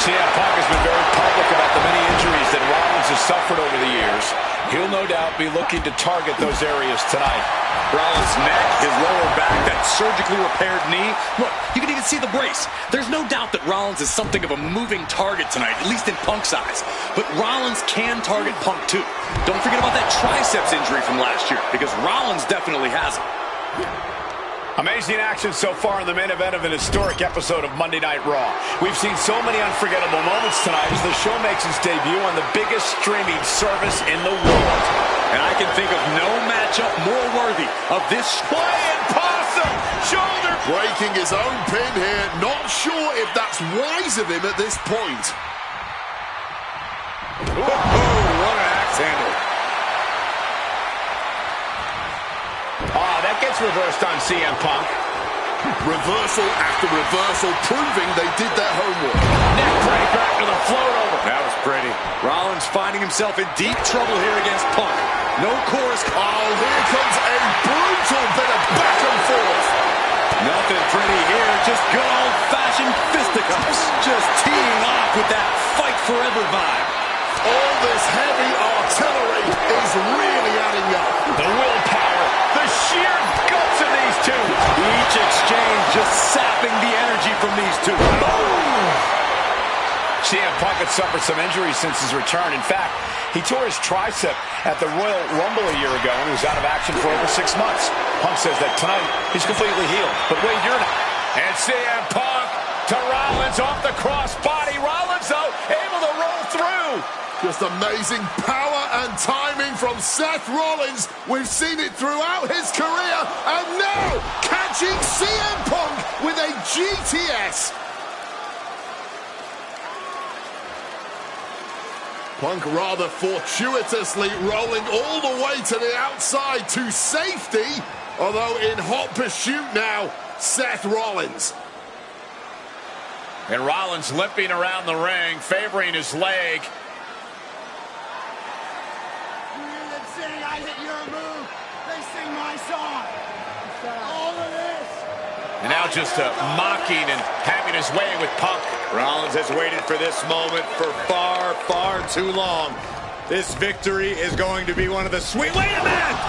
CM Punk has been very public about the many injuries that Rollins has suffered over the years. He'll no doubt be looking to target those areas tonight. Rollins' neck, his lower back, that surgically repaired knee. Look, you can even see the brace. There's no doubt that Rollins is something of a moving target tonight, at least in Punk's eyes. But Rollins can target Punk too. Don't forget about that triceps injury from last year, because Rollins definitely has it. Amazing action so far in the main event of an historic episode of Monday Night Raw. We've seen so many unforgettable moments tonight as the show makes its debut on the biggest streaming service in the world. And I can think of no matchup more worthy of this Flying Possum! Shoulder! Breaking his own pin here. Not sure if that's wise of him at this point. Oh, what an axe handle. That gets reversed on CM Punk. Reversal after reversal, proving they did their homework. Neck breaker after the float over. That was pretty. Rollins finding himself in deep trouble here against Punk. No chorus. Oh, here comes a brutal bit of back and forth. Nothing pretty here, just good old-fashioned fisticuffs. Just teeing off with that fight forever vibe. All this heavy artillery is really adding up. The willpower, the sheer guts of these two. Each exchange just sapping the energy from these two. Boom! CM Punk had suffered some injuries since his return. In fact, he tore his tricep at the Royal Rumble a year ago and was out of action for over 6 months. Punk says that tonight he's completely healed. But wait, you're not. And CM Punk to Rollins off the crossbody. Rollins, though, able to roll through. Just amazing power and timing from Seth Rollins. We've seen it throughout his career. And now, catching CM Punk with a GTS. Punk rather fortuitously rolling all the way to the outside to safety. Although in hot pursuit now, Seth Rollins. And Rollins limping around the ring, favoring his leg. I hit your move. They sing my song. All of this. And now just mocking and having his way with Punk. Rollins has waited for this moment for far, far too long. This victory is going to be one of the sweet... Wait a minute!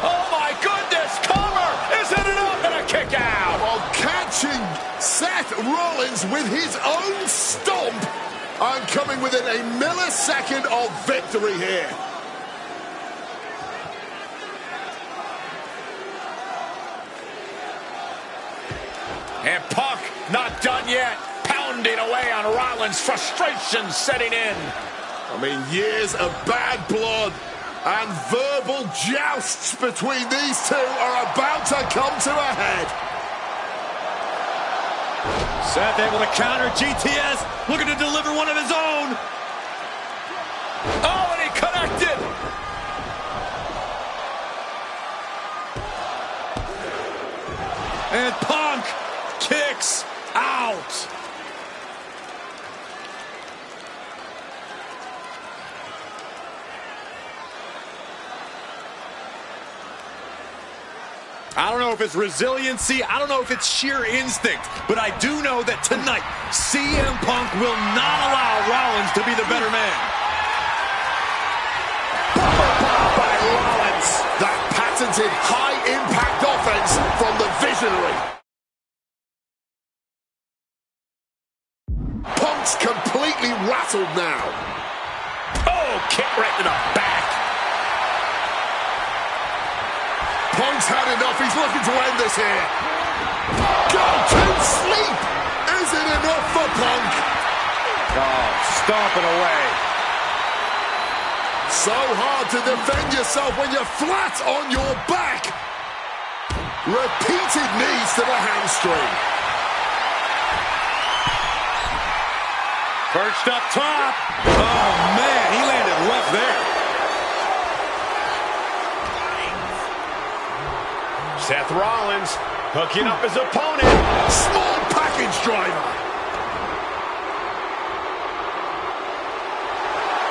Oh my goodness! Cover! Isn't it up? And a kick out! While catching Seth Rollins with his own stomp. I'm coming within a millisecond of victory here. And Punk not done yet. Pounding away on Rollins. Frustration setting in. I mean, years of bad blood and verbal jousts between these two are about to come to a head. Seth able to counter GTS, looking to deliver one of his own. Oh, and he connected. And Punk kicks out. I don't know if it's resiliency, I don't know if it's sheer instinct, but I do know that tonight, CM Punk will not allow Rollins to be the better man. By Rollins, that patented high-impact offense from the Visionary. Punk's completely rattled now. Oh, kick right to the back. Punk's had enough. He's looking to end this here. Go to sleep. Is it enough for Punk? Oh, stomping away. So hard to defend yourself when you're flat on your back. Repeated knees to the hamstring. Perched up top. Oh, man, he landed rough there. Seth Rollins hooking up his opponent. Small package driver.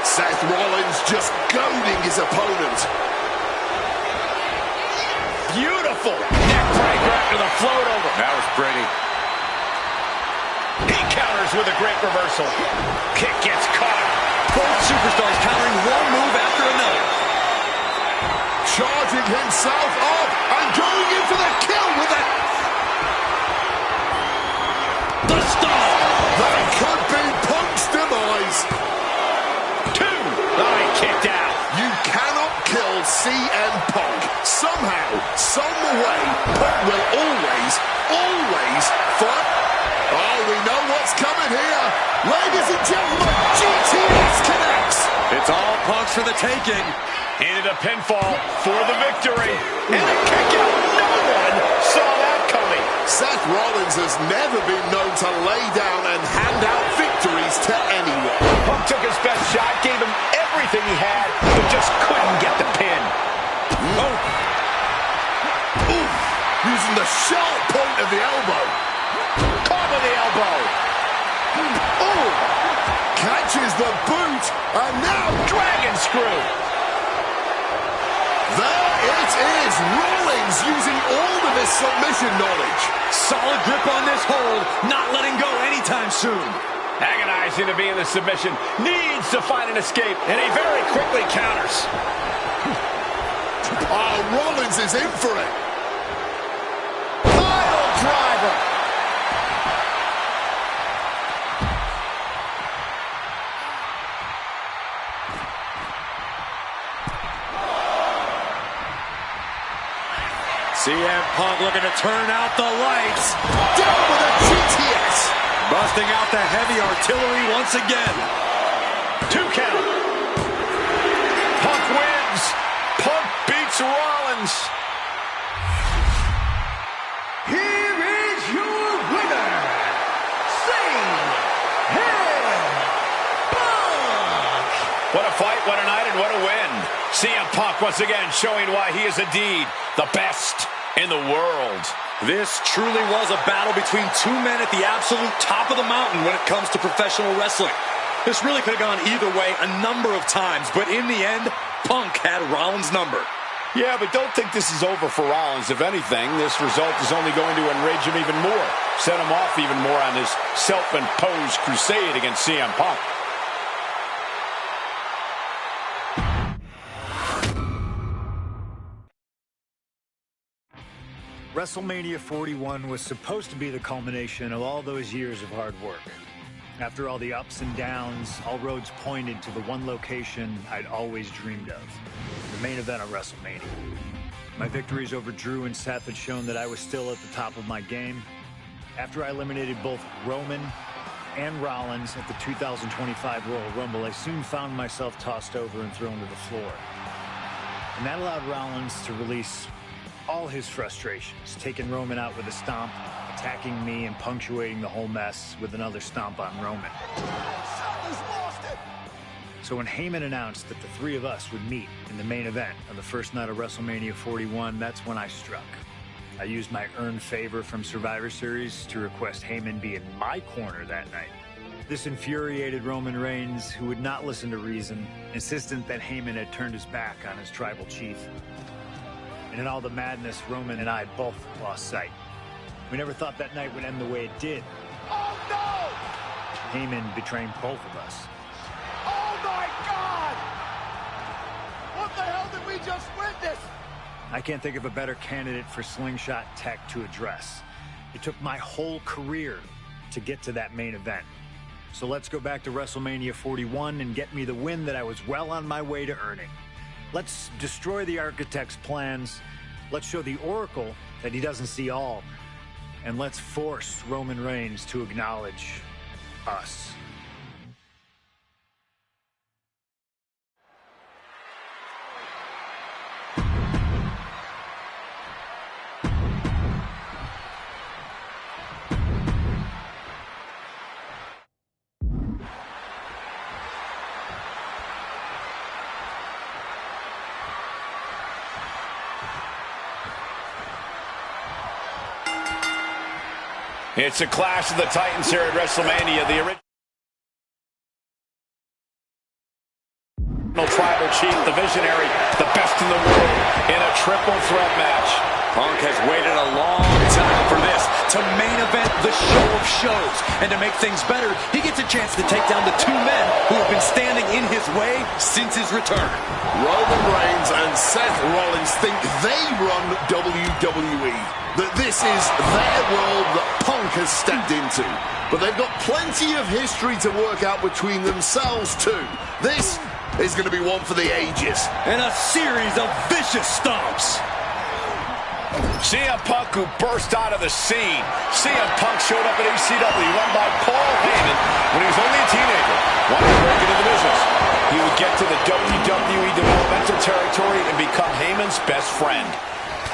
Seth Rollins just goading his opponent. Beautiful. Neck breaker after the float over. That was pretty. He counters with a great reversal. Kick gets caught. Both superstars countering one move after another. Charging himself up and going in for the kill with it. The stomp. That could be Punk's demise. Two. Oh, he kicked out. You cannot kill CM Punk. Somehow, some way, Punk will always fight. Oh, we know what's coming here. Ladies and gentlemen, GTS connects. It's all Punk's for the taking. Into the pinfall for the victory. And a kick out. No one saw that coming. Seth Rollins has never been known to lay down and hand out victories to anyone. Punk took his best shot, gave him everything he had, but just couldn't get the pin. Oh. Oof. Using the sharp point of the elbow. Caught with the elbow. Oh. Catches the boot. And now Dragon screw. there it is. Rollins using all of his submission knowledge. Solid grip on this hold, not letting go anytime soon. Agonizing to be in the submission. Needs to find an escape, and he very quickly counters. Oh, Rollins is in for it. Pile driver. CM Punk looking to turn out the lights. Down with a GTS. Busting out the heavy artillery once again. 2 count. Punk wins. Punk beats Rollins. Here is your winner, CM Punk. What a fight, what a night, and what a win. CM Punk once again showing why he is indeed the best in the world. This truly was a battle between two men at the absolute top of the mountain when it comes to professional wrestling. This really could have gone either way a number of times, but in the end, Punk had Rollins' number. Yeah, but don't think this is over for Rollins. If anything, this result is only going to enrage him even more, set him off even more on his self-imposed crusade against CM Punk. WrestleMania 41 was supposed to be the culmination of all those years of hard work. After all the ups and downs, all roads pointed to the one location I'd always dreamed of, the main event of WrestleMania. My victories over Drew and Seth had shown that I was still at the top of my game. After I eliminated both Roman and Rollins at the 2025 Royal Rumble, I soon found myself tossed over and thrown to the floor. And that allowed Rollins to release all his frustrations, taking Roman out with a stomp, attacking me, and punctuating the whole mess with another stomp on Roman. So when Heyman announced that the three of us would meet in the main event on the first night of WrestleMania 41, that's when I struck. I used my earned favor from Survivor Series to request Heyman be in my corner that night. This infuriated Roman Reigns, who would not listen to reason, insistent that Heyman had turned his back on his tribal chief. And in all the madness, Roman and I both lost sight. We never thought that night would end the way it did. Oh, no! Heyman betraying both of us. Oh, my God! What the hell did we just witness? I can't think of a better candidate for slingshot tech to address. It took my whole career to get to that main event. So let's go back to WrestleMania 41 and get me the win that I was well on my way to earning. Let's destroy the Architect's plans. Let's show the Oracle that he doesn't see all. And let's force Roman Reigns to acknowledge us. It's a clash of the Titans here at WrestleMania. The original tribal chief, the visionary, the best in the world in a triple threat match. Punk has waited a long time for this, to main event the show of shows. And to make things better, he gets a chance to take down the two men who have been standing in his way since his return. Roman Reigns and Seth Rollins think they run WWE. That this is their world that Punk has stepped into. But they've got plenty of history to work out between themselves too. This is going to be one for the ages. And a series of vicious stomps. CM Punk, who burst out of the scene. CM Punk showed up at ECW, run by Paul Heyman, when he was only a teenager, wanted to break into the business. He would get to the WWE developmental territory and become Heyman's best friend.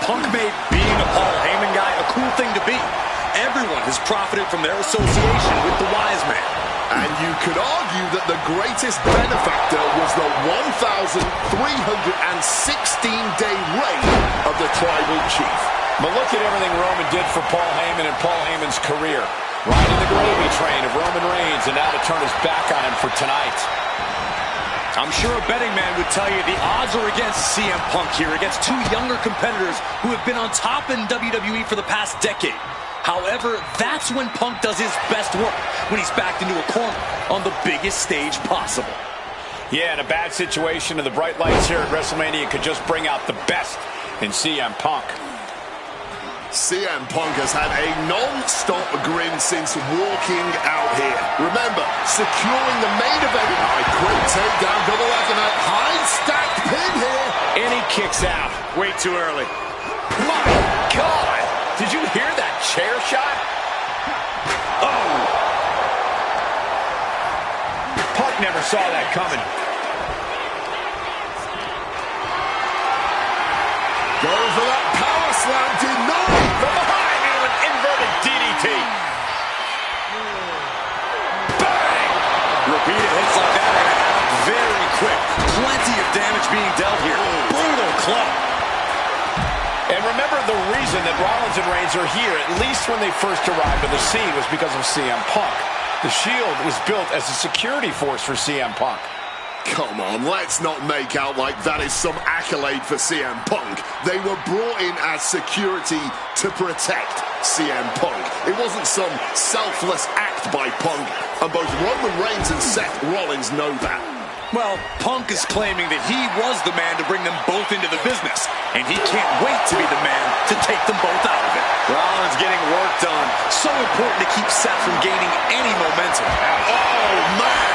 Punk made being a Paul Heyman guy a cool thing to be. Everyone has profited from their association with the Wise Man. And you could argue that the greatest benefactor was the 1,316-day reign of the Tribal Chief. But look at everything Roman did for Paul Heyman and Paul Heyman's career. Riding the gravy train of Roman Reigns, and now to turn his back on him for tonight. I'm sure a betting man would tell you the odds are against CM Punk here, against two younger competitors who have been on top in WWE for the past decade. However, that's when Punk does his best work, when he's backed into a corner on the biggest stage possible. Yeah, in a bad situation, and the bright lights here at WrestleMania could just bring out the best in CM Punk. CM Punk has had a non-stop grin since walking out here. Remember, securing the main event. All right, quick takedown, double after that. High stacked pin here. And he kicks out. Way too early. My God! Did you hear that chair shot? Oh! Punk never saw that coming. Goes for that power slam, denied. From behind into an inverted DDT. Bang! Repeated hits like that are going to add up very quick. Plenty of damage being dealt here. Brutal club. And remember, the reason that Rollins and Reigns are here, at least when they first arrived on the scene, was because of CM Punk. The Shield was built as a security force for CM Punk. Come on, let's not make out like that is some accolade for CM Punk. They were brought in as security to protect CM Punk. It wasn't some selfless act by Punk, and both Roman Reigns and Seth Rollins know that. Well, Punk is claiming that he was the man to bring them both into the business, and he can't wait to be the man to take them both out of it. Rollins getting work done. So important to keep Seth from gaining any momentum. Oh, man!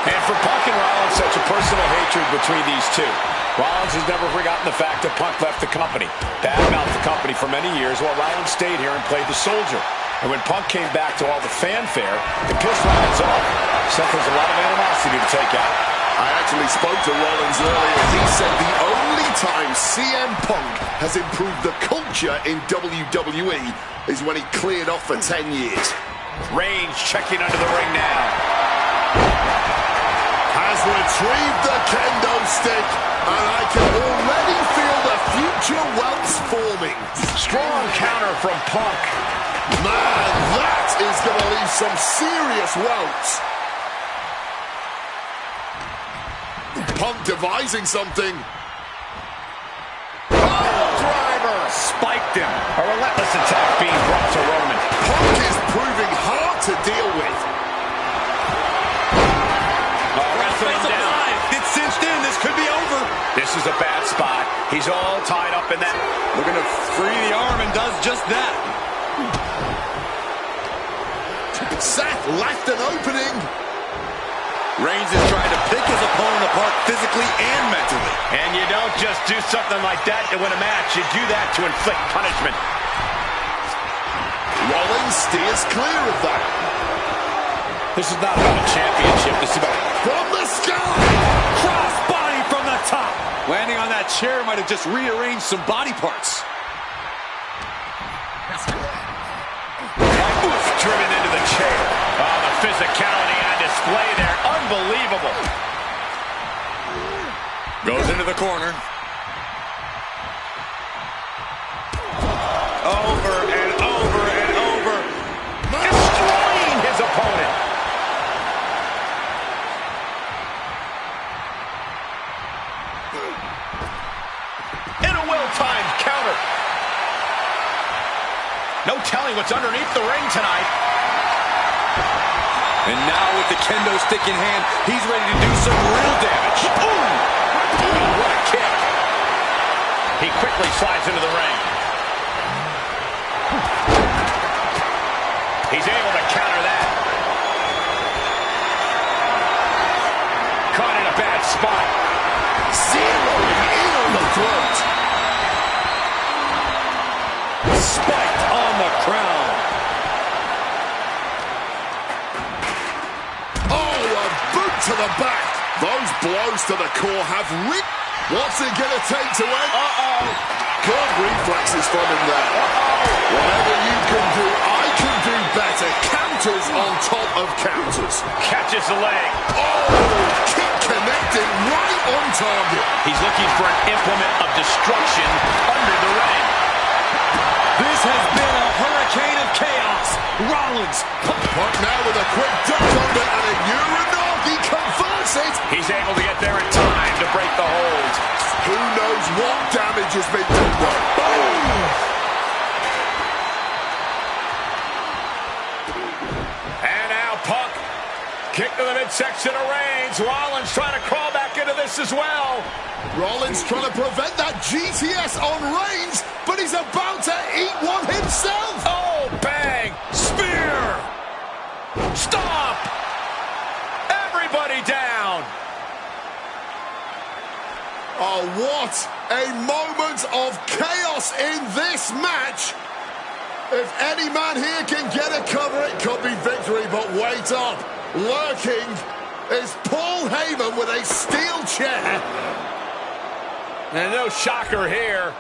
And for Punk and Rollins, such a personal hatred between these two. Rollins has never forgotten the fact that Punk left the company, badmouthed the company for many years, while Rollins stayed here and played the soldier. And when Punk came back to all the fanfare, it pissed Rollins off. Seth has a lot of animosity to take out. I actually spoke to Rollins earlier. He said the only time CM Punk has improved the culture in WWE is when he cleared off for 10 years. Reigns checking under the ring now. Has retrieved the kendo stick, and I can already feel the future welts forming. Strong counter from Punk. Man, that is going to leave some serious welts. Punk devising something. Driver. Spiked him. A relentless attack being brought to Roman. Punk is proving hard to deal with. Wrestling him down. It's cinched in. This could be over. This is a bad spot. He's all tied up in that. Looking to free the arm and does just that. Seth left an opening. Reigns is trying to pick his opponent apart physically and mentally. And you don't just do something like that to win a match. You do that to inflict punishment. Rollins steers clear of that. This is not about a championship. This is about... From the sky! Cross body from the top. Landing on that chair might have just rearranged some body parts. Driven into the chair. Oh, the physicality on display there. Unbelievable. Goes into the corner. Over and over and over. Destroying his opponent. And a well-timed counter. No telling what's underneath the ring tonight. And now with the kendo stick in hand, he's ready to do some real damage. Ooh! Oh, what a kick. He quickly slides into the ring. He's able to counter that. Caught in a bad spot. Zeroing in on the throat. Spiked on the crown. Oh, a boot to the back. Those blows to the core have ripped. What's it going to take to end? Good reflexes from him there. Whatever you can do, I can do better. Counters on top of counters. Catches the leg. Oh, kick connecting right on target. He's looking for an implement of destruction under the ring. This has been a hurricane of chaos. Rollins. Punk now with a quick duck under and a Uranagi converts it. He's able to get there in time to break the hold. Who knows what damage has been done though. Boom! And now Punk. Kick to the midsection of Reigns. Rollins trying to crawl back into this as well. Rollins trying to prevent that GTS on Reigns, but he's about to eat one himself. Oh, bang! Spear! Stop! Everybody down! Oh, what a moment of chaos in this match. If any man here can get a cover, it could be victory, but wait up. Lurking is Paul Heyman with a steel chair. And no shocker here.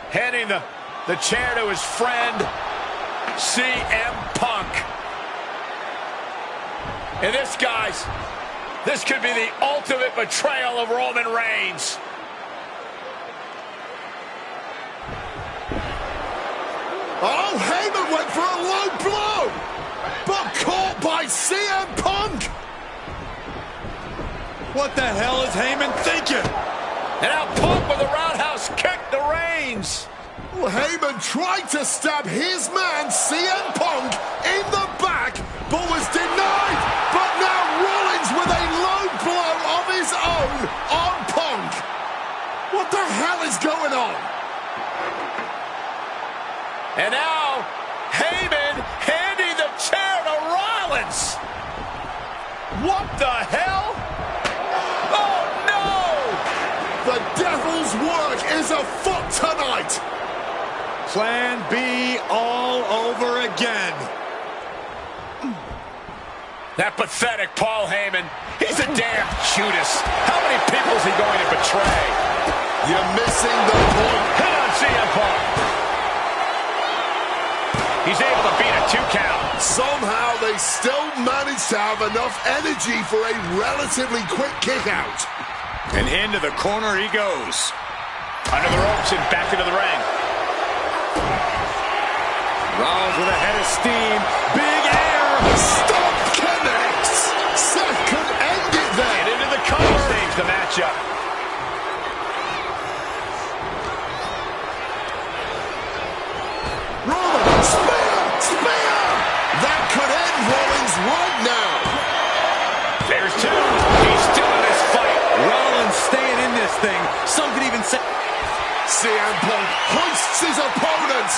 Handing the chair to his friend, CM Punk. And this, guys, this could be the ultimate betrayal of Roman Reigns. Oh, Heyman went for a low blow, but caught by CM Punk. What the hell is Heyman thinking? And now Punk with a roundhouse kick to Reigns. Well, Heyman tried to stab his man, CM Punk, in the back, but was denied. But now Rollins with a low blow of his own on Punk. What the hell is going on? And now Heyman handing the chair to Rollins. What the hell? Oh, no! The devil's work is afoot tonight. Plan B all over again. That pathetic Paul Heyman. He's a damn Judas. How many people is he going to betray? You're missing the point. Hit on CM Punk. He's able to beat a 2 count. Somehow they still manage to have enough energy for a relatively quick kick out. And into the corner he goes. Under the ropes and back into the ring. Rollins with a head of steam. Big air. Stop connects. Seth could end it there. And into the cover. change the matchup. Roman, spear! That could end Rollins right now. There's two. He's still in this fight. Rollins staying in this thing. Some could even say... CM Punk hoists his opponent.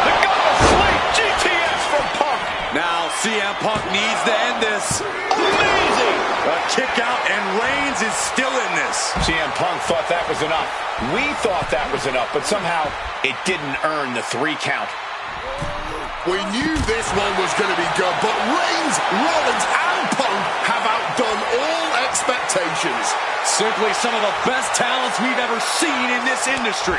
The gun of sleep. GTS from Punk. Now CM Punk needs to end this. Amazing. A kick out, and Reigns is still in this. CM Punk thought that was enough. We thought that was enough, but somehow it didn't earn the 3 count. We knew this one was going to be good, but Reigns, Rollins, and Punk have outdone all expectations. Simply some of the best talents we've ever seen in this industry.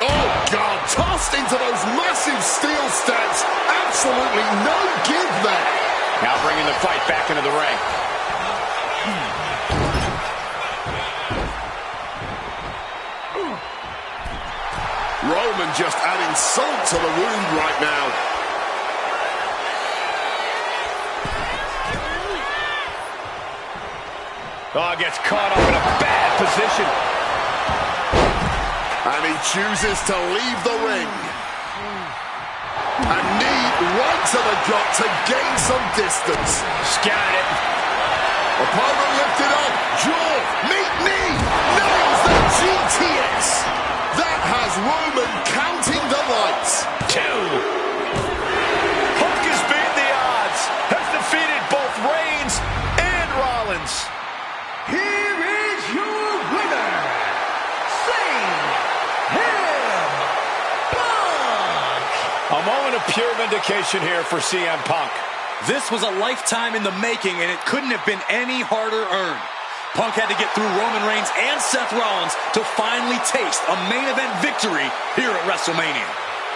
Oh, God, tossed into those massive steel steps. Absolutely no give there. Now bringing the fight back into the ring. Roman just adding salt to the wound right now. Oh, gets caught up in a bad position. And he chooses to leave the ring. A knee right to the gut to gain some distance. Scattered it. Opponent lifted up. Jaw, meet knee. Nails the GTS. That has Roman counting the lights. 2. Punk has beaten the odds. Has defeated both Reigns and Rollins. Here is your winner, CM Punk. A moment of pure vindication here for CM Punk. This was a lifetime in the making, and it couldn't have been any harder earned. Punk had to get through Roman Reigns and Seth Rollins to finally taste a main event victory here at WrestleMania.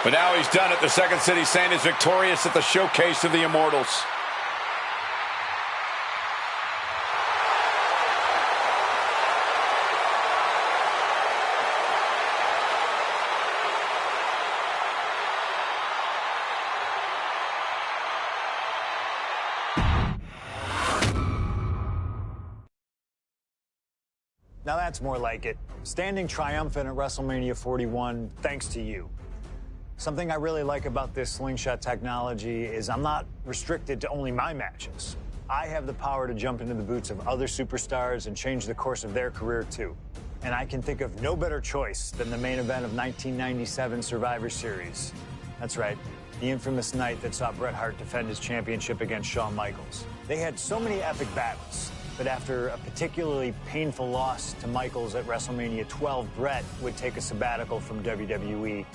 But now he's done it. The Second City Saint is victorious at the Showcase of the Immortals. Now that's more like it. Standing triumphant at WrestleMania 41 thanks to you. Something I really like about this slingshot technology is I'm not restricted to only my matches. I have the power to jump into the boots of other superstars and change the course of their career too. And I can think of no better choice than the main event of 1997 Survivor Series. That's right, the infamous night that saw Bret Hart defend his championship against Shawn Michaels. They had so many epic battles. But after a particularly painful loss to Michaels at WrestleMania 12, Bret would take a sabbatical from WWE,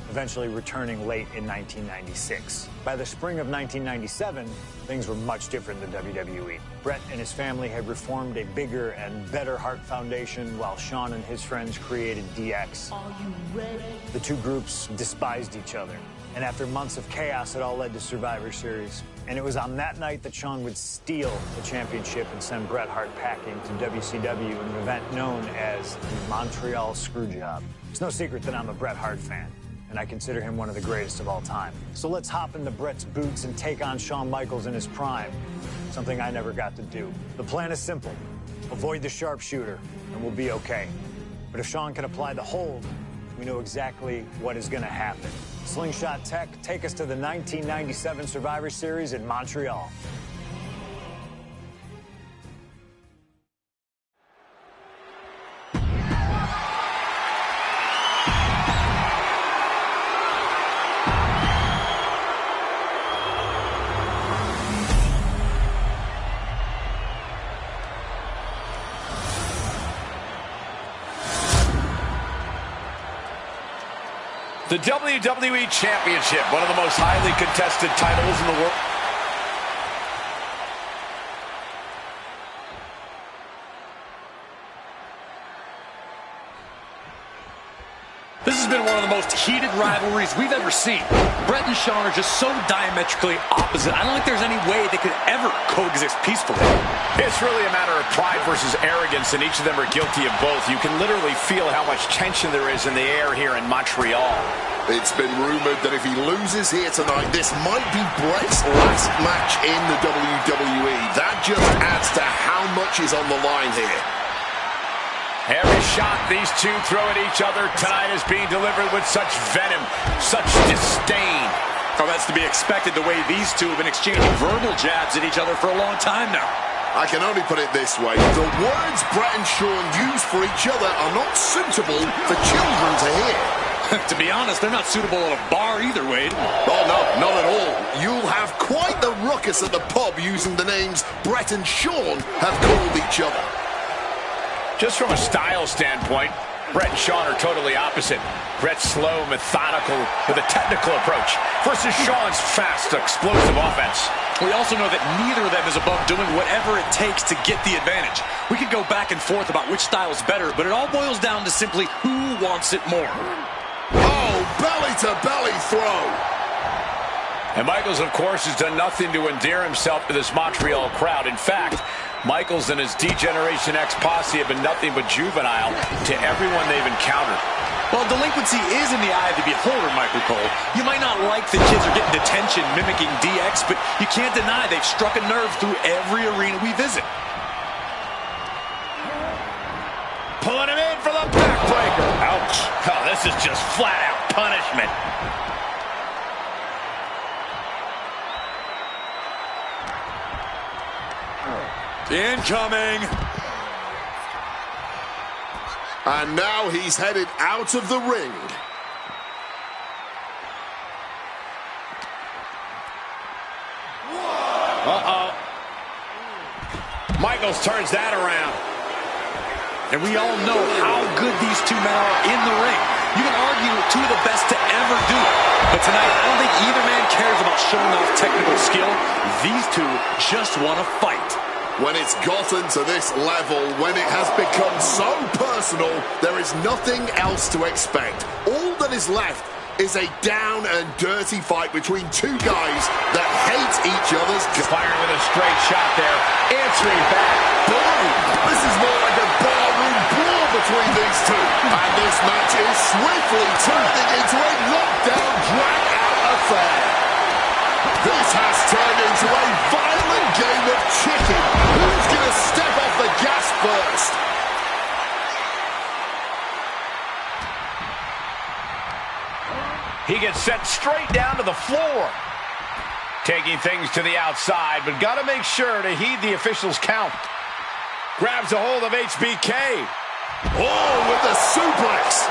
eventually returning late in 1996. By the spring of 1997, things were much different than WWE. Bret and his family had reformed a bigger and better Hart Foundation, while Shawn and his friends created DX. Are you ready? The two groups despised each other. And after months of chaos, it all led to Survivor Series. And it was on that night that Shawn would steal the championship and send Bret Hart packing to WCW in an event known as the Montreal Screwjob. It's no secret that I'm a Bret Hart fan, and I consider him one of the greatest of all time. So let's hop into Bret's boots and take on Shawn Michaels in his prime, something I never got to do. The plan is simple. Avoid the sharpshooter, and we'll be okay. But if Shawn can apply the hold, we know exactly what is going to happen. Slingshot Tech, take us to the 1997 Survivor Series in Montreal. The WWE Championship, one of the most highly contested titles in the world. This has been one of the most heated rivalries we've ever seen. Bret and Shawn are just so diametrically opposite. I don't think there's any way they could ever coexist peacefully. It's really a matter of pride versus arrogance, and each of them are guilty of both. You can literally feel how much tension there is in the air here in Montreal. It's been rumored that if he loses here tonight, this might be Bret's last match in the WWE. just adds to how much is on the line here. Every shot these two throw at each other tonight is being delivered with such venom, such disdain. Oh, that's to be expected the way these two have been exchanging verbal jabs at each other for a long time now. I can only put it this way. The words Bret and Shawn use for each other are not suitable for children to hear. To be honest, they're not suitable at a bar either, Wade. Oh, no, not at all. You'll have quite the ruckus at the pub using the names Bret and Shawn have called each other. Just from a style standpoint, Bret and Shawn are totally opposite. Bret's slow, methodical, with a technical approach versus Shawn's fast, explosive offense. We also know that neither of them is above doing whatever it takes to get the advantage. We could go back and forth about which style is better, but it all boils down to simply who wants it more. Oh, belly-to-belly throw. And Michaels, of course, has done nothing to endear himself to this Montreal crowd. In fact, Michaels and his D-Generation X posse have been nothing but juvenile to everyone they've encountered. Well, delinquency is in the eye of the beholder, Michael Cole. You might not like the kids are getting detention mimicking DX, but you can't deny they've struck a nerve through every arena we visit. Pulling him in for the backbreaker. Ouch. Oh, this is just flat-out punishment. Incoming. And now he's headed out of the ring. Uh-oh. Michaels turns that around. And we all know how good these two men are in the ring. You can argue two of the best to ever do it. But tonight, I don't think either man cares about showing off technical skill. These two just want to fight. When it's gotten to this level, when it has become so personal, there is nothing else to expect. All that is left is a down and dirty fight between two guys that hate each other's guts. Firing with a straight shot there. Answering back. Boom! This is more like a barroom brawl between these two. And this match is swiftly turning into a knockdown, drag-out affair. This has turned into a violent game of chicken. Who's going to step off the gas first? He gets sent straight down to the floor. Taking things to the outside, but got to make sure to heed the official's count. Grabs a hold of HBK. Oh, with the suplex.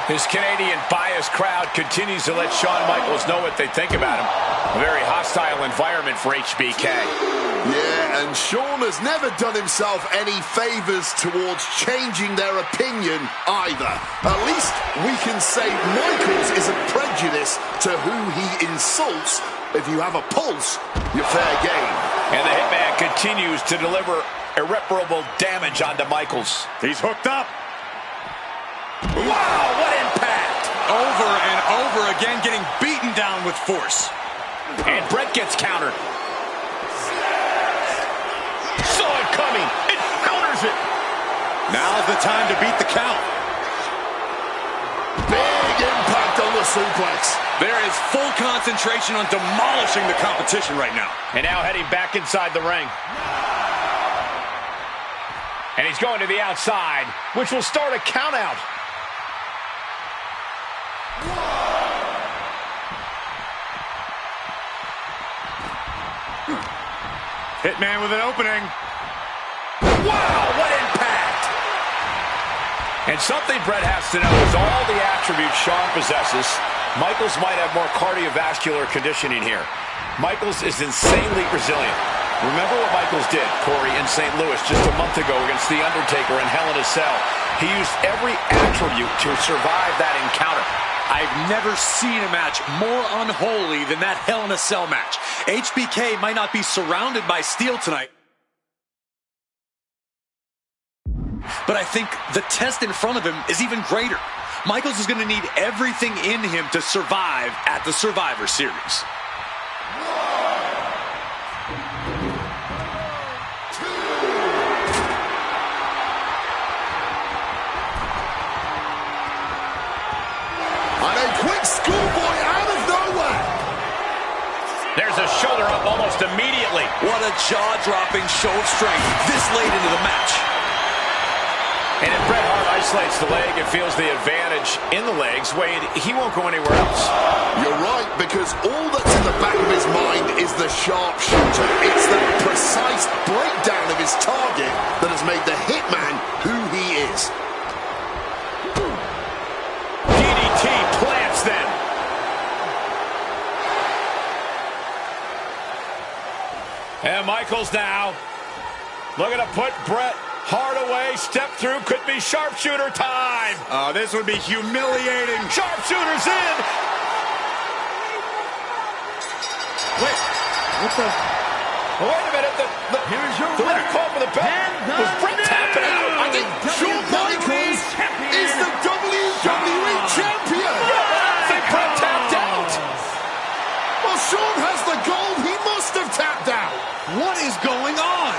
His Canadian biased crowd continues to let Shawn Michaels know what they think about him. A very hostile environment for HBK. Yeah, and Shawn has never done himself any favors towards changing their opinion either. At least we can say Michaels isn't prejudiced to who he insults. If you have a pulse, you're fair game. And the Hitman continues to deliver irreparable damage onto Michaels. He's hooked up. Wow, what impact! Over and over again, getting beaten down with force. And Bret gets countered. Saw it coming. It counters it. Now's the time to beat the count. Big impact on the suplex. There is full concentration on demolishing the competition right now. And now heading back inside the ring. And he's going to the outside, which will start a count out. Hitman with an opening. Wow, what impact! And something Bret has to know is all the attributes Shawn possesses, Michaels might have more cardiovascular conditioning here. Michaels is insanely resilient. Remember what Michaels did, Corey, in St. Louis just a month ago against The Undertaker in Hell in a Cell. He used every attribute to survive that encounter. I've never seen a match more unholy than that Hell in a Cell match. HBK might not be surrounded by steel tonight, but I think the test in front of him is even greater. Michaels is going to need everything in him to survive at the Survivor Series. And a quick schoolboy out of nowhere. There's a shoulder up almost immediately. What a jaw-dropping show of strength this late into the match. And if Bret Hart isolates the leg and feels the advantage in the legs, Wade, he won't go anywhere else. You're right, because all that's in the back of his mind is the sharpshooter. It's the precise breakdown of his target that has made the Hitman who he is. DDT plants them. And Michaels now looking to put Bret Hart away, step through, could be sharpshooter time. This would be humiliating. Sharpshooter's in. Wait, what the? Oh, wait a minute. Here's your the winner. call for the bell. Was Bret tapping out? I think Shawn Michaels is the WWE champion. I think Bret tapped out. Well, Shawn has the gold. He must have tapped out. What is going on?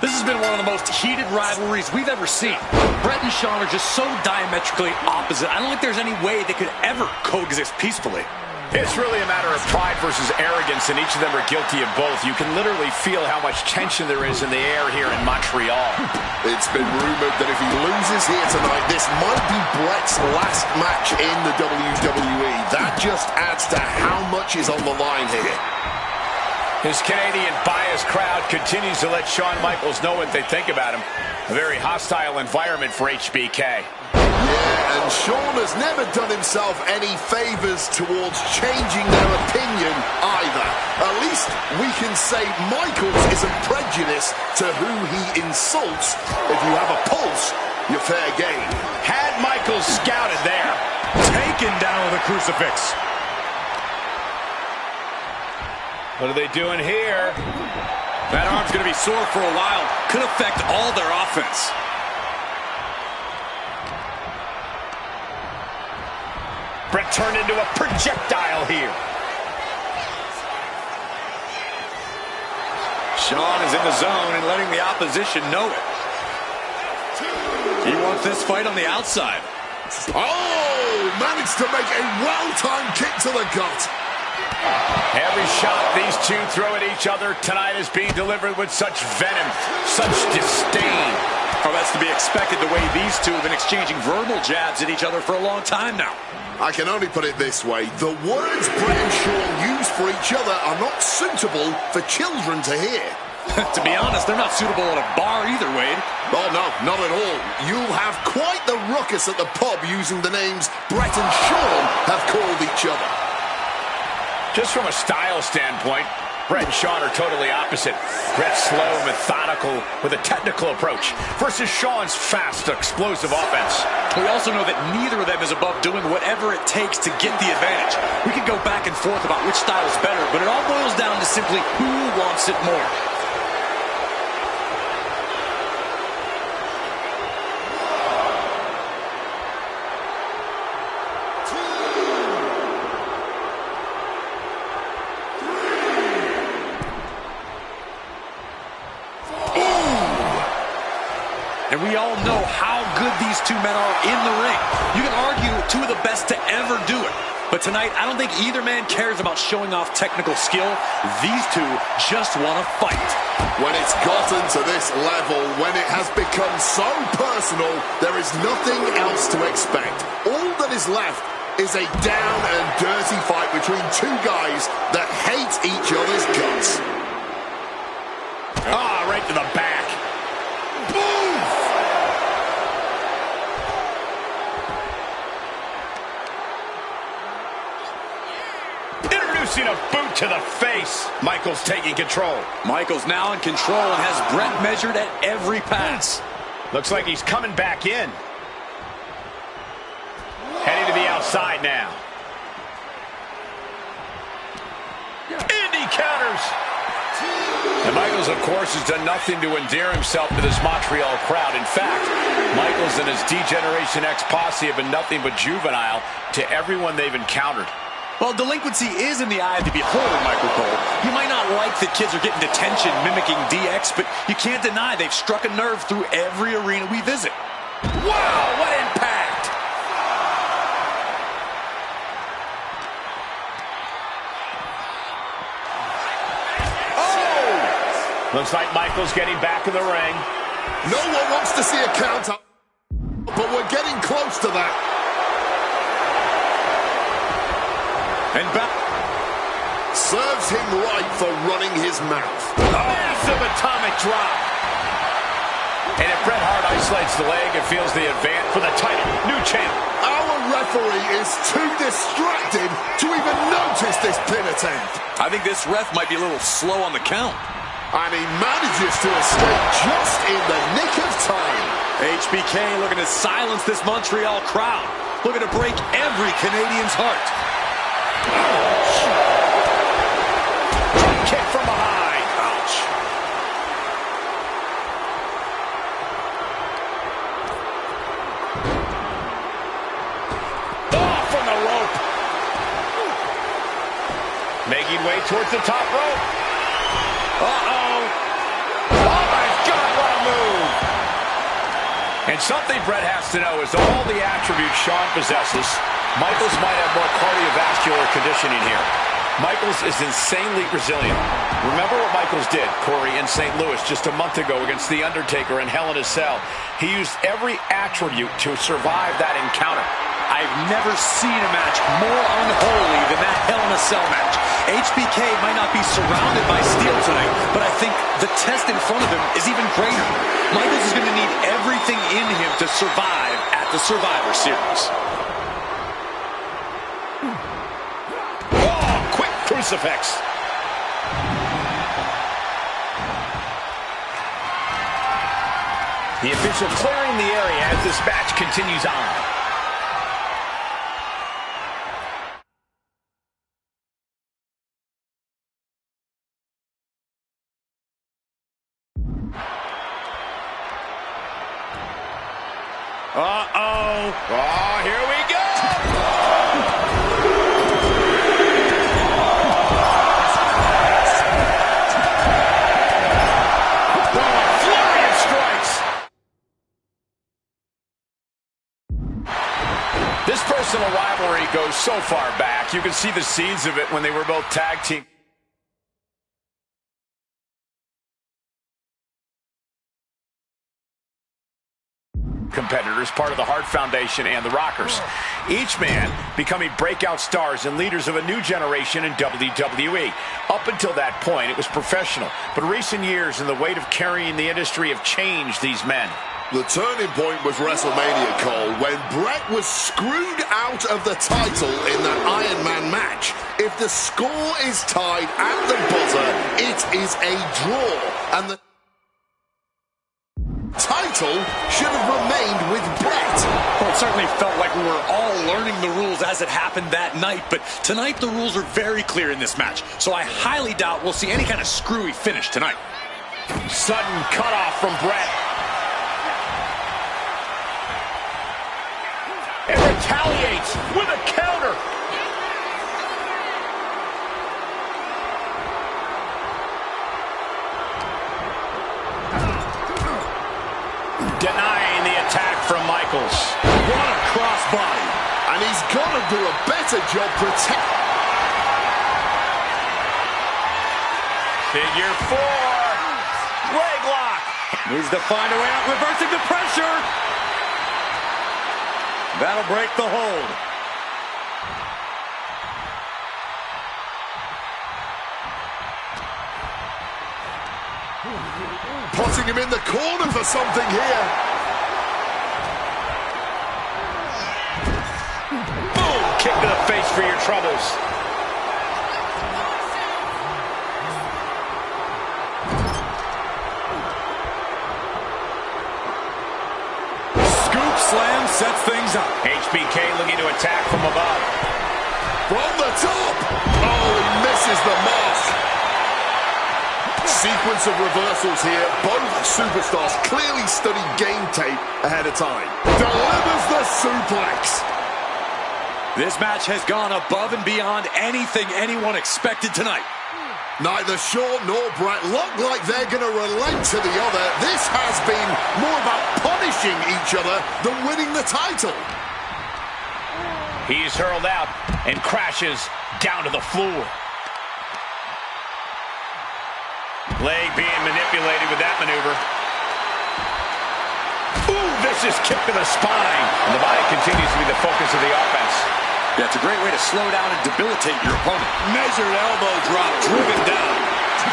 This has been one of the most heated rivalries we've ever seen. Bret and Shawn are just so diametrically opposite. I don't think there's any way they could ever coexist peacefully. It's really a matter of pride versus arrogance, and each of them are guilty of both. You can literally feel how much tension there is in the air here in Montreal. It's been rumored that if he loses here tonight, this might be Bret's last match in the WWE. That just adds to how much is on the line here. His Canadian biased crowd continues to let Shawn Michaels know what they think about him. A very hostile environment for HBK. Yeah, and Shawn has never done himself any favors towards changing their opinion either. At least we can say Michaels isn't prejudiced to who he insults. If you have a pulse, you're fair game. Had Michaels scouted there. Taken down with a crucifix. What are they doing here? That arm's going to be sore for a while. Could affect all their offense. Bret turned into a projectile here. Shawn is in the zone and letting the opposition know it. He wants this fight on the outside. Oh, managed to make a well-timed kick to the gut. Every shot these two throw at each other tonight is being delivered with such venom, such disdain. Oh, that's to be expected the way these two have been exchanging verbal jabs at each other for a long time now. I can only put it this way. The words Bret and Shawn use for each other are not suitable for children to hear. To be honest, they're not suitable at a bar either, Wade. Oh, no, not at all. You'll have quite the ruckus at the pub using the names Bret and Shawn have called each other. Just from a style standpoint, Bret and Shawn are totally opposite. Bret's slow, methodical, with a technical approach, versus Shawn's fast, explosive offense. We also know that neither of them is above doing whatever it takes to get the advantage. We could go back and forth about which style is better, but it all boils down to simply who wants it more. And we all know how good these two men are in the ring. You can argue two of the best to ever do it. But tonight, I don't think either man cares about showing off technical skill. These two just want to fight. When it's gotten to this level, when it has become so personal, there is nothing else to expect. All that is left is a down and dirty fight between two guys that hate each other's guts. Ah, right to the back. Boom! Introducing a boot to the face. Michaels taking control. Michaels now in control and has Bret measured at every pass. Looks like he's coming back in. Heading to the outside now. Indy counters. And Michaels, of course, has done nothing to endear himself to this Montreal crowd. In fact, Michaels and his D-Generation X posse have been nothing but juvenile to everyone they've encountered. Well, delinquency is in the eye of the beholder, Michael Cole. You might not like that kids are getting detention mimicking DX, but you can't deny they've struck a nerve through every arena we visit. Wow, what impact! Oh! Looks like Michaels getting back in the ring. No one wants to see a counter, but we're getting close to that. And back. Serves him right for running his mouth. Massive atomic drop. And if Bret Hart isolates the leg and feels the advance for the title, new champ. Our referee is too distracted to even notice this pin attempt. I think this ref might be a little slow on the count. And he manages to escape just in the nick of time. HBK looking to silence this Montreal crowd. Looking to break every Canadian's heart. Kick from behind. Ouch. Oh, from the rope. Making way towards the top rope. Uh-oh. Oh, my God, what a move. And something Bret has to know is all the attributes Shawn possesses, Michaels might have more cardiovascular conditioning here. Michaels is insanely resilient. Remember what Michaels did, Corey, in St. Louis just a month ago against The Undertaker in Hell in a Cell. He used every attribute to survive that encounter. I've never seen a match more unholy than that Hell in a Cell match. HBK might not be surrounded by steel tonight, but I think the test in front of him is even greater. Michaels is going to need everything in him to survive at the Survivor Series. Crucifix. The official clearing the area as this match continues on. Uh-oh. Oh, here we go. This personal rivalry goes so far back. You can see the seeds of it when they were both tag team. Competitors, part of the Hart Foundation and the Rockers. Each man becoming breakout stars and leaders of a new generation in WWE. Up until that point, it was professional. But recent years and the weight of carrying the industry have changed these men. The turning point was WrestleMania, Cole, when Bret was screwed out of the title in that Iron Man match. If the score is tied at the buzzer, it is a draw. And the title should have remained with Bret. Well, it certainly felt like we were all learning the rules as it happened that night, but tonight the rules are very clear in this match, so I highly doubt we'll see any kind of screwy finish tonight. Sudden cutoff from Bret. And retaliates with a counter. Denying the attack from Michaels. What a crossbody. And he's got to do a better job protecting. Figure 4. Leg lock. Needs to find a way out, reversing the pressure. That'll break the hold. Putting him in the corner for something here. Boom! Kick to the face for your troubles. Scoop slam sets things up. HBK looking to attack from above. From the top. Oh, he misses the mark. Sequence of reversals here. Both superstars clearly studied game tape ahead of time. Delivers the suplex. This match has gone above and beyond anything anyone expected tonight. Neither Shawn nor Bret look like they're going to relent to the other. This has been more about punishing each other than winning the title. He's hurled out and crashes down to the floor. Leg being manipulated with that maneuver. Ooh, vicious kick to the spine. And the body continues to be the focus of the offense. Yeah, it's a great way to slow down and debilitate your opponent. Measured elbow drop, driven down.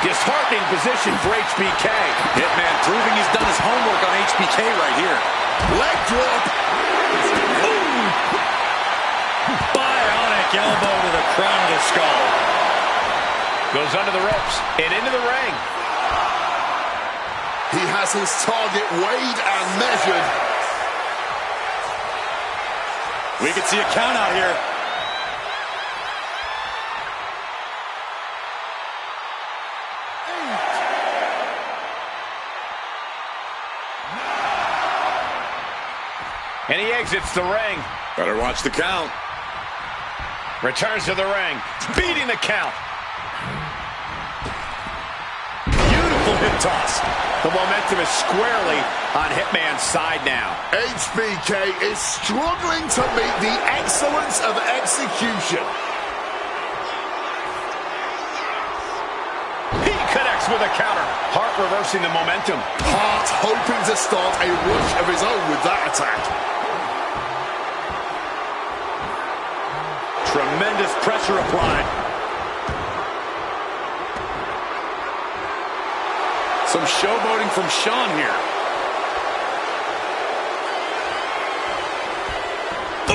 Disheartening position for HBK. Hitman proving he's done his homework on HBK right here. Leg drop. Ooh. Bionic elbow to the crown of the skull. Goes under the ropes and into the ring. He has his target weighed and measured. We can see a count out here. And he exits the ring. Better watch the count. Returns to the ring. Beating the count. Beautiful hip toss. The momentum is squarely on Hitman's side now. HBK is struggling to meet the excellence of execution. He connects with a counter. Hart reversing the momentum. Hart hoping to start a rush of his own with that attack. Tremendous pressure applied. Some showboating from Shawn here.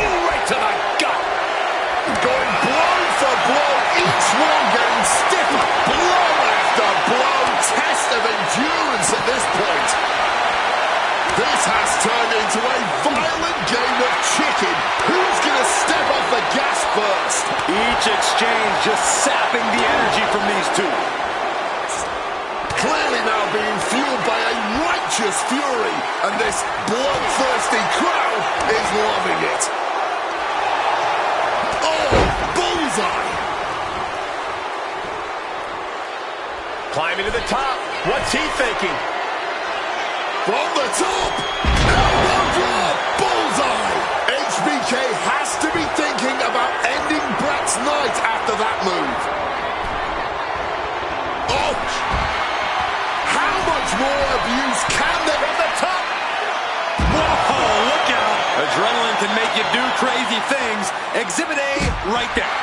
Ooh, right to the gut. Going blow for blow, each one getting stiffer. Blow after blow. Test of endurance at this point. This has turned into a violent game of chicken. Who's going to step off the gas first? Each exchange just sapping the energy from these two. Clearly now being fueled by a righteous fury, and this bloodthirsty crowd is loving it. Oh, bullseye! Climbing to the top. What's he thinking? From the top, elbow drop, bullseye! HBK has to be thinking about ending Bret's night after that move. Ouch! How much more abuse can there From the top. Whoa, look out. Adrenaline can make you do crazy things. Exhibit A right there.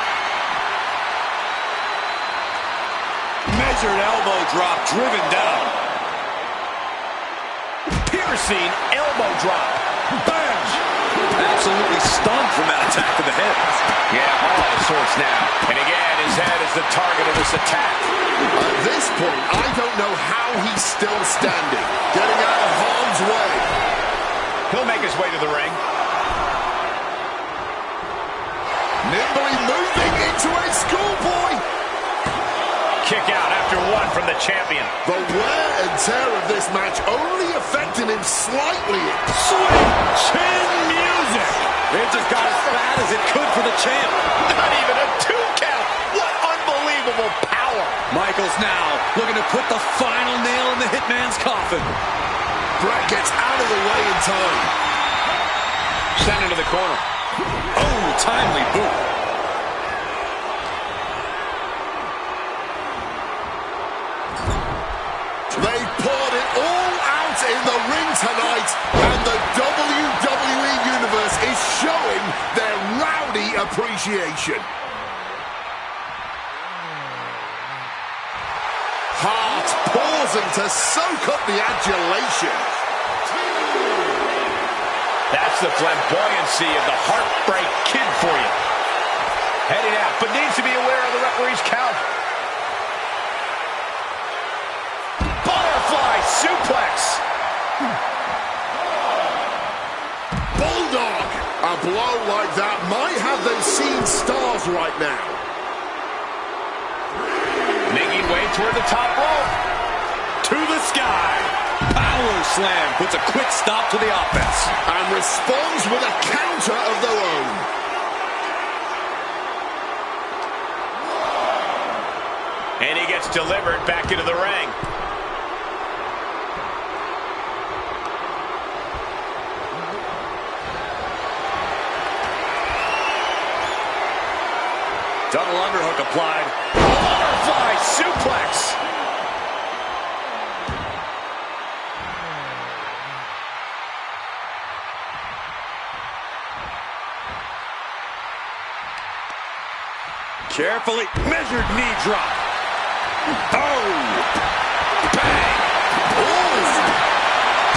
Measured elbow drop, driven down. Piercing elbow drop. Bam! Absolutely stunned from that attack to the head. Yeah, all out of sorts now. And again, his head is the target of this attack. At this point, I don't know how he's still standing. Getting out of harm's way. He'll make his way to the ring. Nimbly moving into a schoolboy. Kick out after one from the champion. The wear and tear of this match only affecting him slightly. Sweet chin music. It just got as bad as it could for the champ. Not even a 2 count. What unbelievable power. Michaels now looking to put the final nail in the Hitman's coffin. Bret gets out of the way in time. Sent into the corner. Oh, timely boot. They poured it all out in the ring tonight, and the WWE Universe is showing their rowdy appreciation. Hart pausing to soak up the adulation. That's the flamboyancy of the Heartbreak Kid for you. Heading out, but needs to be aware of the referee's count. Butterfly suplex. Bulldog. A blow like that might have them seeing stars right now. Making way toward the top rope. To the sky. Power slam puts a quick stop to the offense. And responds with a counter of their own. gets delivered back into the ring. Double underhook applied. Butterfly suplex. Carefully measured knee drop. Oh! Bang!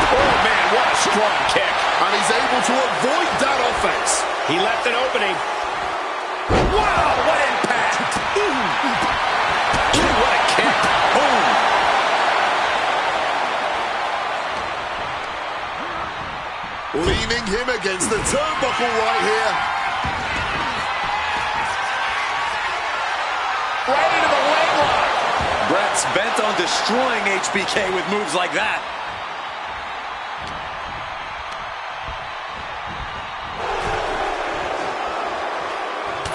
Oh, man, what a strong kick. And he's able to avoid that offense. He left an opening. Wow, what impact! What a kick! Boom! Leaning him against the turnbuckle right here. Right into the leg lock. Brett's bent on destroying HBK with moves like that.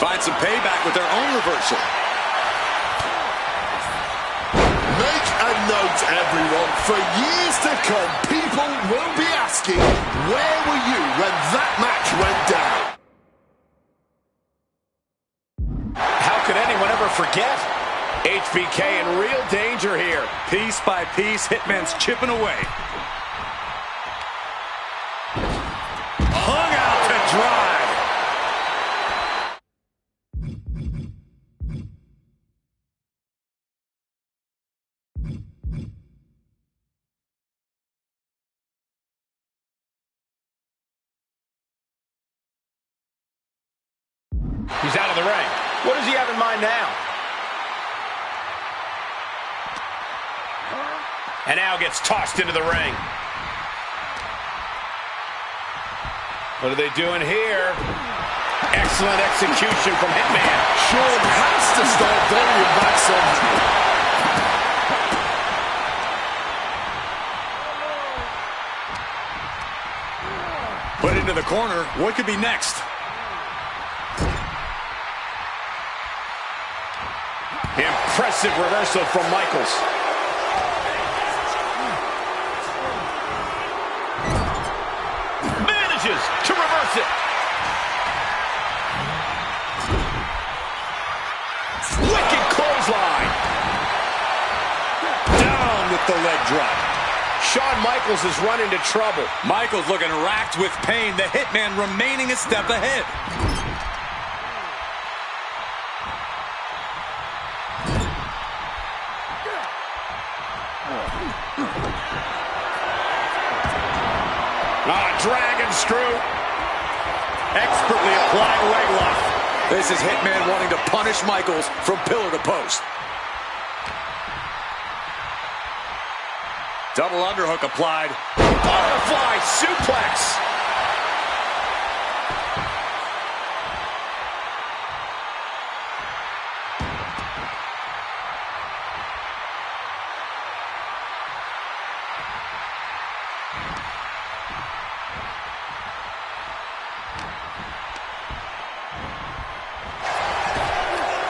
Find some payback with their own reversal. Make a note, everyone. For years to come, people will be asking, where were you when that match went down? How could anyone ever forget? HBK in real danger here. Piece by piece, Hitman's chipping away. Hung out to dry. He's out of the ring. What does he have in mind now? And now gets tossed into the ring. What are they doing here? Excellent execution from Hitman. Shawn has to start varying back some. Put into the corner. What could be next? Impressive reversal from Michaels. Manages to reverse it. Wicked clothesline. Down with the leg drop. Shawn Michaels has run into trouble. Michaels looking racked with pain. The Hitman remaining a step ahead. Dragon screw. Expertly applied leg lock. This is Hitman wanting to punish Michaels from pillar to post. Double underhook applied. Butterfly suplex.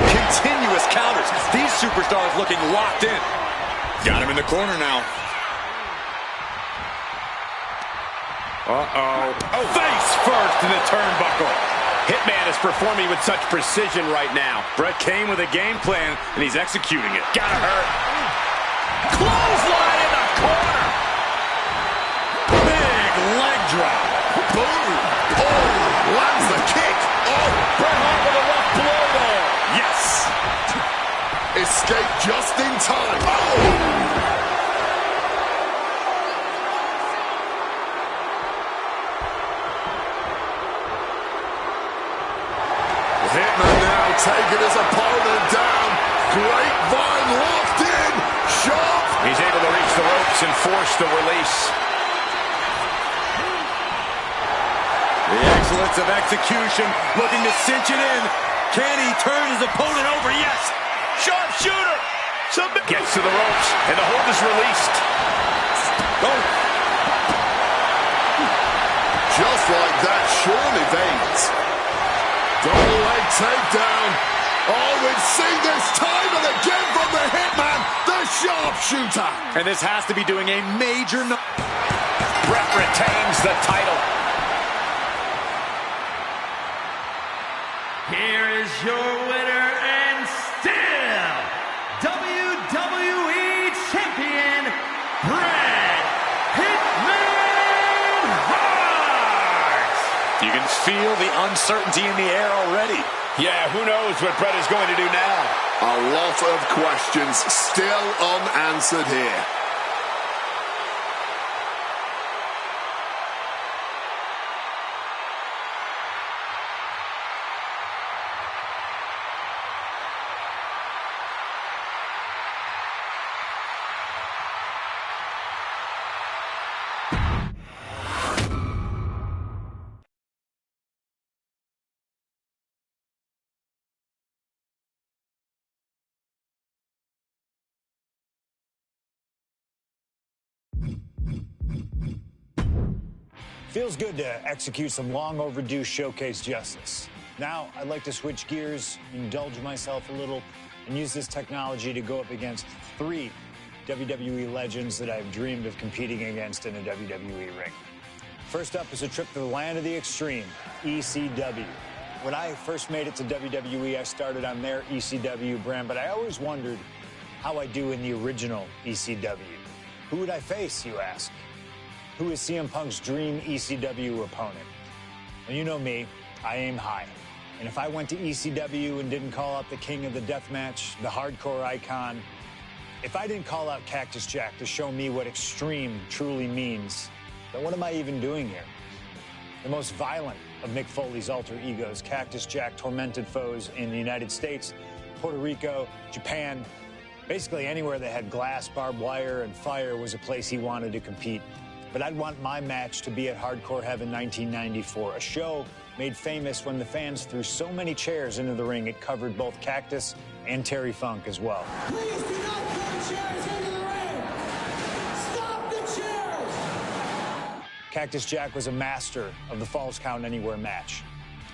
Continuous counters. These superstars looking locked in. Got him in the corner now. Uh-oh. Oh, face first in the turnbuckle. Hitman is performing with such precision right now. Brett came with a game plan, and he's executing it. Gotta hurt. Clothesline in the corner. Big leg drop. Boom. Oh, lands the kick. Oh, Bret Hart with a rough blow there. Yes. Escape just in time. Oh! Hitman now taking his opponent down. Grapevine locked in. Sharp. He's able to reach the ropes and force the release. The excellence of execution, looking to cinch it in. Can he turn his opponent over? Yes. Sharpshooter. Gets to the ropes, and the hold is released. Oh. Just like that, Shawn evades. Double leg takedown. Oh, we've seen this time and again from the Hitman, the sharpshooter. And this has to be doing a major... Bret retains the title. Here is your winner and still WWE Champion, Bret Hitman Hart! You can feel the uncertainty in the air already. Yeah, who knows what Bret is going to do now? A lot of questions still unanswered here. Feels good to execute some long overdue showcase justice. Now, I'd like to switch gears, indulge myself a little, and use this technology to go up against 3 WWE legends that I've dreamed of competing against in a WWE ring. First up is a trip to the land of the extreme, ECW. When I first made it to WWE, I started on their ECW brand, but I always wondered how I do in the original ECW. Who would I face, you ask? Who is CM Punk's dream ECW opponent? Well, you know me, I aim high. And if I went to ECW and didn't call out the king of the deathmatch, the hardcore icon, if I didn't call out Cactus Jack to show me what extreme truly means, then what am I even doing here? The most violent of Mick Foley's alter egos, Cactus Jack tormented foes in the United States, Puerto Rico, Japan, basically anywhere that had glass, barbed wire, and fire was a place he wanted to compete. But I'd want my match to be at Hardcore Heaven 1994, a show made famous when the fans threw so many chairs into the ring it covered both Cactus and Terry Funk as well. Please do not throw chairs into the ring. Stop the chairs. Cactus Jack was a master of the Falls Count Anywhere match.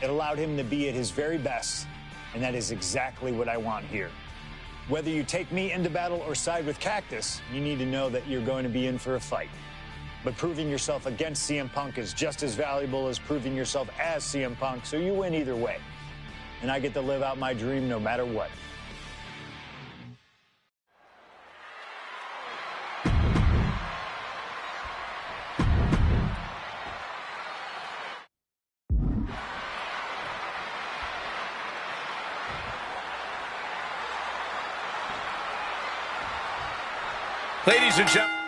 It allowed him to be at his very best, and that is exactly what I want here. Whether you take me into battle or side with Cactus, you need to know that you're going to be in for a fight. But proving yourself against CM Punk is just as valuable as proving yourself as CM Punk, so you win either way. And I get to live out my dream no matter what. Ladies and gentlemen.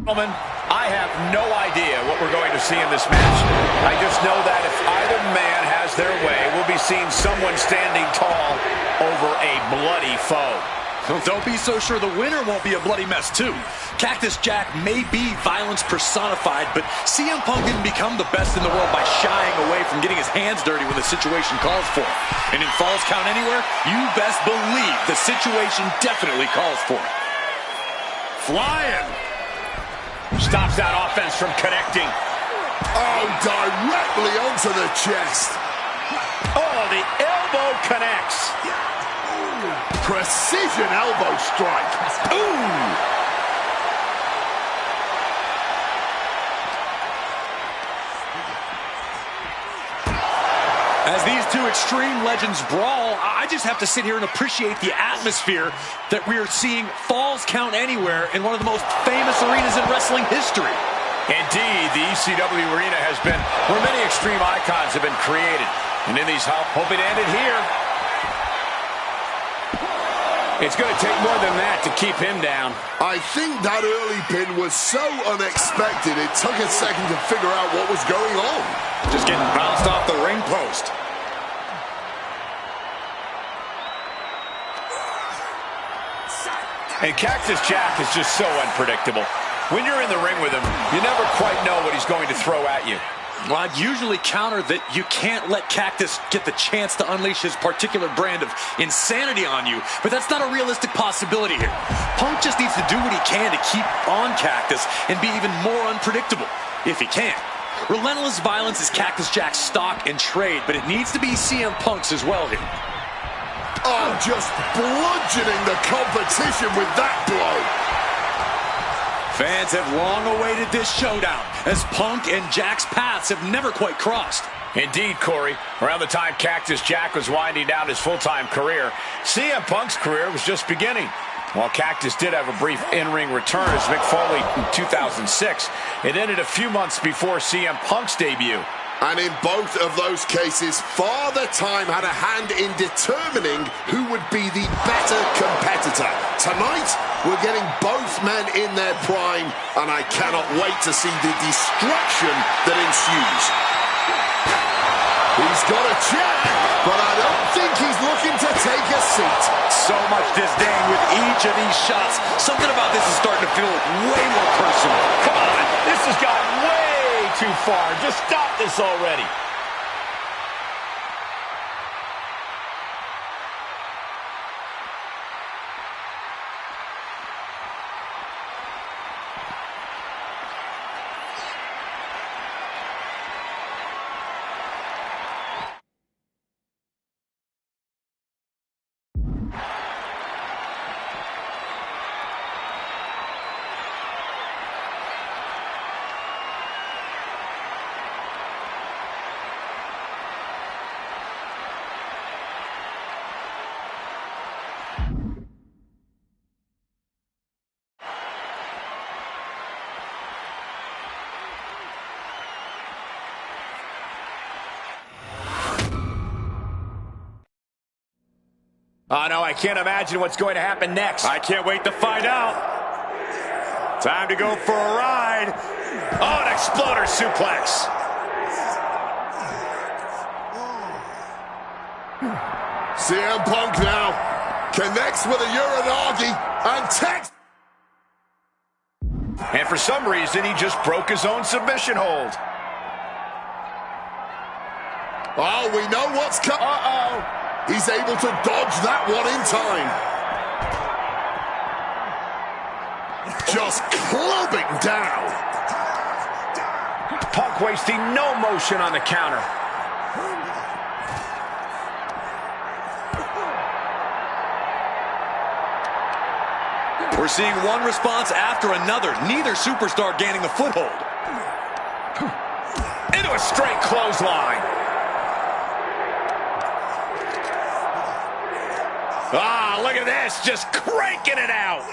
Gentlemen, I have no idea what we're going to see in this match. I just know that if either man has their way, we'll be seeing someone standing tall over a bloody foe. Don't be so sure the winner won't be a bloody mess, too. Cactus Jack may be violence personified, but CM Punk didn't become the best in the world by shying away from getting his hands dirty when the situation calls for it. And in Falls Count Anywhere, you best believe the situation definitely calls for it. Flying. Stops that offense from connecting. Oh, directly onto the chest. Oh, the elbow connects. Precision elbow strike. Ooh. As these two extreme legends brawl, I just have to sit here and appreciate the atmosphere that we are seeing Falls Count Anywhere in one of the most famous arenas in wrestling history. Indeed, the ECW arena has been where many extreme icons have been created. And in these hope it ended here. It's going to take more than that to keep him down. I think that early pin was so unexpected, it took a second to figure out what was going on. Just getting bounced off the ring post. And Cactus Jack is just so unpredictable. When you're in the ring with him, you never quite know what he's going to throw at you. Well, I'd usually counter that you can't let Cactus get the chance to unleash his particular brand of insanity on you, but that's not a realistic possibility here. Punk just needs to do what he can to keep on Cactus and be even more unpredictable, if he can. Relentless violence is Cactus Jack's stock and trade, but it needs to be CM Punk's as well here. Oh, just bludgeoning the competition with that blow. Fans have long awaited this showdown, as Punk and Jack's paths have never quite crossed. Indeed, Corey. Around the time Cactus Jack was winding down his full-time career, CM Punk's career was just beginning. While Cactus did have a brief in-ring return as Mick Foley in 2006, it ended a few months before CM Punk's debut. And in both of those cases, Father Time had a hand in determining who would be the better competitor. Tonight, we're getting both men in their prime, and I cannot wait to see the destruction that ensues. He's got a chair, but I don't think he's looking to take a seat. So much disdain with each of these shots. Something about this is starting to feel way more personal. Come on, this has gotten way too far. Just stop this already. Oh, no, I can't imagine what's going to happen next. I can't wait to find out. Time to go for a ride. Oh, an exploder suplex. CM Punk now connects with a Uranagi and text. And for some reason, he just broke his own submission hold. Oh, we know what's coming. Uh-oh. He's able to dodge that one in time. Just clubbing down. Punk wasting no motion on the counter. We're seeing one response after another. Neither superstar gaining a foothold. Into a straight clothesline. Ah, look at this, just cranking it out.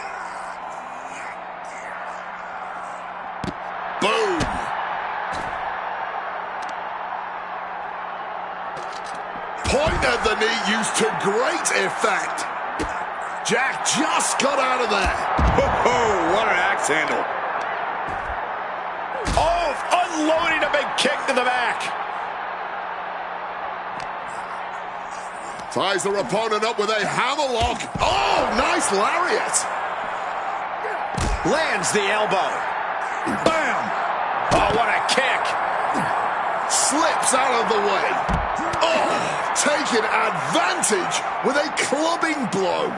Boom. Point of the knee used to great effect. Jack just got out of there. Oh, what an axe handle. Oh, unloading a big kick to the back. Ties their opponent up with a hammerlock. Oh, nice lariat. Lands the elbow. Bam! Oh, what a kick. Slips out of the way. Oh, taking advantage with a clubbing blow.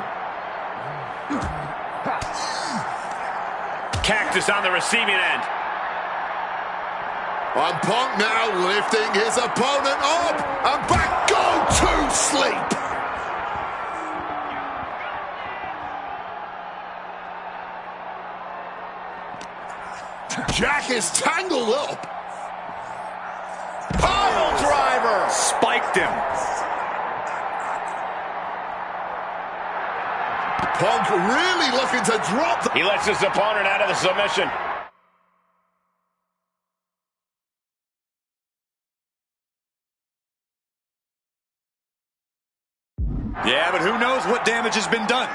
Cactus on the receiving end. And Punk now lifting his opponent up. And back go to sleep. Jack is tangled up. Pile driver. Spiked him. Punk really looking to drop. He lets his opponent out of the submission. Yeah, but who knows what damage has been done.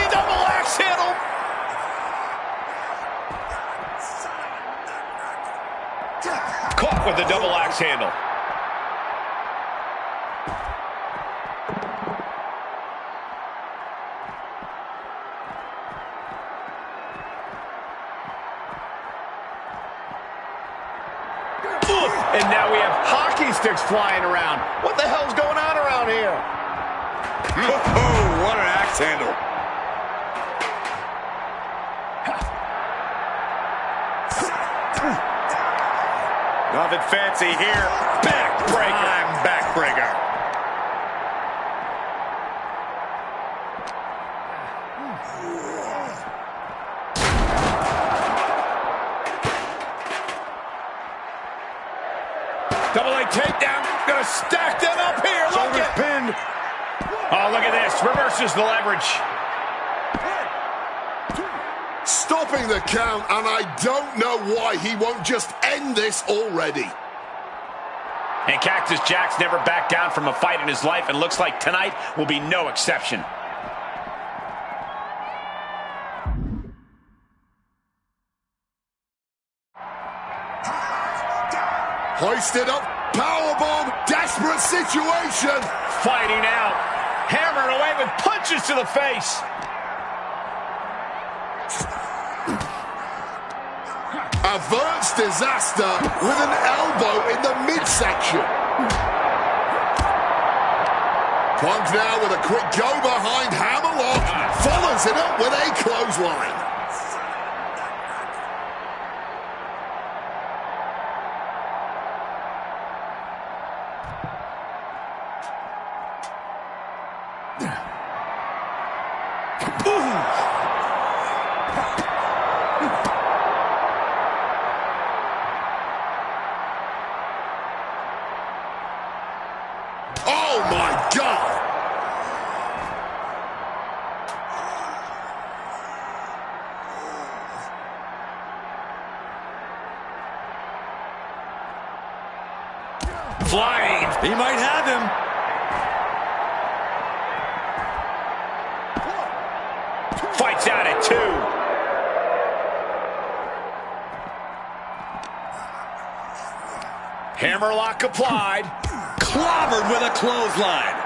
Double axe handle. Caught with the double axe handle. And now we have hockey sticks flying around. What the hell's going on around here? Oh, what an axe handle. Nothing fancy here. Backbreaker. Backbreaker. Double leg takedown. Gonna stack them up here. Look at pinned. Oh, look at this. Reverses the leverage. Stopping the count, and I don't know why he won't just end this already. And Cactus Jack's never backed down from a fight in his life, and looks like tonight will be no exception. Hoisted up, powerbomb, desperate situation. Fighting out, hammered away with punches to the face. Averts disaster with an elbow in the midsection. Punk now with a quick go behind hammerlock, follows it up with a clothesline. Oh my God! Flying. He might have him. Fights out at 2. Hammerlock applied. Clobbered with a clothesline.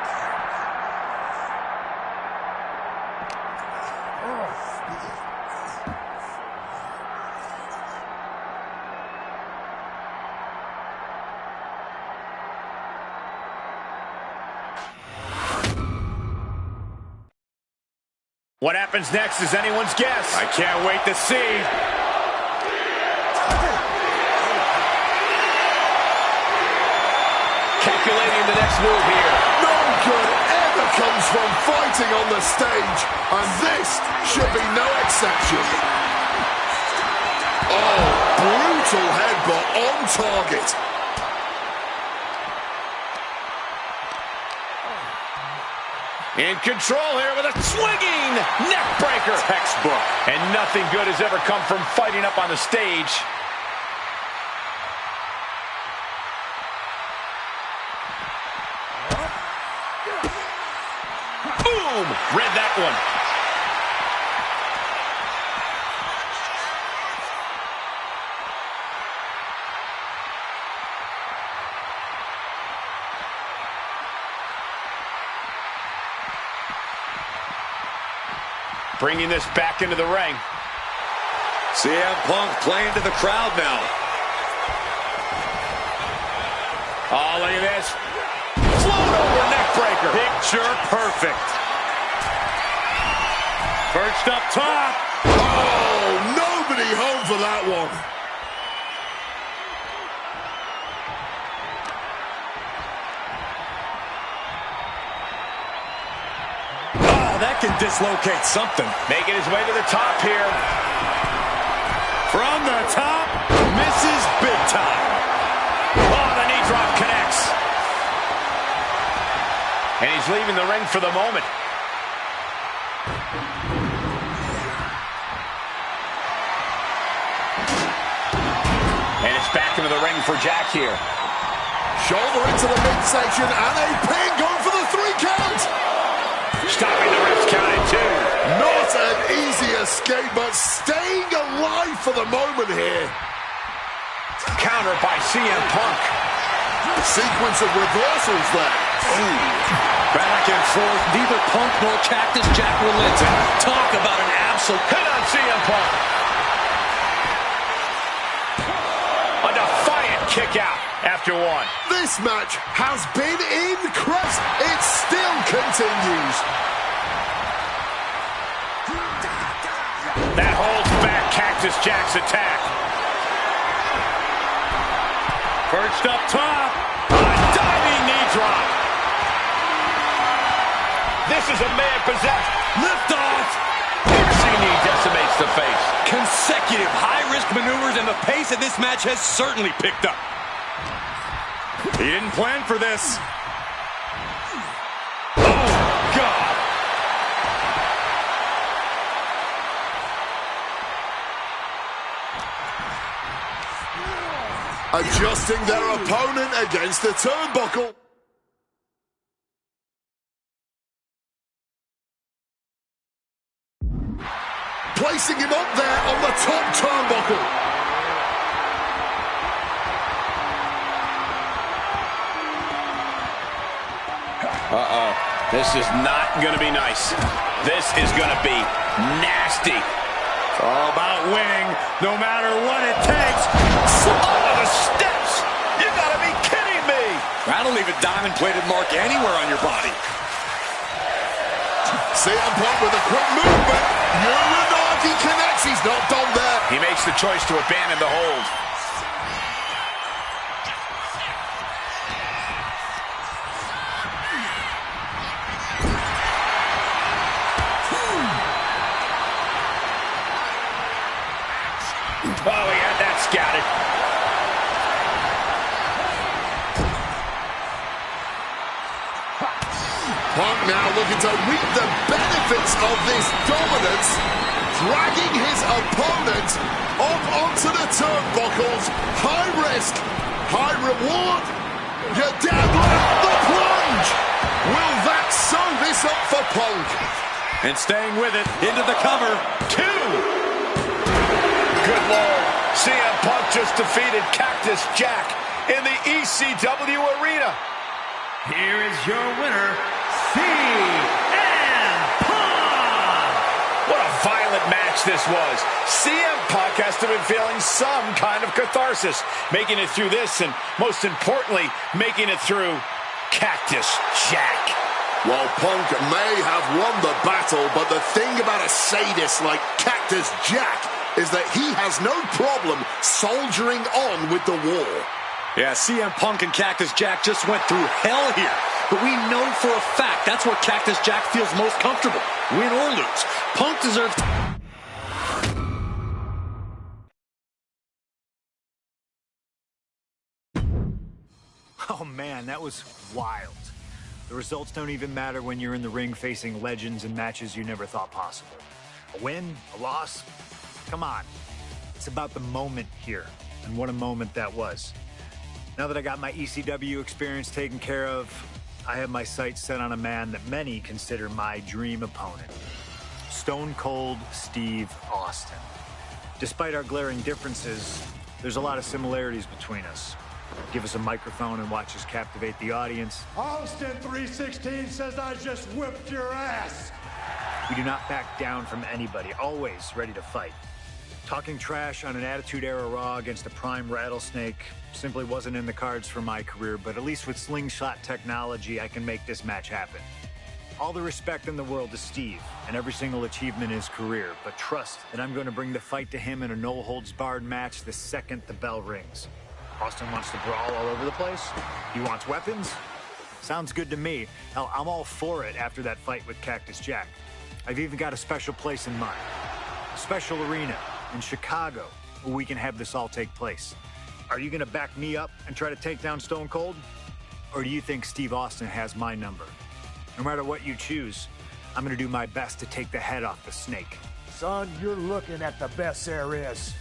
What happens next is anyone's guess. I can't wait to see. Calculating the next move here. No good ever comes from fighting on the stage, and this should be no exception. Oh, brutal headbutt on target. In control here with a swinging neck breaker. Textbook. And nothing good has ever come from fighting up on the stage. Boom! Read that one. Bringing this back into the ring. CM Punk playing to the crowd now. Oh, look at this. Float over neck breaker. Picture perfect. Perched up top. Oh, nobody home for that one. That can dislocate something. Making his way to the top here. From the top, misses big time. Oh, the knee drop connects. And he's leaving the ring for the moment. And it's back into the ring for Jack here. Shoulder into the midsection and a pin going for the 3 count. Stopping the ref's count at 2. Not an easy escape, but staying alive for the moment here. Counter by CM Punk. Sequence of reversals there. Back and forth. Neither Punk nor Cactus Jack relented. Talk about an absolute Hit on CM Punk. A defiant kick out after 1. This match has been incredible. It still continues. That holds back Cactus Jack's attack. perched up top. A diving knee drop. This is a man-possessed. Lift off. Piercing knee decimates the face. Consecutive high-risk maneuvers, and the pace of this match has certainly picked up. He didn't plan for this. Oh, God. Adjusting their opponent against the turnbuckle. Placing him up there on the top turnbuckle. Uh-oh. This is not going to be nice. This is going to be nasty. It's all about winning, no matter what it takes. Oh, the steps! You got to be kidding me! That'll leave a diamond-plated mark anywhere on your body. CM Punk with a quick movement. Uranagi connects. He's not done there. He makes the choice to abandon the hold. Oh, he had that scouted. Punk now looking to reap the benefits of this dominance, dragging his opponent up onto the turnbuckles. High risk, high reward. You're down the plunge. Will that sew this up for Punk? And staying with it, into the cover. 2. Good Lord. CM Punk just defeated Cactus Jack in the ECW arena. Here is your winner, CM Punk! What a violent match this was. CM Punk has to have been feeling some kind of catharsis, making it through this, and most importantly, making it through Cactus Jack. While Punk may have won the battle, but the thing about a sadist like Cactus Jack is that he has no problem soldiering on with the war. Yeah, CM Punk and Cactus Jack just went through hell here. But we know for a fact that's where Cactus Jack feels most comfortable, win or lose. Punk deserves... Oh man, that was wild. The results don't even matter when you're in the ring facing legends in matches you never thought possible. A win, a loss, come on. It's about the moment here, and what a moment that was. Now that I got my ECW experience taken care of, I have my sights set on a man that many consider my dream opponent. Stone Cold Steve Austin. Despite our glaring differences, there's a lot of similarities between us. Give us a microphone and watch us captivate the audience. Austin 316 says I just whipped your ass. We do not back down from anybody, always ready to fight. Talking trash on an Attitude Era Raw against a prime Rattlesnake simply wasn't in the cards for my career, but at least with slingshot technology, I can make this match happen. All the respect in the world to Steve and every single achievement in his career, but trust that I'm going to bring the fight to him in a no-holds-barred match the second the bell rings. Austin wants to brawl all over the place? He wants weapons? Sounds good to me. Hell, I'm all for it after that fight with Cactus Jack. I've even got a special place in mind. A special arena in Chicago where we can have this all take place. Are you going to back me up and try to take down Stone Cold? Or do you think Steve Austin has my number? No matter what you choose, I'm going to do my best to take the head off the snake. Son, you're looking at the best there is.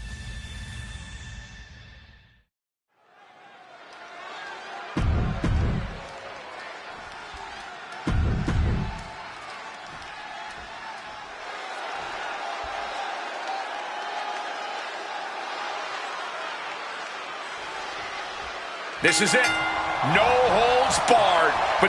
This is it. No holds barred. But